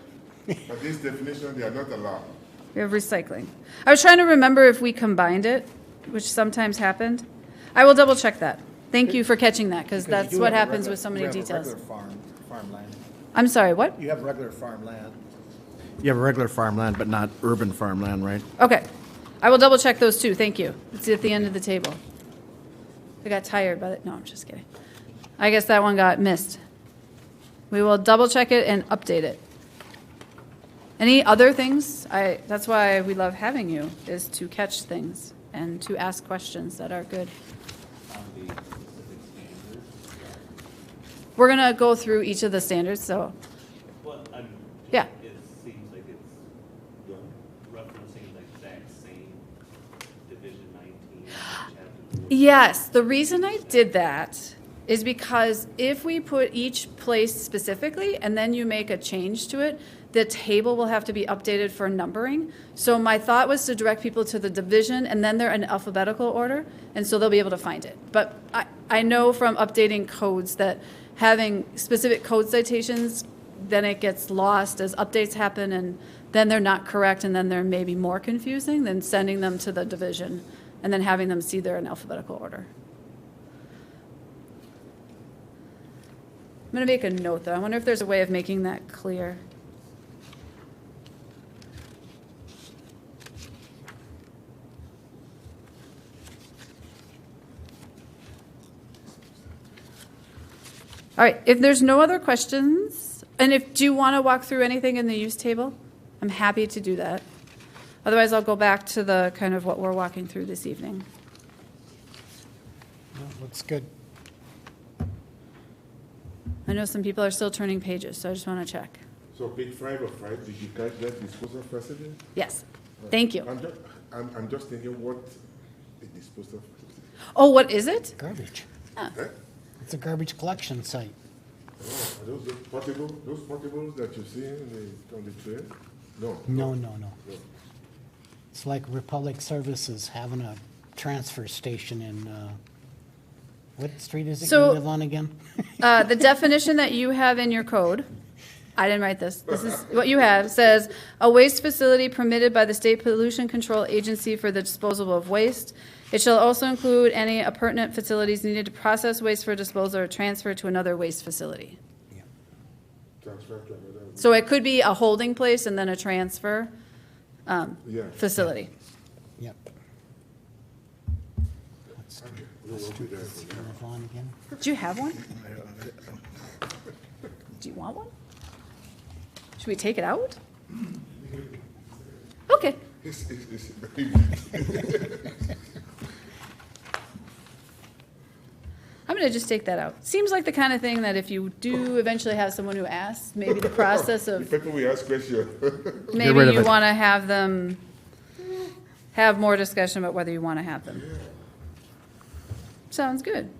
But this definition, they are not allowed. We have recycling. I was trying to remember if we combined it, which sometimes happened. I will double check that. Thank you for catching that, because that's what happens with so many details. You have regular farmland. I'm sorry, what? You have regular farmland. You have regular farmland, but not urban farmland, right? Okay. I will double check those too. Thank you. It's at the end of the table. I got tired by it. No, I'm just kidding. I guess that one got missed. We will double check it and update it. Any other things? That's why we love having you, is to catch things and to ask questions that are good. We're going to go through each of the standards, so. Yeah. It seems like it's referencing the exact same Division 19. Yes, the reason I did that is because if we put each place specifically and then you make a change to it, the table will have to be updated for numbering. So my thought was to direct people to the division, and then they're in alphabetical order, and so they'll be able to find it. But I know from updating codes that having specific code citations, then it gets lost as updates happen, and then they're not correct, and then they're maybe more confusing than sending them to the division and then having them see they're in alphabetical order. I'm gonna make a note, though. I wonder if there's a way of making that clear. All right, if there's no other questions, and do you want to walk through anything in the use table? I'm happy to do that. Otherwise, I'll go back to the kind of what we're walking through this evening. Looks good. I know some people are still turning pages, so I just want to check. So page 5 of 5, did you catch that disposal facility? Yes, thank you. I'm just thinking what a disposal facility. Oh, what is it? Garbage. Ah. It's a garbage collection site. Oh, are those portables that you see on the trail? No. No. It's like Republic Services having a transfer station in, what street is it So- you live on again? The definition that you have in your code, I didn't write this. This is what you have, says, a waste facility permitted by the State Pollution Control Agency for the disposal of waste. It shall also include any appurtenant facilities needed to process waste for disposal or transfer to another waste facility. Transfer to another. So it could be a holding place and then a transfer facility. Yep. What street is it you live on again? Do you have one? Do you want one? Should we take it out? Okay. I'm going to just take that out. Seems like the kind of thing that if you do eventually have someone who asks, maybe the process of, People will ask questions. maybe you want to have them have more discussion about whether you want to have them. Sounds good.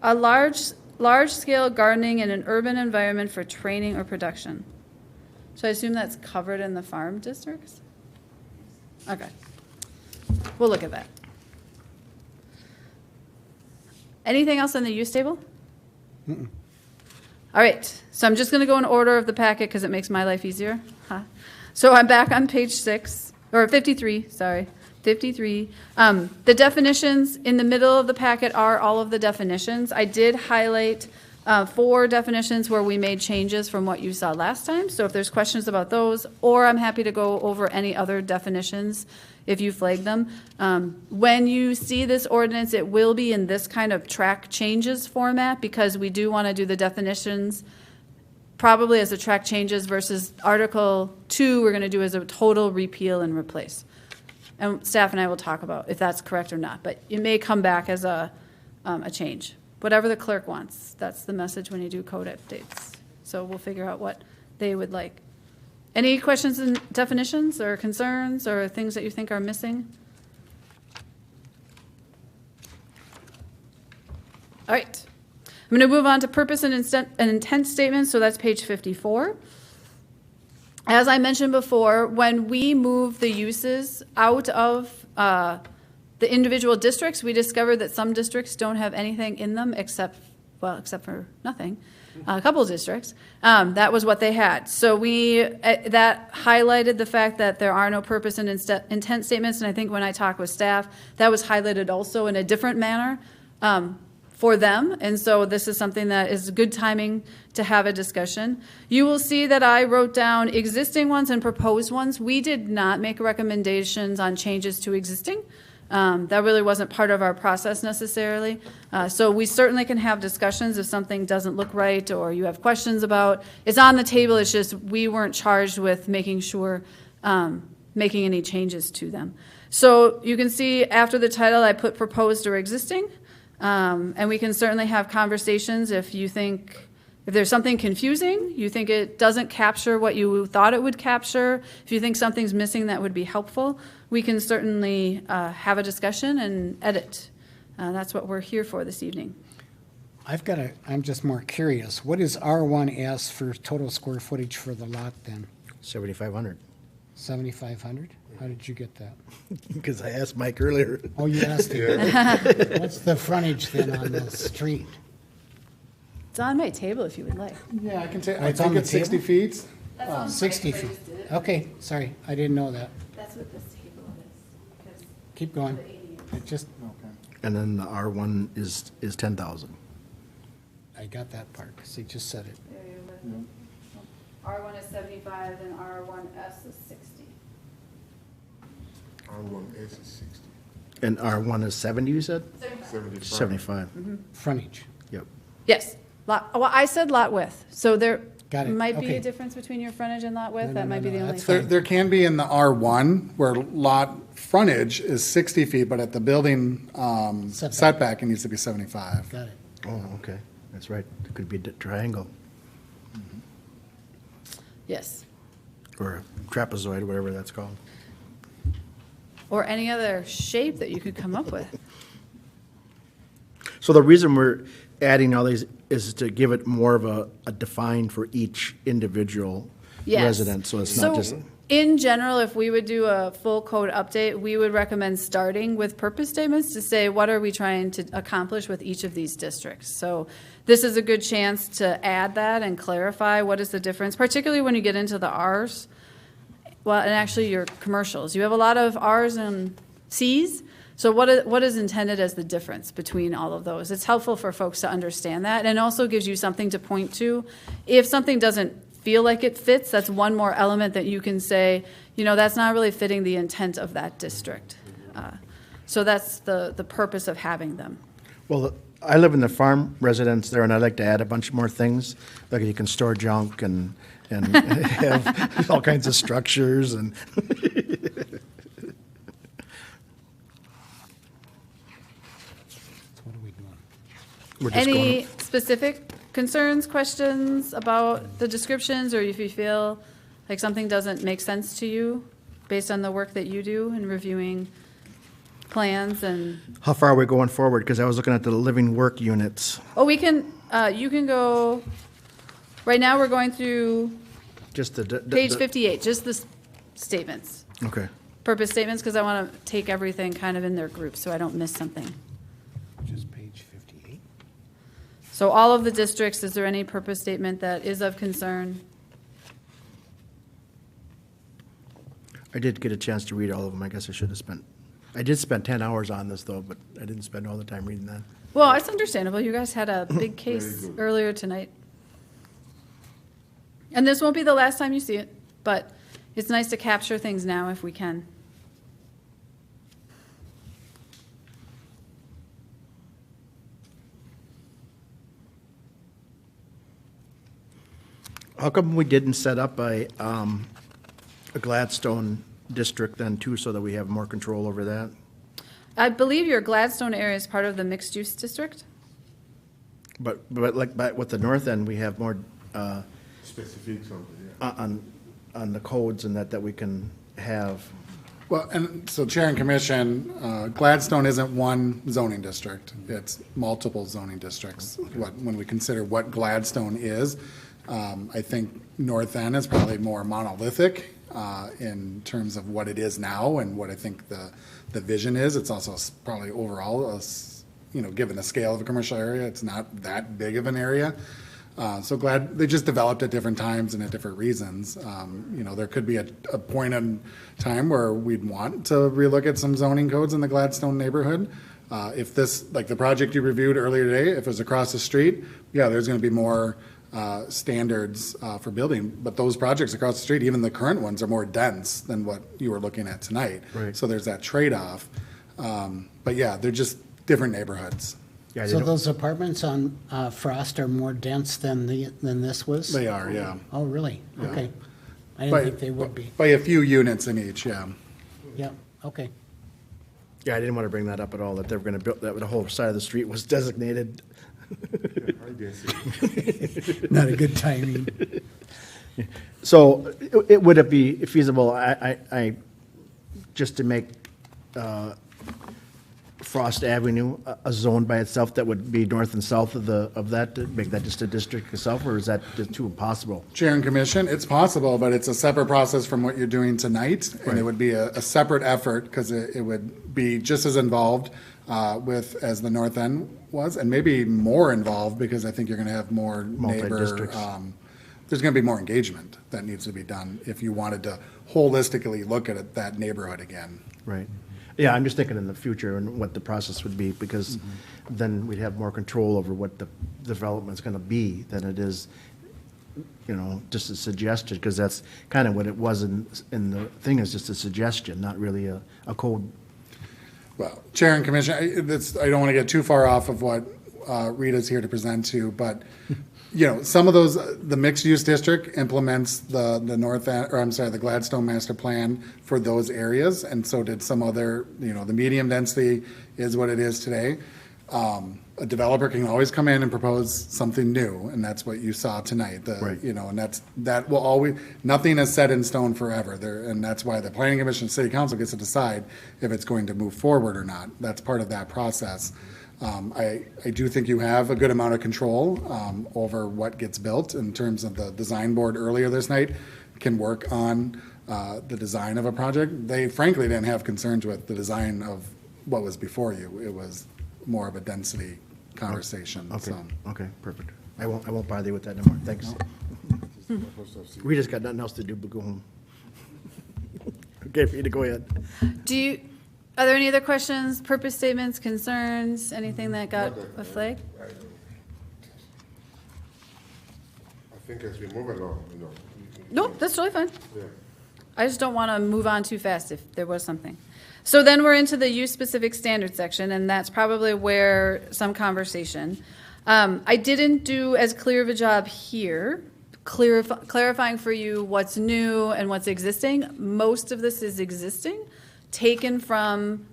A large-scale gardening in an urban environment for training or production. So I assume that's covered in the farm districts? Okay. We'll look at that. Anything else on the use table? Mm-mm. All right, so I'm just going to go in order of the packet because it makes my life easier. Huh. So I'm back on page 53, sorry. 53. The definitions in the middle of the packet are all of the definitions. I did highlight 4 definitions where we made changes from what you saw last time. So if there's questions about those, or I'm happy to go over any other definitions if you flag them. When you see this ordinance, it will be in this kind of track changes format because we do want to do the definitions probably as a track changes versus Article 2 we're going to do as a total repeal and replace. And staff and I will talk about if that's correct or not, but it may come back as a change. Whatever the clerk wants, that's the message when you do code updates. So we'll figure out what they would like. Any questions and definitions or concerns or things that you think are missing? All right. I'm going to move on to purpose and intent statements, so that's page 54. As I mentioned before, when we move the uses out of the individual districts, we discovered that some districts don't have anything in them except for nothing. A couple of districts. That was what they had. So that highlighted the fact that there are no purpose and intent statements, and I think when I talked with staff, that was highlighted also in a different manner for them, and so this is something that is good timing to have a discussion. You will see that I wrote down existing ones and proposed ones. We did not make recommendations on changes to existing. That really wasn't part of our process necessarily. So we certainly can have discussions if something doesn't look right or you have questions about. It's on the table, it's just we weren't charged with making sure, making any changes to them. So you can see after the title I put proposed or existing. And we can certainly have conversations if you think, if there's something confusing, you think it doesn't capture what you thought it would capture, if you think something's missing that would be helpful, we can certainly have a discussion and edit. That's what we're here for this evening. I'm just more curious. What is R1S for total square footage for the lot then? 7,500. 7,500? How did you get that? Because I asked Mike earlier. Oh, you asked him. What's the frontage then on the street? It's on my table if you would like. Yeah, I can take, Oh, I it's on think the it's 60 table? feet. That's on 60 feet. Okay, sorry, I didn't know that. That's what this table is. Keep going. It just, And then the R1 is 10,000. I got that part, because he just said it. R1 is 75 and R1S is 60. R1S is 60. And R1 is 70, you said? 75. 75. Frontage. Yep. Yes, well, I said lot width, so there Got it. might be Okay. a difference between your frontage and lot width, No, that no, might be no, the only that's thing. There can be in the R1 where lot frontage is 60 feet, but at the building setback, it needs to be 75. Got it. Oh, okay. That's right. It could be a triangle Yes, or a trapezoid, whatever that's called. or any other shape that you could come up with. So the reason we're adding all these is to give it more of a defined for each individual Yes. resident, so it's not just. In general, if we would do a full code update, we would recommend starting with purpose statements to say, what are we trying to accomplish with each of these districts? So this is a good chance to add that and clarify what is the difference, particularly when you get into the Rs. Well, and actually your commercials. You have a lot of Rs and Cs. So what is intended as the difference between all of those? It's helpful for folks to understand that, and also gives you something to point to. If something doesn't feel like it fits, that's one more element that you can say, that's not really fitting the intent of that district. So that's the purpose of having them. Well, I live in the farm residence there, and I'd like to add a bunch more things. Like you can store junk and have all kinds of structures and. We're just Any going- specific concerns, questions about the descriptions, or if you feel like something doesn't make sense to you based on the work that you do in reviewing plans and, How far are we going forward? Because I was looking at the living work units. you can go, right now we're going through Just page 58, just the statements, Okay. purpose statements, because I want to take everything kind of in their groups so I don't miss something. Just page 58. So all of the districts, is there any purpose statement that is of concern? I did get a chance to read all of them. I guess I should have I did spend 10 hours on this though, but I didn't spend all the time reading that. Well, it's understandable. You guys had a big case earlier tonight. And this won't be the last time you see it, but it's nice to capture things now if we can. How come we didn't set up a Gladstone district then too, so that we have more control over that? I believe your Gladstone area is part of the mixed-use district? But with the north end, we have more Specific something, yeah. on the codes and that we can have. Well, and so Chair and Commission, Gladstone isn't one zoning district. It's multiple zoning districts. When we consider what Gladstone is, I think North End is probably more monolithic in terms of what it is now and what I think the vision is. It's also probably overall, given the scale of a commercial area, it's not that big of an area. So glad they just developed at different times and at different reasons. There could be a point in time where we'd want to relook at some zoning codes in the Gladstone neighborhood. If this, like the project you reviewed earlier today, if it was across the street, yeah, there's going to be more standards for building. But those projects across the street, even the current ones, are more dense than what you were looking at tonight. Right. So there's that trade-off. But yeah, they're just different neighborhoods. Yeah, So those apartments on Frost are more dense than this was? They are, yeah. Oh, really? Yeah. Okay. I didn't think they would be. By a few units in each, yeah. Yeah, okay. Yeah, I didn't want to bring that up at all, that they were going to build, that the whole side of the street was designated. Not a good timing. So would it be feasible, just to make Frost Avenue a zone by itself that would be north and south of that, to make that just a district itself, or is that just too impossible? Chair and Commission, it's possible, but it's a separate process from what you're doing tonight. And it would be a separate effort because it would be just as involved as the North End was, and maybe more involved because I think you're going to have more neighbor. Multi-districts. There's going to be more engagement that needs to be done if you wanted to holistically look at that neighborhood again. Right. Yeah, I'm just thinking in the future and what the process would be, because then we'd have more control over what the development's gonna be than it is, you know, just a suggestion, because that's kind of what it was in the thing, is just a suggestion, not really a code. Well, Chair and Commissioner, I don't want to get too far off of what Rita's here to present to, but, you know, some of those, the mixed-use district implements the the Gladstone Master Plan for those areas, and so did some other, you know, the medium density is what it is today. A developer can always come in and propose something new, and that's what you saw tonight. Right. You know, and that will always, nothing is set in stone forever. And that's why the Planning Commission and City Council gets to decide if it's going to move forward or not. That's part of that process. I do think you have a good amount of control over what gets built in terms of the design board earlier this night can work on the design of a project. They frankly didn't have concerns with the design of what was before you. It was more of a density conversation. Okay, So. okay, perfect. I won't bother you with that anymore, thanks. We just got nothing else to do but go home. Okay, for you to go ahead. Are there any other questions, purpose statements, concerns, anything that got a flag? I think as we move along, you know. No, that's totally fine. Yeah. I just don't want to move on too fast if there was something. So then we're into the use-specific standards section, and that's probably where some conversation. I didn't do as clear of a job here, clarifying for you what's new and what's existing. Most of this is existing, taken from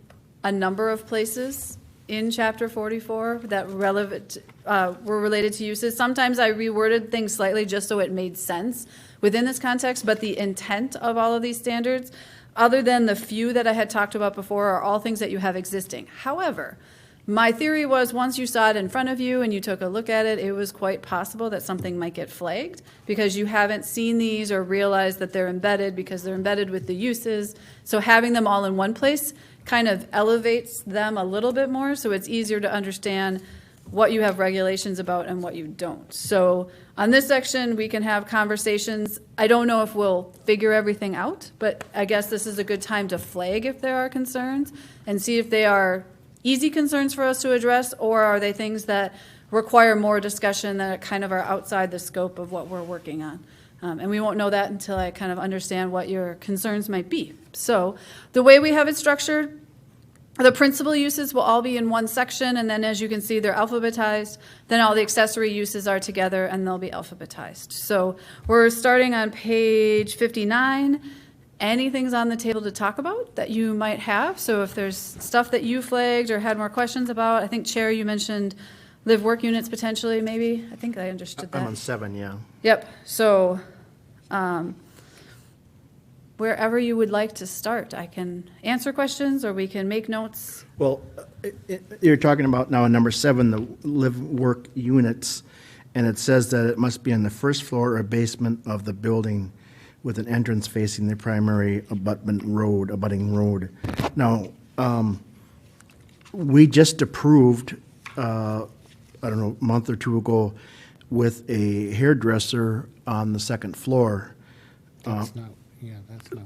a number of places in Chapter 44 that were related to uses. Sometimes I reworded things slightly just so it made sense within this context, but the intent of all of these standards, other than the few that I had talked about before, are all things that you have existing. However, my theory was once you saw it in front of you and you took a look at it, it was quite possible that something might get flagged because you haven't seen these or realized that they're embedded because they're embedded with the uses. So having them all in one place kind of elevates them a little bit more, so it's easier to understand what you have regulations about and what you don't. So on this section, we can have conversations. I don't know if we'll figure everything out, but I guess this is a good time to flag if there are concerns and see if they are easy concerns for us to address, or are they things that require more discussion that kind of are outside the scope of what we're working on. And we won't know that until I kind of understand what your concerns might be. So the way we have it structured, the principal uses will all be in one section, and then as you can see, they're alphabetized. Then all the accessory uses are together, and they'll be alphabetized. So we're starting on page 59. Anything's on the table to talk about that you might have. So if there's stuff that you flagged or had more questions about, I think, Chair, you mentioned live-work units potentially, maybe. I think I understood that. I'm on 7, yeah. Yep. So wherever you would like to start, I can answer questions or we can make notes. Well, you're talking about now in number 7, the live-work units, and it says that it must be on the first floor or basement of the building with an entrance facing the primary abutting road. Now, we just approved, I don't know, a month or two ago, with a hairdresser on the second floor. That's not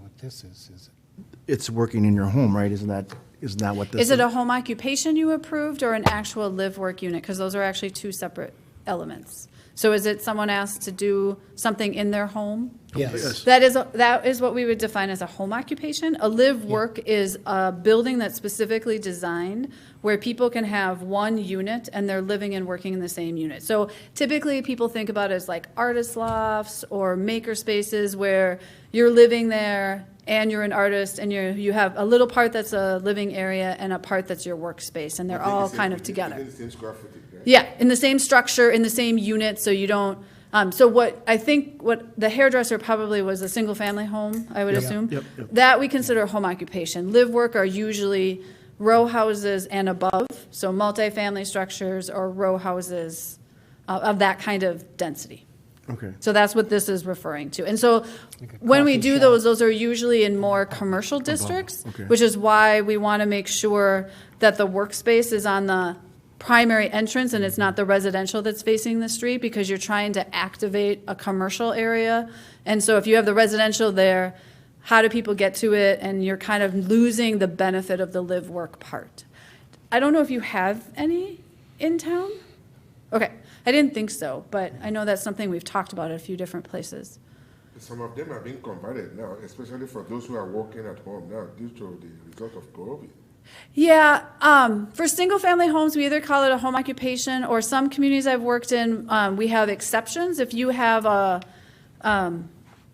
what this is it? It's working in your home, right? Isn't that what this is? Is it a home occupation you approved or an actual live-work unit? Because those are actually two separate elements. So is it someone asked to do something in their home? Yes. That is what we would define as a home occupation. A live-work is a building that's specifically designed where people can have one unit and they're living and working in the same unit. So typically people think about it as like artist lofts or maker spaces where you're living there and you're an artist and you have a little part that's a living area and a part that's your workspace, and they're all kind of together. Within the same square footage, right? Yeah, in the same structure, in the same unit, so you don't. So what the hairdresser probably was a single-family home, I would assume. Yep. That we consider home occupation. Live work are usually row houses and above, so multifamily structures or row houses of that kind of density. Okay. So that's what this is referring to. And so when we do those are usually in more commercial districts, Okay. which is why we want to make sure that the workspace is on the primary entrance and it's not the residential that's facing the street, because you're trying to activate a commercial area. And so if you have the residential there, how do people get to it, and you're kind of losing the benefit of the live-work part. I don't know if you have any in town? Okay, I didn't think so, but I know that's something we've talked about at a few different places. Some of them are being converted now, especially for those who are working at home now due to the result of COVID. Yeah, for single-family homes, we either call it a home occupation, or some communities I've worked in, we have exceptions. If you have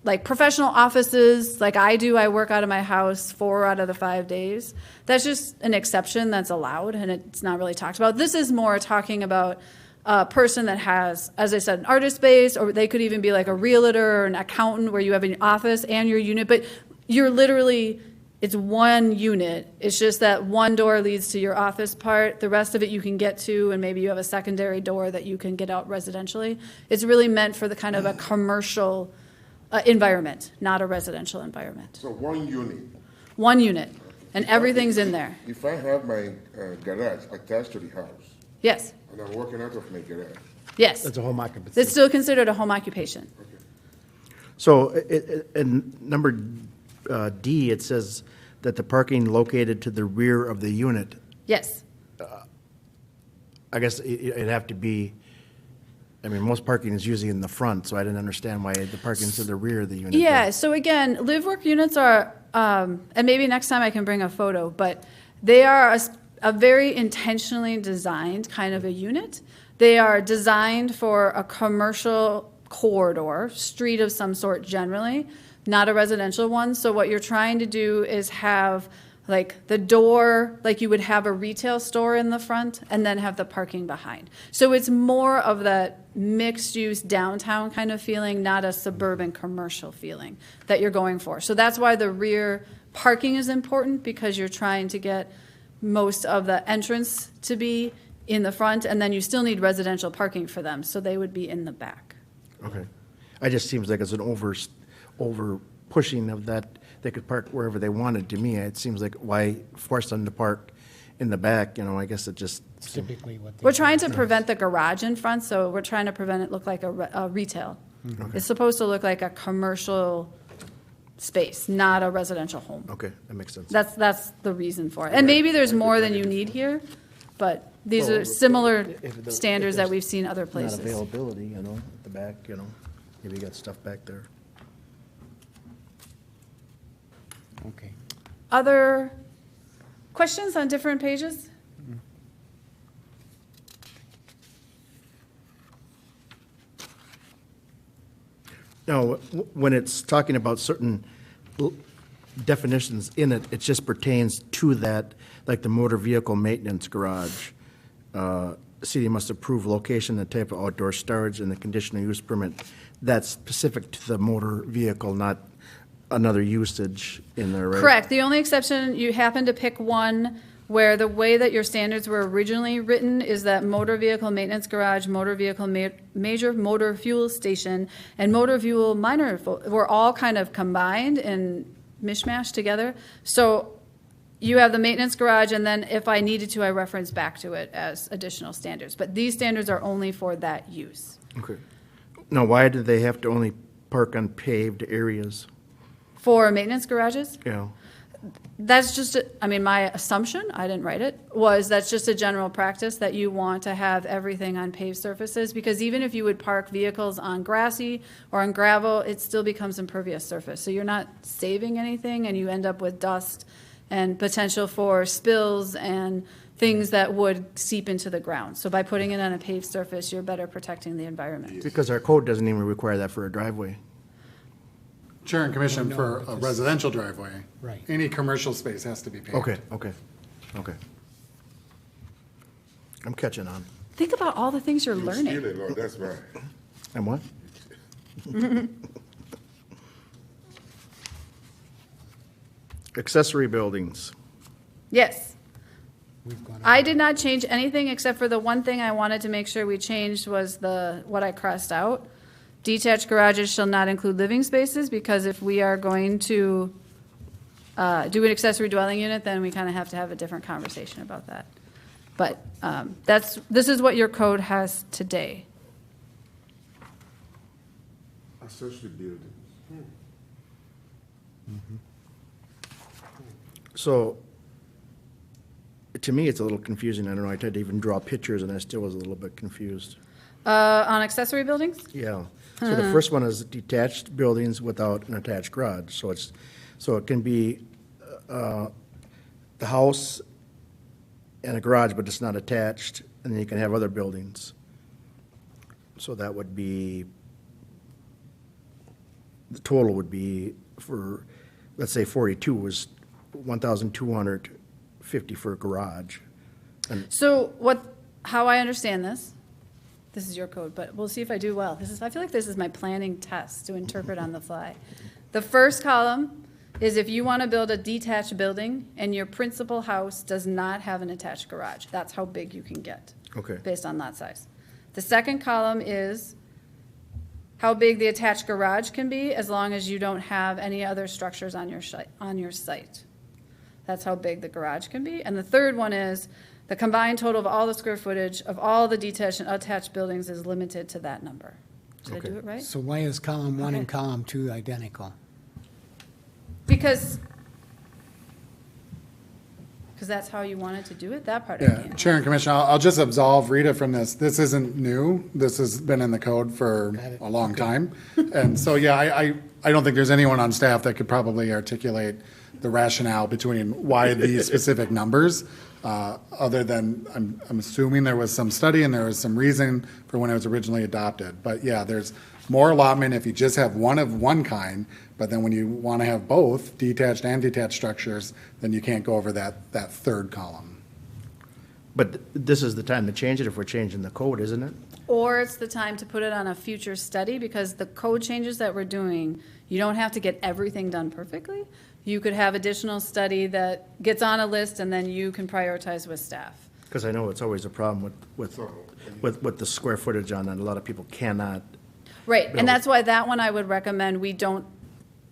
like professional offices, like I do, I work out of my house 4 out of the 5 days. That's just an exception that's allowed, and it's not really talked about. This is more talking about a person that has, as I said, an artist space, or they could even be like a realtor or an accountant where you have an office and your unit, but you're literally, it's one unit. It's just that one door leads to your office part. The rest of it you can get to, and maybe you have a secondary door that you can get out residentially. It's really meant for the kind of a commercial environment, not a residential environment. So one unit. One unit, and everything's in there. If I have my garage attached to the house, Yes, and I'm working out of my garage, yes. That's a home occupancy. It's still considered a home occupation. So in number D, it says that the parking located to the rear of the unit, Yes. I guess it'd have to be, I mean, most parking is usually in the front, so I didn't understand why the parking's to the rear of the unit. Yeah, so again, live-work units are, and maybe next time I can bring a photo, but they are a very intentionally designed kind of a unit. They are designed for a commercial corridor, street of some sort generally, not a residential one. So what you're trying to do is have like the door, like you would have a retail store in the front, and then have the parking behind. So it's more of that mixed-use downtown kind of feeling, not a suburban commercial feeling that you're going for. So that's why the rear parking is important, because you're trying to get most of the entrance to be in the front, and then you still need residential parking for them, so they would be in the back. Okay. It just seems like it's an over pushing of that. They could park wherever they wanted. To me, it seems like, why force them to park in the back? You know, I guess it just. Typically what they We're trying to prevent the garage in front, so we're trying to prevent it look like a retail. Okay. It's supposed to look like a commercial space, not a residential home. Okay, that makes sense. That's the reason for it. And maybe there's more than you need here, but these Well, are similar if standards that there's we've seen other places. Not availability, you know, at the back, you know, maybe you got stuff back there. Okay. Other questions on different pages? No, when it's talking about certain definitions in it, it just pertains to that, like the motor vehicle maintenance garage. City must approve location and type of outdoor storage and the conditional use permit. That's specific to the motor vehicle, not another usage in there, right? Correct. The only exception, you happen to pick one where the way that your standards were originally written is that motor vehicle maintenance garage, motor vehicle major motor fuel station, and motor fuel minor were all kind of combined and mishmashed together. So you have the maintenance garage, and then if I needed to, I reference back to it as additional standards. But these standards are only for that use. Okay. Now, why do they have to only park on paved areas? For maintenance garages? You know, That's just, my assumption, I didn't write it, was that's just a general practice that you want to have everything on paved surfaces, because even if you would park vehicles on grassy or on gravel, it still becomes impervious surface. So you're not saving anything, and you end up with dust and potential for spills and things that would seep into the ground. So by putting it on a paved surface, you're better protecting the environment. because our code doesn't even require that for a driveway. Chair and Commission, for a residential driveway. Right. Any commercial space has to be paved. Okay. I'm catching on. Think about all the things you're learning. Steal a lot, that's right. And what? Accessory buildings. Yes. I did not change anything except for the one thing I wanted to make sure we changed was what I crossed out. Detached garages shall not include living spaces, because if we are going to do an accessory dwelling unit, then we kind of have to have a different conversation about that. But this is what your code has today. Accessory buildings. So, to me, it's a little confusing. I don't know, I tried to even draw pictures and I still was a little bit confused. On accessory buildings? Yeah. So the first one is detached buildings without an attached garage. So it can be the house and a garage, but it's not attached, and then you can have other buildings. So that would be, the total would be for, let's say 42 was 1,250 for a garage. So how I understand this is your code, but we'll see if I do well. I feel like this is my planning test to interpret on the fly. The first column is if you want to build a detached building and your principal house does not have an attached garage. That's how big you can get. Okay. Based on lot size. The second column is how big the attached garage can be as long as you don't have any other structures on your site. That's how big the garage can be. And the third one is the combined total of all the square footage of all the detached and attached buildings is limited to that number. Did I do it right? So why is column 1 and column 2 identical? Because that's how you wanted to do it, that part I Yeah, can't. Chair and Commissioner, I'll just absolve Rita from this. This isn't new. This has been in the code for a long time. And so, yeah, I don't think there's anyone on staff that could probably articulate the rationale between why these specific numbers, other than I'm assuming there was some study and there was some reason for when it was originally adopted. But yeah, there's more allotment if you just have one of one kind, but then when you want to have both, detached and detached structures, then you can't go over that third column. But this is the time to change it if we're changing the code, isn't it? Or it's the time to put it on a future study, because the code changes that we're doing, you don't have to get everything done perfectly. You could have additional study that gets on a list and then you can prioritize with staff. Because I know it's always a problem with the square footage on that. A lot of people cannot. Right, build. and that's why that one I would recommend we don't,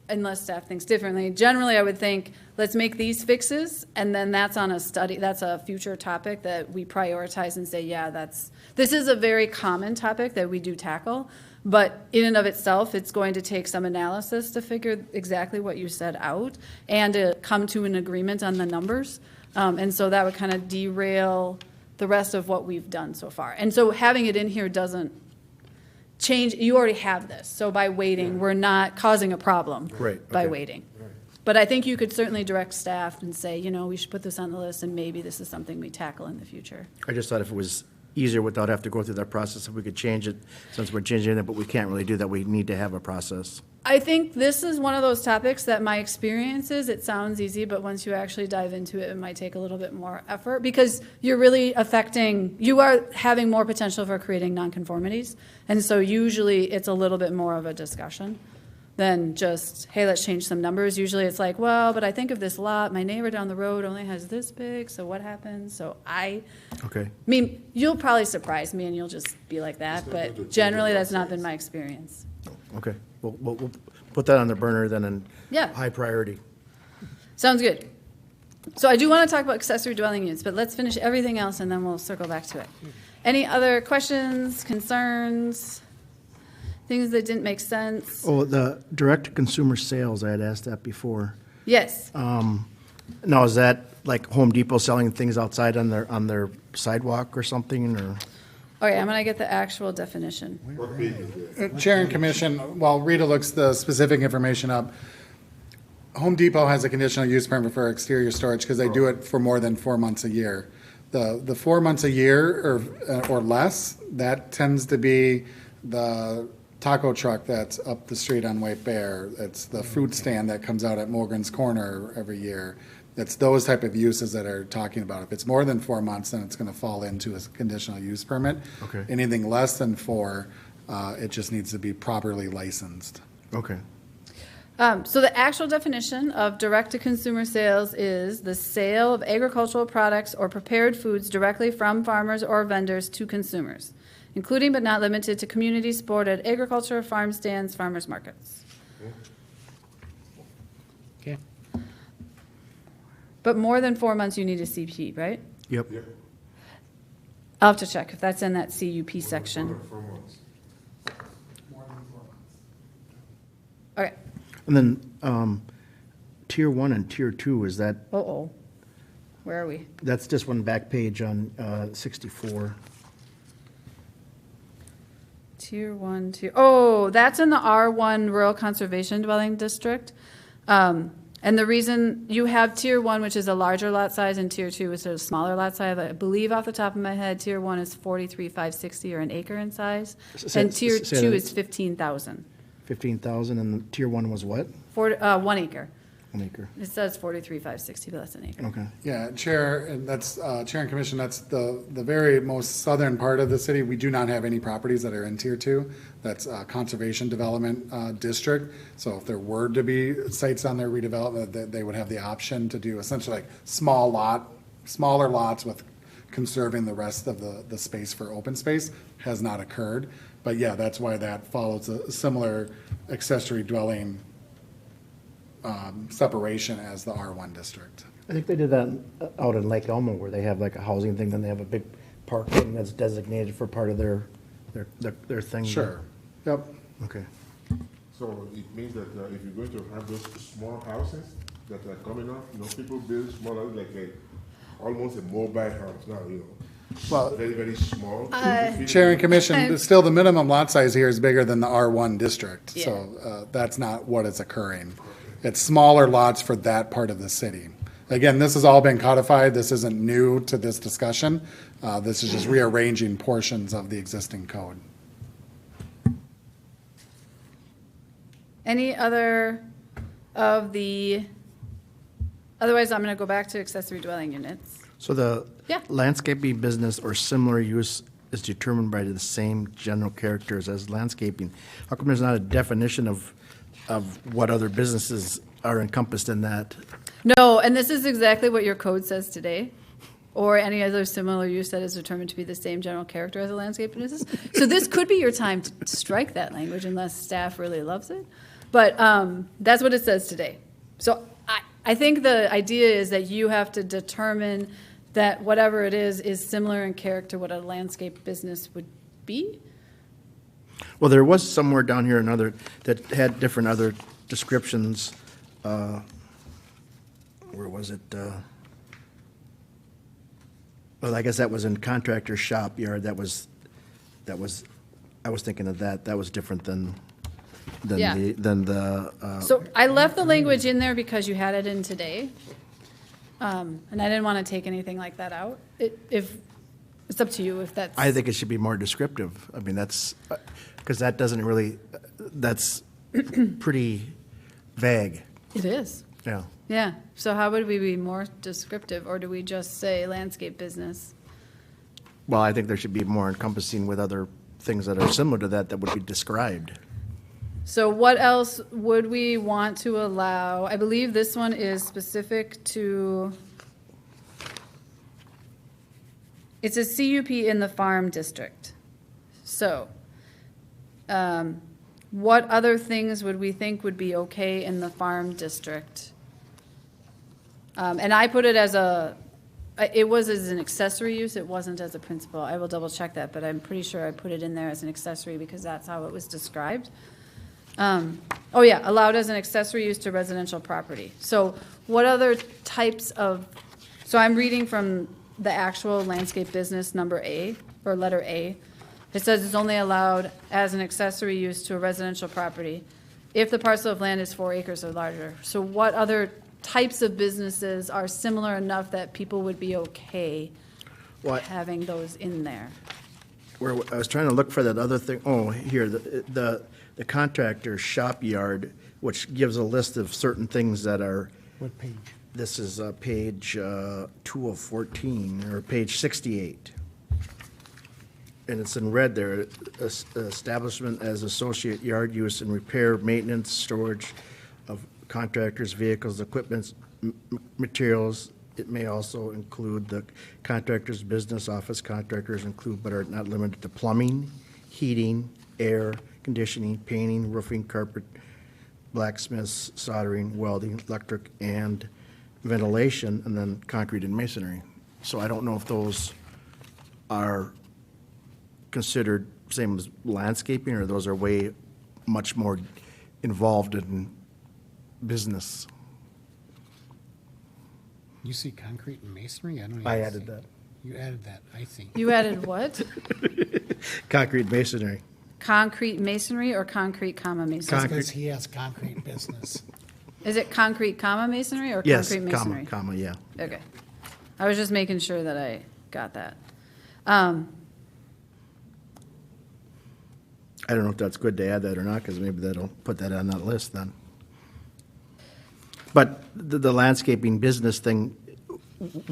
unless staff thinks differently. Generally, I would think, let's make these fixes, and then that's on a study, that's a future topic that we prioritize and say, yeah, this is a very common topic that we do tackle, but in and of itself, it's going to take some analysis to figure exactly what you said out and to come to an agreement on the numbers. And so that would kind of derail the rest of what we've done so far. And so having it in here doesn't change, you already have this. So by waiting, we're not causing a problem by waiting. But I think you could certainly direct staff and say, we should put this on the list and maybe this is something we tackle in the future. I just thought if it was easier without having to go through that process, if we could change it, since we're changing it, but we can't really do that, we need to have a process. I think this is one of those topics that my experience is, it sounds easy, but once you actually dive into it, it might take a little bit more effort because you're really you are having more potential for creating nonconformities. And so usually it's a little bit more of a discussion than just, hey, let's change some numbers. Usually it's like, well, but I think of this lot, my neighbor down the road only has this big, so what happens? So Okay. You'll probably surprise me and you'll just be like that, but generally that's not been my experience. Okay. We'll put that on the burner then and Yeah. high priority. Sounds good. So I do want to talk about accessory dwelling units, but let's finish everything else and then we'll circle back to it. Any other questions, concerns, things that didn't make sense? Oh, the direct-to-consumer sales, I had asked that before. Yes. Now, is that like Home Depot selling things outside on their sidewalk or something, or? Okay, I'm going to get the actual definition. Chair and Commission, while Rita looks the specific information up, Home Depot has a conditional use permit for exterior storage because they do it for more than 4 months a year. The 4 months a year or less, that tends to be the taco truck that's up the street on White Bear. It's the fruit stand that comes out at Mogren's Corner every year. It's those type of uses that are talking about. If it's more than 4 months, then it's going to fall into a conditional use permit. Okay. Anything less than 4, it just needs to be properly licensed. Okay. So the actual definition of direct-to-consumer sales is the sale of agricultural products or prepared foods directly from farmers or vendors to consumers, including but not limited to community supported agriculture, farm stands, farmers markets. Okay. But more than 4 months, you need a CP, right? Yep. I'll have to check if that's in that CUP section. Okay. And then tier 1 and tier 2, is that, Uh-oh. Where are we? that's just one back page on 64. Tier 1, oh, that's in the R1 Rural Conservation Dwelling District. And the reason you have Tier 1, which is a larger lot size, and Tier 2 is a smaller lot size, I believe off the top of my head, Tier 1 is 43,560 or an acre in size, and Tier 2 is 15,000. 15,000, and Tier 1 was what? 1 acre. 1 acre. It says 43,560, but that's an acre. Okay. Yeah, Chair, and that's, Chair and Commission, that's the very most southern part of the city. We do not have any properties that are in Tier 2. That's Conservation Development District. So if there were to be sites on their redevelopment, they would have the option to do essentially like smaller lots with conserving the rest of the space for open space. Has not occurred. But yeah, that's why that follows a similar accessory dwelling separation as the R1 district. I think they did that out in Lake Elmo, where they have like a housing thing, then they have a big parking that's designated for part of their thing. Sure. Yep. Okay. So it means that if you're going to have those small houses that are coming up, people build small houses like almost a mobile house now, Well, very, very small. Chair and Commission, still the minimum lot size here is bigger than the R1 district. Yeah. So that's not what is occurring. It's smaller lots for that part of the city. Again, this has all been codified. This isn't new to this discussion. This is just rearranging portions of the existing code. Any other of the, otherwise I'm going to go back to accessory dwelling units. So the Yeah. landscaping business or similar use is determined by the same general characters as landscaping. How come there's not a definition of what other businesses are encompassed in that? No, and this is exactly what your code says today, or any other similar use that is determined to be the same general character as a landscape business. So this could be your time to strike that language unless staff really loves it. But that's what it says today. So I think the idea is that you have to determine that whatever it is similar in character to what a landscape business would be. Well, there was somewhere down here another that had different other descriptions. Where was it? Well, I guess that was in contractor shop yard. That was. I was thinking of that. That was different than Yeah. the. So I left the language in there because you had it in today. And I didn't want to take anything like that out. If it's up to you if that's. I think it should be more descriptive. I mean, that's because that doesn't really. That's pretty vague. It is. Yeah. Yeah. So how would we be more descriptive, or do we just say landscape business? Well, I think there should be more encompassing with other things that are similar to that would be described. So what else would we want to allow? I believe this one is specific to, it's a CUP in the farm district. So what other things would we think would be okay in the farm district? And I put it as it was as an accessory use, it wasn't as a principal. I will double check that, but I'm pretty sure I put it in there as an accessory because that's how it was described. Oh yeah, allowed as an accessory use to residential property. So what other types of, so I'm reading from the actual landscape business number A, or letter A. It says it's only allowed as an accessory use to a residential property if the parcel of land is 4 acres or larger. So what other types of businesses are similar enough that people would be okay having those in there? Where I was trying to look for that other thing. Oh, here, the contractor shop yard, which gives a list of certain things that are. What page? This is page 2 of 14, or page 68. And it's in red there, establishment as associate yard use and repair, maintenance, storage of contractors' vehicles, equipment, materials. It may also include the contractor's business, office contractors include but are not limited to plumbing, heating, air conditioning, painting, roofing, carpet, blacksmiths, soldering, welding, electric, and ventilation, and then concrete and masonry. So I don't know if those are considered same as landscaping, or those are way much more involved in business. You see concrete and masonry? I don't even I added see- that. You added that, I think. You added what? Concrete masonry. Concrete masonry or concrete comma masonry? Because he has concrete business. Is it concrete comma masonry or Yes, concrete masonry? comma, yeah. Okay. I was just making sure that I got that. I don't know if that's good to add that or not, because maybe that'll put that on that list then. But the landscaping business thing,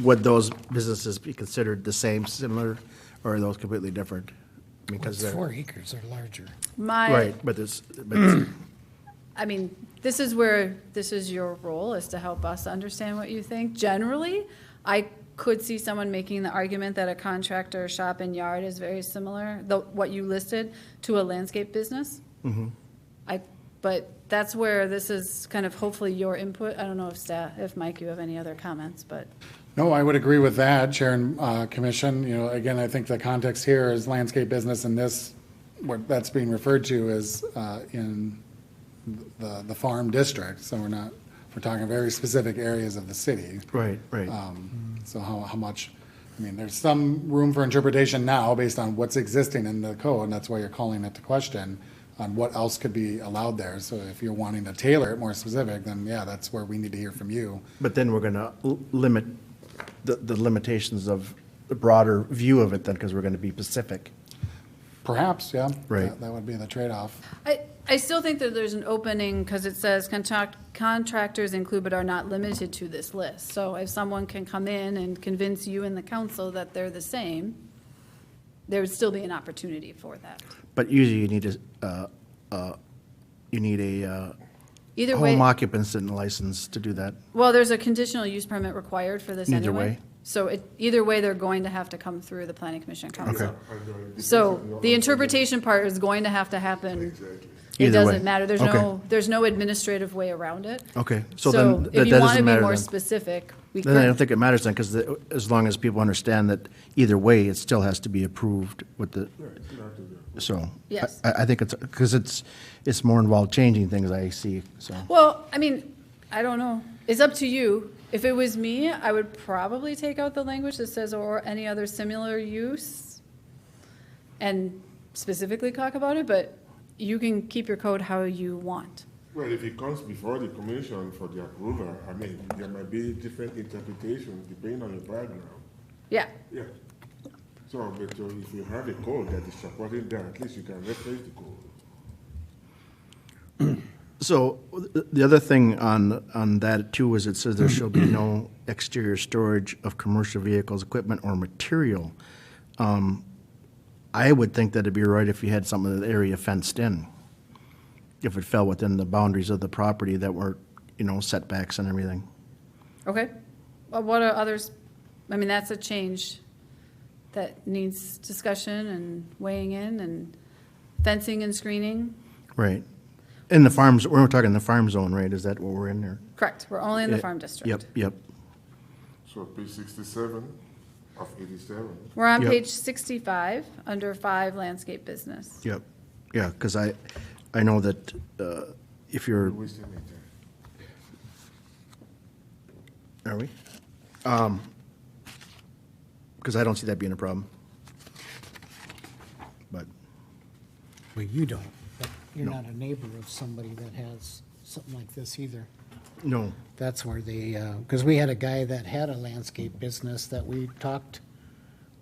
would those businesses be considered the same, similar, or are those completely different? Because Well, they're, 4 acres or larger. right, but it's, I mean, this is your role, is to help us understand what you think. Generally, I could see someone making the argument that a contractor shop and yard is very similar, what you listed, to a landscape business. Mhm. But that's where this is kind of hopefully your input. I don't know if Mike, you have any other comments, but. No, I would agree with that, Chair and Commission. You know, again, I think the context here is landscape business, and this, what that's being referred to is in the farm district. So we're talking very specific areas of the city. right, right. So how much, I mean, there's some room for interpretation now based on what's existing in the code, and that's why you're calling it to question on what else could be allowed there. So if you're wanting to tailor it more specific, then yeah, that's where we need to hear from you. But then we're gonna limit the limitations of the broader view of it then, because we're gonna be specific. Perhaps, yeah. Right. That would be the trade-off. I still think that there's an opening, because it says contractors include but are not limited to this list. So if someone can come in and convince you and the council that they're the same, there would still be an opportunity for that. But usually you need a Either way, home occupancy license to do that. well, there's a conditional use permit required for this Either anyway. way. So either way, they're going to have to come through the planning commission council. Okay. So the interpretation part is going to happen. It Either way. doesn't matter. Okay. There's no administrative way around it. Okay, so then that if you want to doesn't be matter more then. specific, we Then I don't could. think it matters then, because as long as people understand that either way, it still has to be approved with the, so. Yes. I think it's, because it's more involved changing things I see, so. Well, I mean, I don't know. It's up to you. If it was me, I would probably take out the language that says or any other similar use and specifically talk about it, but you can keep your code how you want. Well, if it comes before the commission for the approval, I mean, there might be different interpretations depending on your background. Yeah. Yeah. So, but if you have a code that is supporting that, at least you can replace the code. So the other thing on that too is it says there shall be no exterior storage of commercial vehicles, equipment, or material. I would think that it'd be right if you had some of the area fenced in, if it fell within the boundaries of the property that were, setbacks and everything. Okay. Well, what are others? I mean, that's a change that needs discussion and weighing in and fencing and screening. Right. In the farms, we're talking the farm zone, right? Is that what we're in there? Correct. We're only in the Yeah, farm district. Yep. So page 67 of 87. We're on Yep. page 65, under 5, landscape business. Yep. Yeah, because I know that if you're, are we? Because I don't see that being a problem. But, Well, you don't, but you're No. not a neighbor of somebody that has something like this either. no, That's where because we had a guy that had a landscape business that we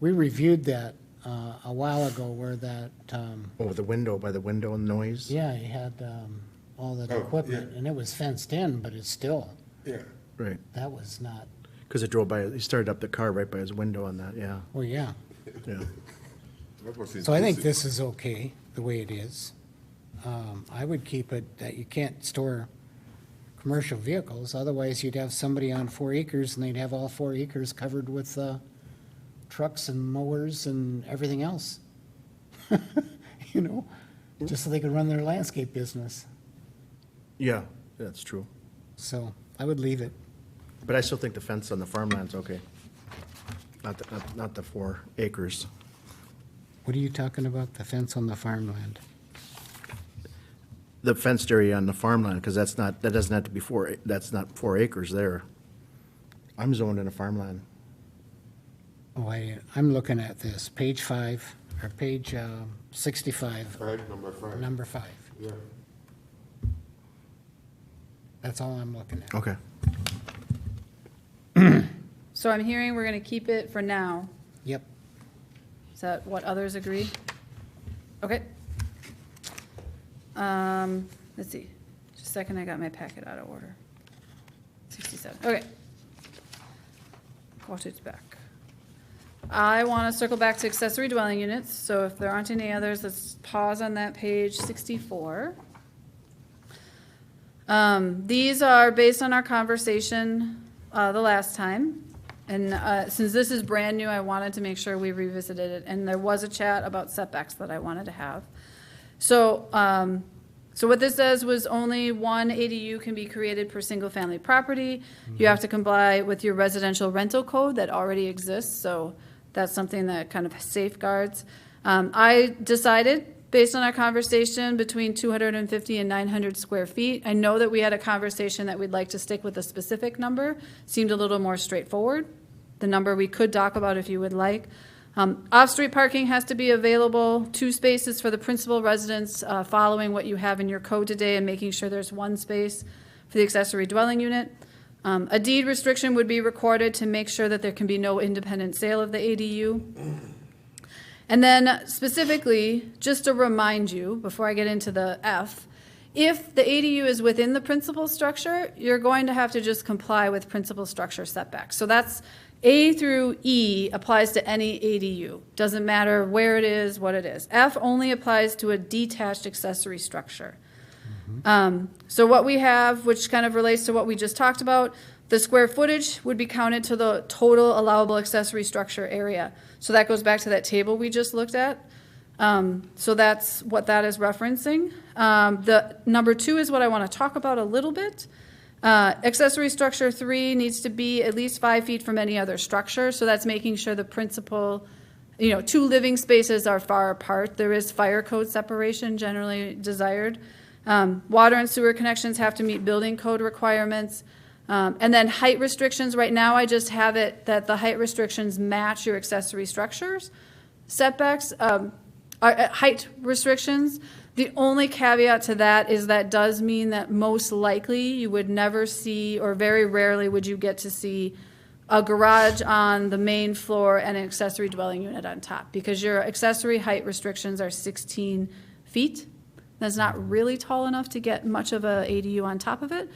reviewed that a while ago where that, by the window and noise? yeah, he had all that Oh, equipment, yeah. and it was fenced in, but it's still, Yeah. Right. that was not, Because it drove by, he started up the car right by his window on that, yeah. well, yeah. Yeah. That was So I think intrusive. this is okay, the way it is. I would keep it that you can't store commercial vehicles, otherwise you'd have somebody on 4 acres and they'd have all 4 acres covered with trucks and mowers and everything else. Just so they could run their landscape business. Yeah, that's true. So I would leave it. But I still think the fence on the farmland's okay. Not the 4 acres. What are you talking about, the fence on the farmland? The fenced area on the farmland, because that doesn't have to be that's not 4 acres there. I'm zoned in a farmland. Oh, I'm looking at this, page 5, or page 65. Number 5. Number 5. Yeah. That's all I'm looking at. Okay. So I'm hearing we're going to keep it for now. Yep. Is that what others agree? Okay. Let's see. Just a second, I got my packet out of order. 67, okay. Got it back. I want to circle back to accessory dwelling units, so if there aren't any others, let's pause on that page 64. These are based on our conversation the last time. And since this is brand new, I wanted to make sure we revisited it. And there was a chat about setbacks that I wanted to have. So, so what this says was only one ADU can be created per single-family property. You have to comply with your residential rental code that already exists. So that's something that kind of safeguards. I decided, based on our conversation, between 250 and 900 square feet. I know that we had a conversation that we'd like to stick with a specific number. Seemed a little more straightforward. The number we could talk about if you would like. Off-street parking has to be available, 2 spaces for the principal residence, following what you have in your code today and making sure there's 1 space for the accessory dwelling unit. A deed restriction would be recorded to make sure that there can be no independent sale of the ADU. And then specifically, just to remind you, before I get into the F, if the ADU is within the principal structure, you're going to have to just comply with principal structure setbacks. So that's A through E applies to any ADU. Doesn't matter where it is, what it is. F only applies to a detached accessory structure. So what we have, which kind of relates to what we just talked about, the square footage would be counted to the total allowable accessory structure area. So that goes back to that table we just looked at. So that's what that is referencing. The number 2 is what I want to talk about a little bit. Accessory structure 3 needs to be at least 5 feet from any other structure. So that's making sure the principal, 2 living spaces are far apart. There is fire code separation generally desired. Water and sewer connections have to meet building code requirements. And then height restrictions, right now I just have it that the height restrictions match your accessory structures. Setbacks, height restrictions, the only caveat to that is that does mean that most likely you would never see, or very rarely would you get to see, a garage on the main floor and an accessory dwelling unit on top, because your accessory height restrictions are 16 feet. That's not really tall enough to get much of a ADU on top of it.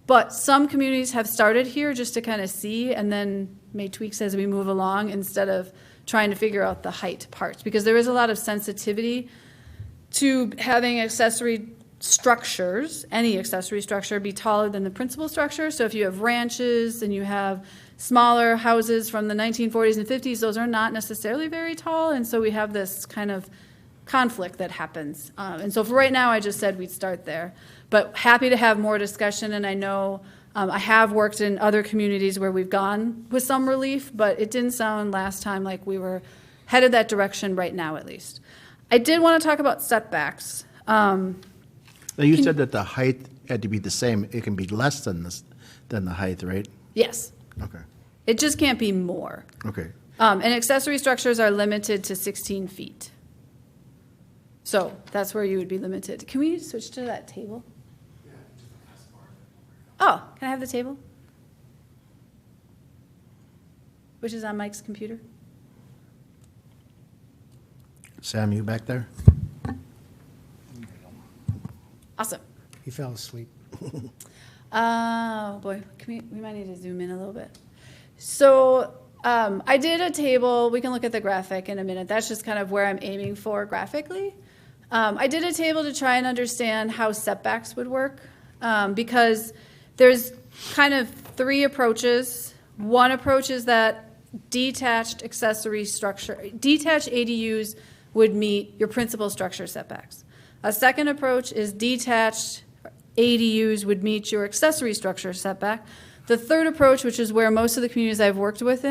But some communities have started here just to kind of see and then made tweaks as we move along instead of trying to figure out the height parts, because there is a lot of sensitivity to having accessory structures, any accessory structure, be taller than the principal structure. So if you have ranches and you have smaller houses from the 1940s and 50s, those are not necessarily very tall, and so we have this kind of conflict that happens. And so for right now, I just said we'd start there. But happy to have more discussion, and I know I have worked in other communities where we've gone with some relief, but it didn't sound last time like we were headed that direction right now, at least. I did want to talk about setbacks. Now, you said that the height had to be the same. It can be less than the height, right? Yes. Okay. It just can't be more. Okay. And accessory structures are limited to 16 feet. So that's where you would be limited. Can we switch to that table? Oh, can I have the table? Which is on Mike's computer. Sam, you back there? Awesome. He fell asleep. Oh, boy. We might need to zoom in a little bit. So I did a table. We can look at the graphic in a minute. That's just kind of where I'm aiming for graphically. I did a table to try and understand how setbacks would work, because there's kind of 3 approaches. One approach is that detached ADUs would meet your principal structure setbacks. A second approach is detached ADUs would meet your accessory structure setback. The third approach, which is where most of the communities I've worked with,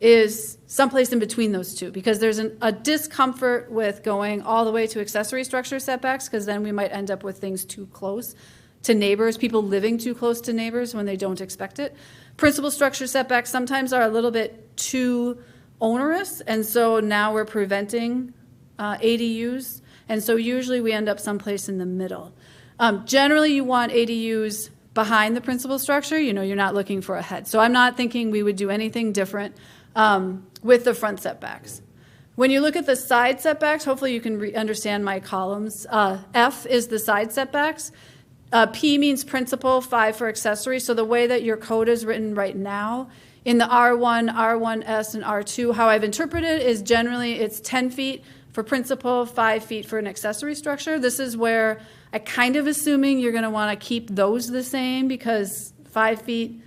is someplace in between those two, because there's a discomfort with going all the way to accessory structure setbacks, because then we might end up with things too close to neighbors, people living too close to neighbors when they don't expect it. Principal structure setbacks sometimes are a little bit too onerous, and so now we're preventing ADUs, and so usually we end up someplace in the middle. Generally, you want ADUs behind the principal structure. You know, you're not looking for a head. So I'm not thinking we would do anything different with the front setbacks. When you look at the side setbacks, hopefully you can understand my columns. F is the side setbacks. P means principal, 5 for accessory. So the way that your code is written right now, in the R1, R1S, and R2, how I've interpreted it is generally it's 10 feet for principal, 5 feet for an accessory structure. This is where I kind of assuming you're going to want to keep those the same, because 5 feet,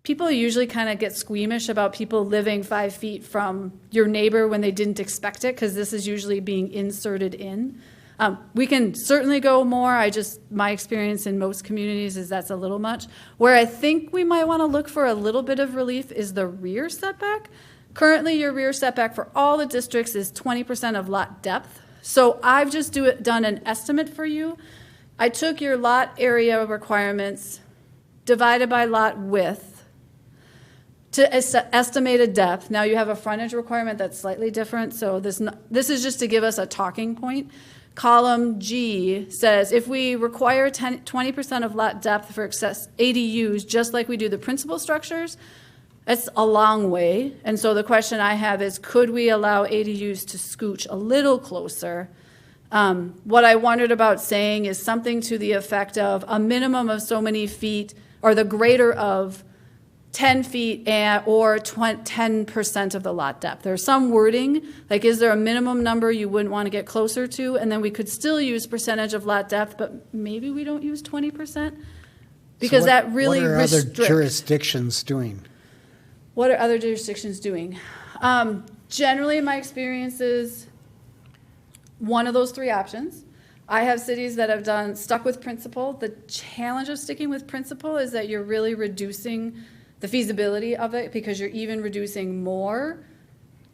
people usually kind of get squeamish about people living 5 feet from your neighbor when they didn't expect it, because this is usually being inserted in. We can certainly go more. My experience in most communities is that's a little much. Where I think we might want to look for a little bit of relief is the rear setback. Currently, your rear setback for all the districts is 20% of lot depth. So I've just done an estimate for you. I took your lot area requirements divided by lot width to estimate a depth. Now you have a frontage requirement that's slightly different, so this is just to give us a talking point. Column G says if we require 20% of lot depth for ADUs, just like we do the principal structures, it's a long way. And so the question I have is, could we allow ADUs to scooch a little closer? What I wondered about saying is something to the effect of a minimum of so many feet, or the greater of 10 feet or 10% of the lot depth. There's some wording, like is there a minimum number you wouldn't want to get closer to? And then we could still use percentage of lot depth, but maybe we don't use 20%? Because that really restricts. What are other jurisdictions doing? What are other jurisdictions doing? Generally, my experience is one of those three options. I have cities that have stuck with principle. The challenge of sticking with principle is that you're really reducing the feasibility of it, because you're even reducing more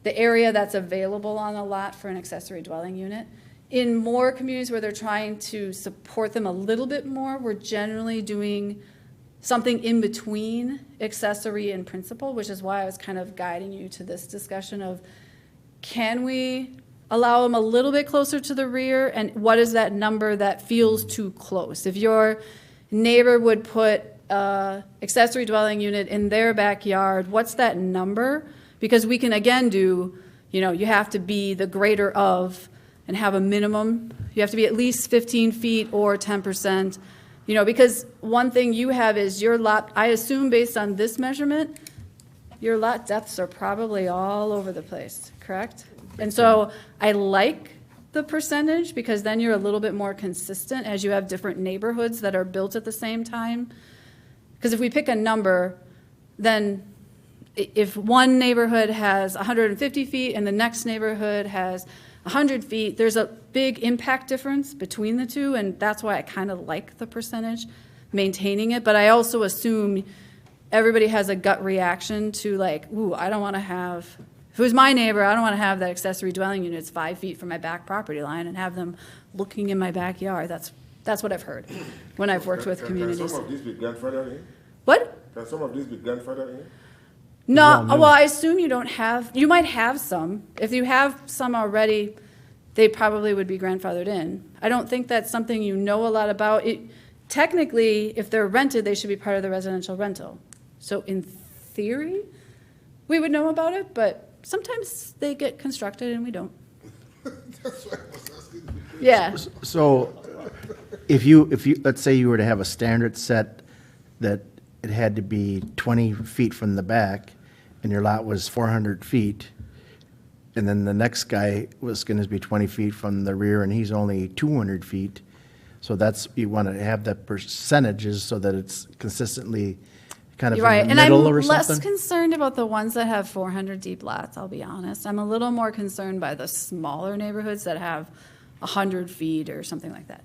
the area that's available on a lot for an accessory dwelling unit. In more communities where they're trying to support them a little bit more, we're generally doing something in between accessory and principal, which is why I was kind of guiding you to this discussion of, can we allow them a little bit closer to the rear, and what is that number that feels too close? If your neighbor would put accessory dwelling unit in their backyard, what's that number? Because we can again do, you have to be the greater of and have a minimum. You have to be at least 15 feet or 10%, because one thing you have is your lot, I assume based on this measurement, your lot depths are probably all over the place, correct? And so I like the percentage, because then you're a little bit more consistent as you have different neighborhoods that are built at the same time. Because if we pick a number, then if one neighborhood has 150 feet and the next neighborhood has 100 feet, there's a big impact difference between the two, and that's why I kind of like the percentage, maintaining it. But I also assume everybody has a gut reaction to like, ooh, I don't want to have, if it was my neighbor, I don't want to have that accessory dwelling unit 5 feet from my back property line and have them looking in my backyard. That's what I've heard when I've worked with communities. Can some of these be grandfathered in? What? Can some of these be grandfathered in? No, well, I assume you might have some. If you have some already, they probably would be grandfathered in. I don't think that's something you know a lot about. Technically, if they're rented, they should be part of the residential rental. So in theory, we would know about it, but sometimes they get constructed and we don't. That's why I was asking. Yeah. So if you let's say you were to have a standard set that it had to be 20 feet from the back and your lot was 400 feet, and then the next guy was going to be 20 feet from the rear and he's only 200 feet. So you want to have that percentages so that it's consistently kind of right. in the middle or And something. I'm less concerned about the ones that have 400 deep lots, I'll be honest. I'm a little more concerned by the smaller neighborhoods that have 100 feet or something like that.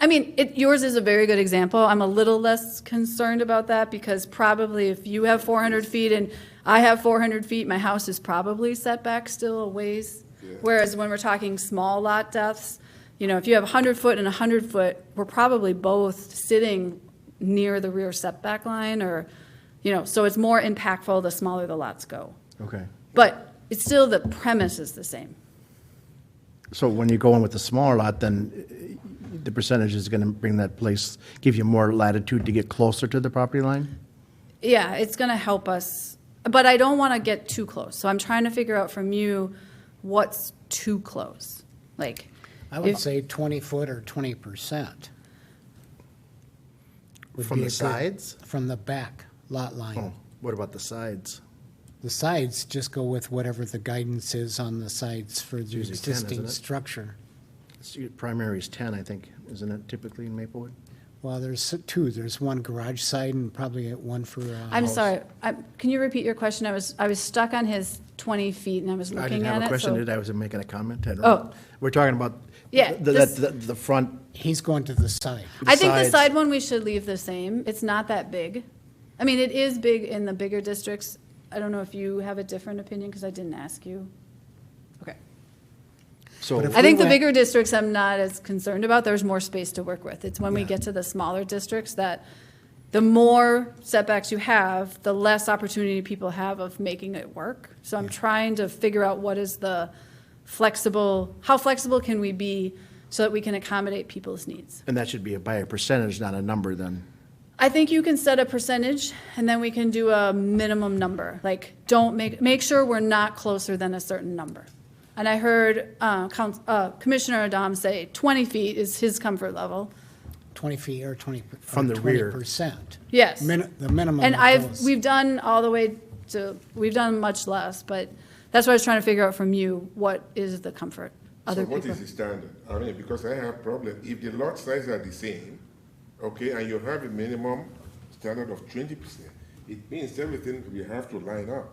I mean, yours is a very good example. I'm a little less concerned about that, because probably if you have 400 feet and I have 400 feet, my house is probably set back still a ways. Yeah. Whereas when we're talking small lot depths, if you have 100 foot and 100 foot, we're probably both sitting near the rear setback line, or You know, so it's more impactful the smaller the lots go. Okay. But it's still, the premise is the same. So when you go in with the smaller lot, then the percentage is going to bring that place, give you more latitude to get closer to the property line? Yeah, it's gonna help us, but I don't wanna get too close. So I'm trying to figure out from you what's too close. Like, I would if- say 20 foot or 20%. would From be the a good- sides? From the back lot line. Oh, what about the sides? The sides, just go with whatever the guidance is on the sides for the usually 10, existing isn't it? structure. Primary is 10, I think, isn't it typically in Maplewood? Well, there's two. There's one garage side and probably one for. I'm house. sorry, can you repeat your question? I was stuck on his 20 feet and I was I looking didn't at it. have a question, so- did I? Was making a comment? I don't Oh. know. We're talking about Yeah, this- the front. He's going to the side. I think the sides. side one we should leave the same. It's not that big. I mean, it is big in the bigger districts. I don't know if you have a different opinion because I didn't ask you. Okay. So I think the bigger districts I'm not as concerned about. There's more space to work with. It's when we get to the smaller districts that the more setbacks you have, the less opportunity people have of making it work. So I'm trying to figure out what is the flexible, how flexible can we be so that we can accommodate people's needs. And that should be by a percentage, not a number then. I think you can set a percentage and then we can do a minimum number. Like, don't make sure we're not closer than a certain number. And I heard Commissioner Adam say 20 feet is his comfort level. 20 feet or 20. From the rear. 20%. Yes. The minimum. And of those. we've done all the way to, we've done much less, but that's what I was trying to figure out from you. What is the comfort? Other So what people. is the standard? I mean, because I have problem, if the lot sizes are the same, okay, and you have a minimum standard of 20%, it means everything we have to line up.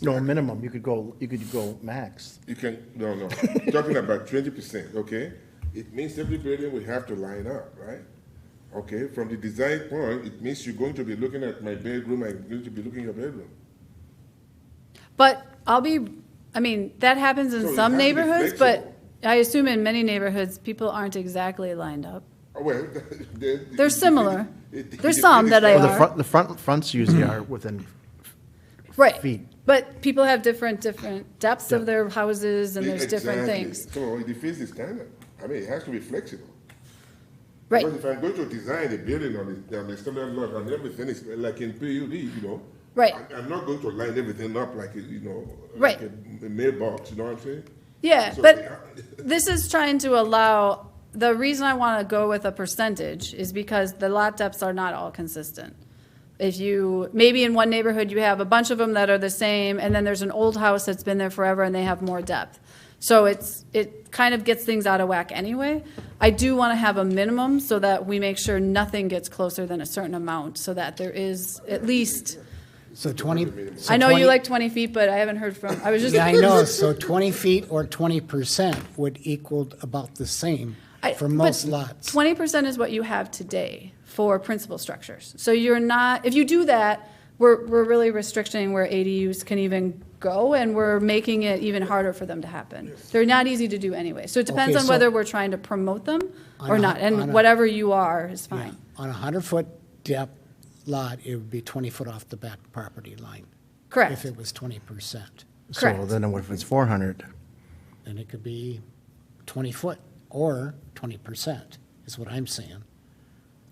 No, minimum, you could go max. You can, no, talking about 20%, okay? It means every building we have to line up, right? Okay, from the design point, it means you're going to be looking at my bedroom, I'm going to be looking at your bedroom. But I mean, that happens in So you some have to be neighborhoods, flexible. but I assume in many neighborhoods, people aren't exactly lined up. Well, They're similar. it There's some that Well, are. the fronts usually are within Right. feet. But people have different depths of their houses and there's different Exactly. things. So it defeats the standard. I mean, it has to be flexible. Right. Because if I'm going to design a building on the standard lot and everything is like in PUD, you know. Right. I'm not going to line everything up like, Right. like a mailbox, you know what I'm saying? Yeah, So, but this is trying to allow, the reason I want to go with a percentage is because the lot depths are not all consistent. If maybe in one neighborhood, you have a bunch of them that are the same, and then there's an old house that's been there forever and they have more depth. So it kind of gets things out of whack anyway. I do want to have a minimum so that we make sure nothing gets closer than a certain amount, so that there is at least, So 20. I know you like 20 feet, but I haven't heard I was just. Yeah, I know. So 20 feet or 20% would equal about the same for most lots. 20% is what you have today for principal structures. So you're not, if you do that, we're really restricting where ADUs can even go, and we're making it even harder for them to happen. They're not easy to do anyway. So it depends Okay, on so- whether we're trying to promote them or On a- not, on and a- whatever you are is fine. On a 100-foot depth lot, it would be 20 foot off the back property line. Correct. If it was 20%. So Correct. then what if it's 400? Then it could be 20 foot or 20% is what I'm saying.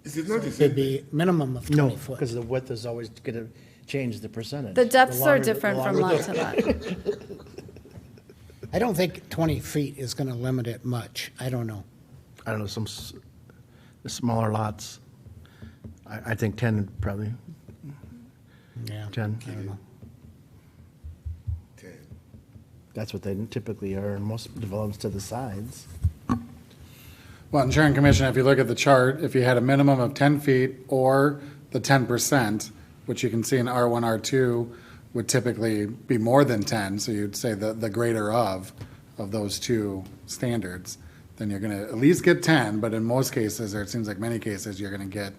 Is it not the same It'd be minimum of 20 No, foot. because the width is always going to change the percentage. The depths are longer- different from longer lot to lot. I don't think 20 feet is going to limit it much. I don't know. I don't know, the smaller lots, I think 10 probably, Yeah. 10. I don't know. That's what they typically are, and most develops to the sides. Well, and Chair and Commissioner, if you look at the chart, if you had a minimum of 10 feet or the 10%, which you can see in R1, R2, would typically be more than 10, so you'd say the greater of those two standards, then you're going to at least get 10, but in most cases, or it seems like many cases, you're going to get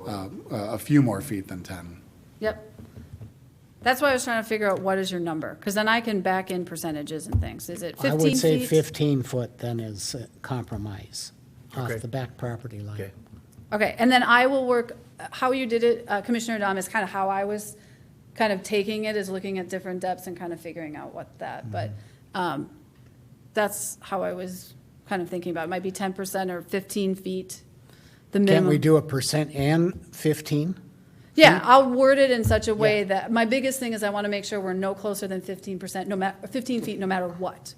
a few more feet than 10. Yep. That's why I was trying to figure out what is your number, because then I can back in percentages and things. Is it 15 feet? I would say 15 foot then is a compromise off Okay. the back property line. Okay. Okay, and then I will work how you did it, Commissioner Dom, is kind of how I was kind of taking it, is looking at different depths and kind of figuring out what that, but that's how I was kind of thinking about it. It might be 10% or 15 feet, the minimum. Can't we do a percent and 15? Yeah, I'll word it in such a way that, my biggest thing is I want to make sure we're no closer than 15%, 15 feet, no matter what.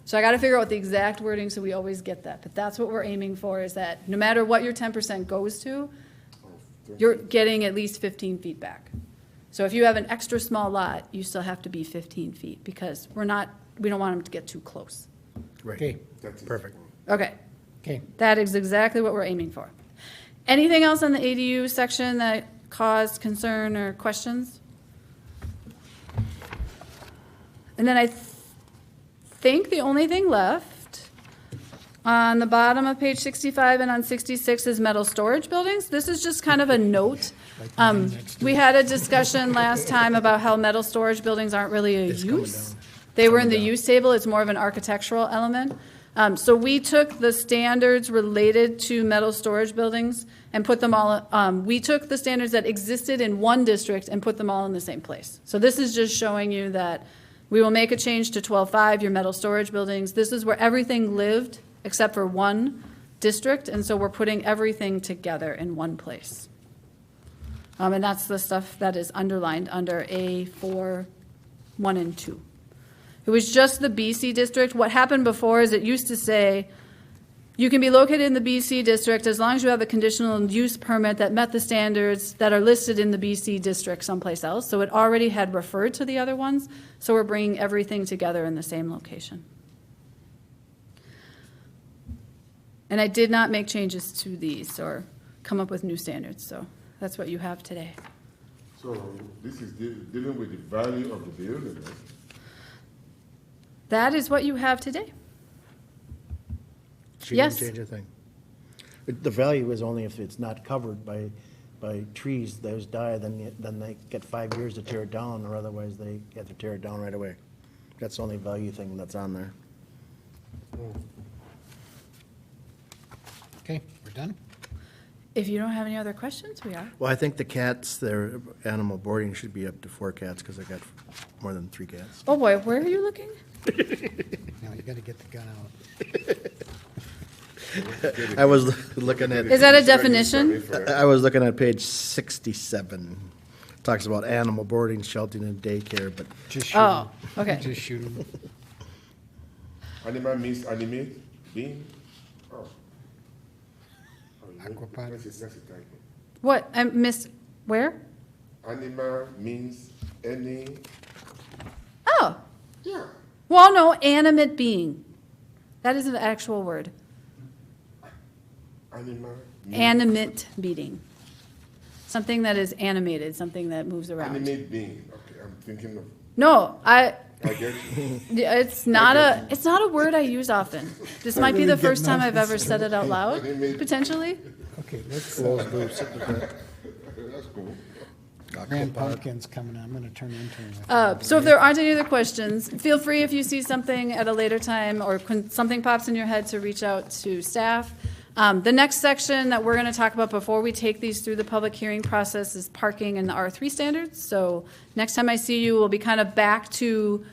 So I got to figure out what the exact wording so we always get that. But that's what we're aiming for, is that no matter what your 10% goes to, you're getting at least 15 feet back. So if you have an extra small lot, you still have to be 15 feet, because we don't want them to get too close. Right. Okay. Perfect. Okay. Okay. That is exactly what we're aiming for. Anything else on the ADU section that caused concern or questions? And then I think the only thing left on the bottom of page 65 and on 66 is metal storage buildings. This is just kind of a note. We had a discussion last time about how metal storage buildings aren't really a use. They were in the use table. It's more of an architectural element. So we took the standards related to metal storage buildings and put them all, we took the standards that existed in one district and put them all in the same place. So this is just showing you that we will make a change to 12.5, your metal storage buildings. This is where everything lived except for one district, and so we're putting everything together in one place. And that's the stuff that is underlined under A4, 1 and 2. It was just the BC district. What happened before is it used to say, you can be located in the BC district as long as you have a conditional use permit that met the standards that are listed in the BC district someplace else. So it already had referred to the other ones, so we're bringing everything together in the same location. And I did not make changes to these or come up with new standards, so that's what you have today. So this is dealing with the value of the building, right? That is what you have today. She Yes. didn't change a thing. The value is only if it's not covered by trees, those die, then they get 5 years to tear it down, or otherwise they have to tear it down right away. That's the only value thing that's on there. Okay, we're done? If you don't have any other questions, we are. Well, I think the cats, their animal boarding should be up to 4 cats, because I got more than 3 cats. Oh boy, where are you looking? Now you gotta get the gun out. I was looking at. Is that a definition? I was looking at page 67. Talks about animal boarding, sheltering, and daycare, but. Just shoot Oh, 'em. okay. Just shoot them. Animal means animate, being? Oh. Aquapod. That's a typo. What, I missed, where? Animal means any, Oh, yeah. well, no, animate being. That is an actual word. Animal means. Animate being. Something that is animated, something that moves around. Animate being, okay, I'm thinking of, No, I get you. yeah, it's not a word I use often. This might be the first time I've ever said it out loud, potentially. Okay, let's, That's cool. Grand Pumpkin's coming. I'm gonna turn into a. So if there aren't any other questions, feel free if you see something at a later time or when something pops in your head to reach out to staff. The next section that we're going to talk about before we take these through the public hearing process is parking and the R3 standards. So next time I see you, we'll be kind of back to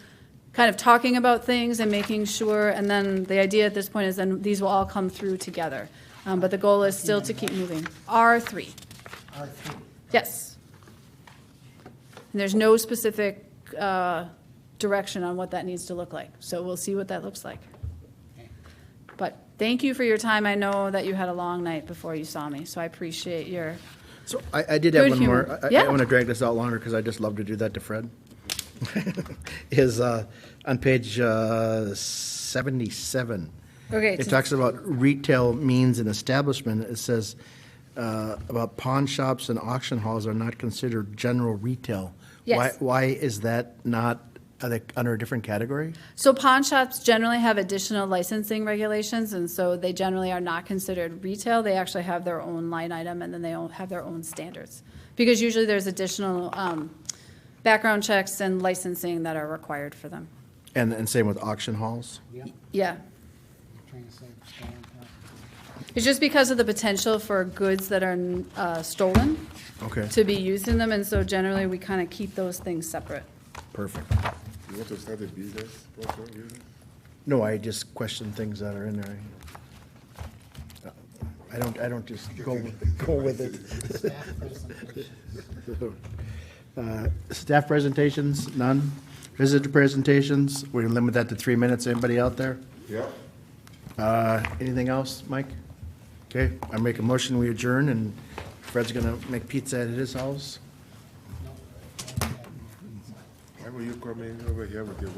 kind of talking about things and making sure, and then the idea at this point is then these will all come through together. But the goal is still to keep moving. R3. R3. Yes. And there's no specific direction on what that needs to look like. So we'll see what that looks like. But thank you for your time. I know that you had a long night before you saw me, so I appreciate your. So I did have Good one humor. more. I Yeah. want to drag this out longer because I just love to do that to Fred. Is on page 77. Okay. It talks about retail means an establishment. It says about pawn shops and auction halls are not considered general retail. Yes. Why is that not? Are they under a different category? So pawn shops generally have additional licensing regulations, and so they generally are not considered retail. They actually have their own line item, and then they all have their own standards. Because usually there's additional background checks and licensing that are required for them. And same with auction halls? Yeah. Trying to say, It's just because of the potential for goods that are stolen Okay, to be used in them, and so generally we kind of keep those things separate. perfect. You want to start a business? No, I just question things that are in there. I don't just go with it. Staff presentations, none. Visitor presentations, we're gonna limit that to 3 minutes. Anybody out there? Yeah. Anything else, Mike? Okay, I make a motion, we adjourn, and Fred's gonna make pizza at his house. Why were you coming over here with your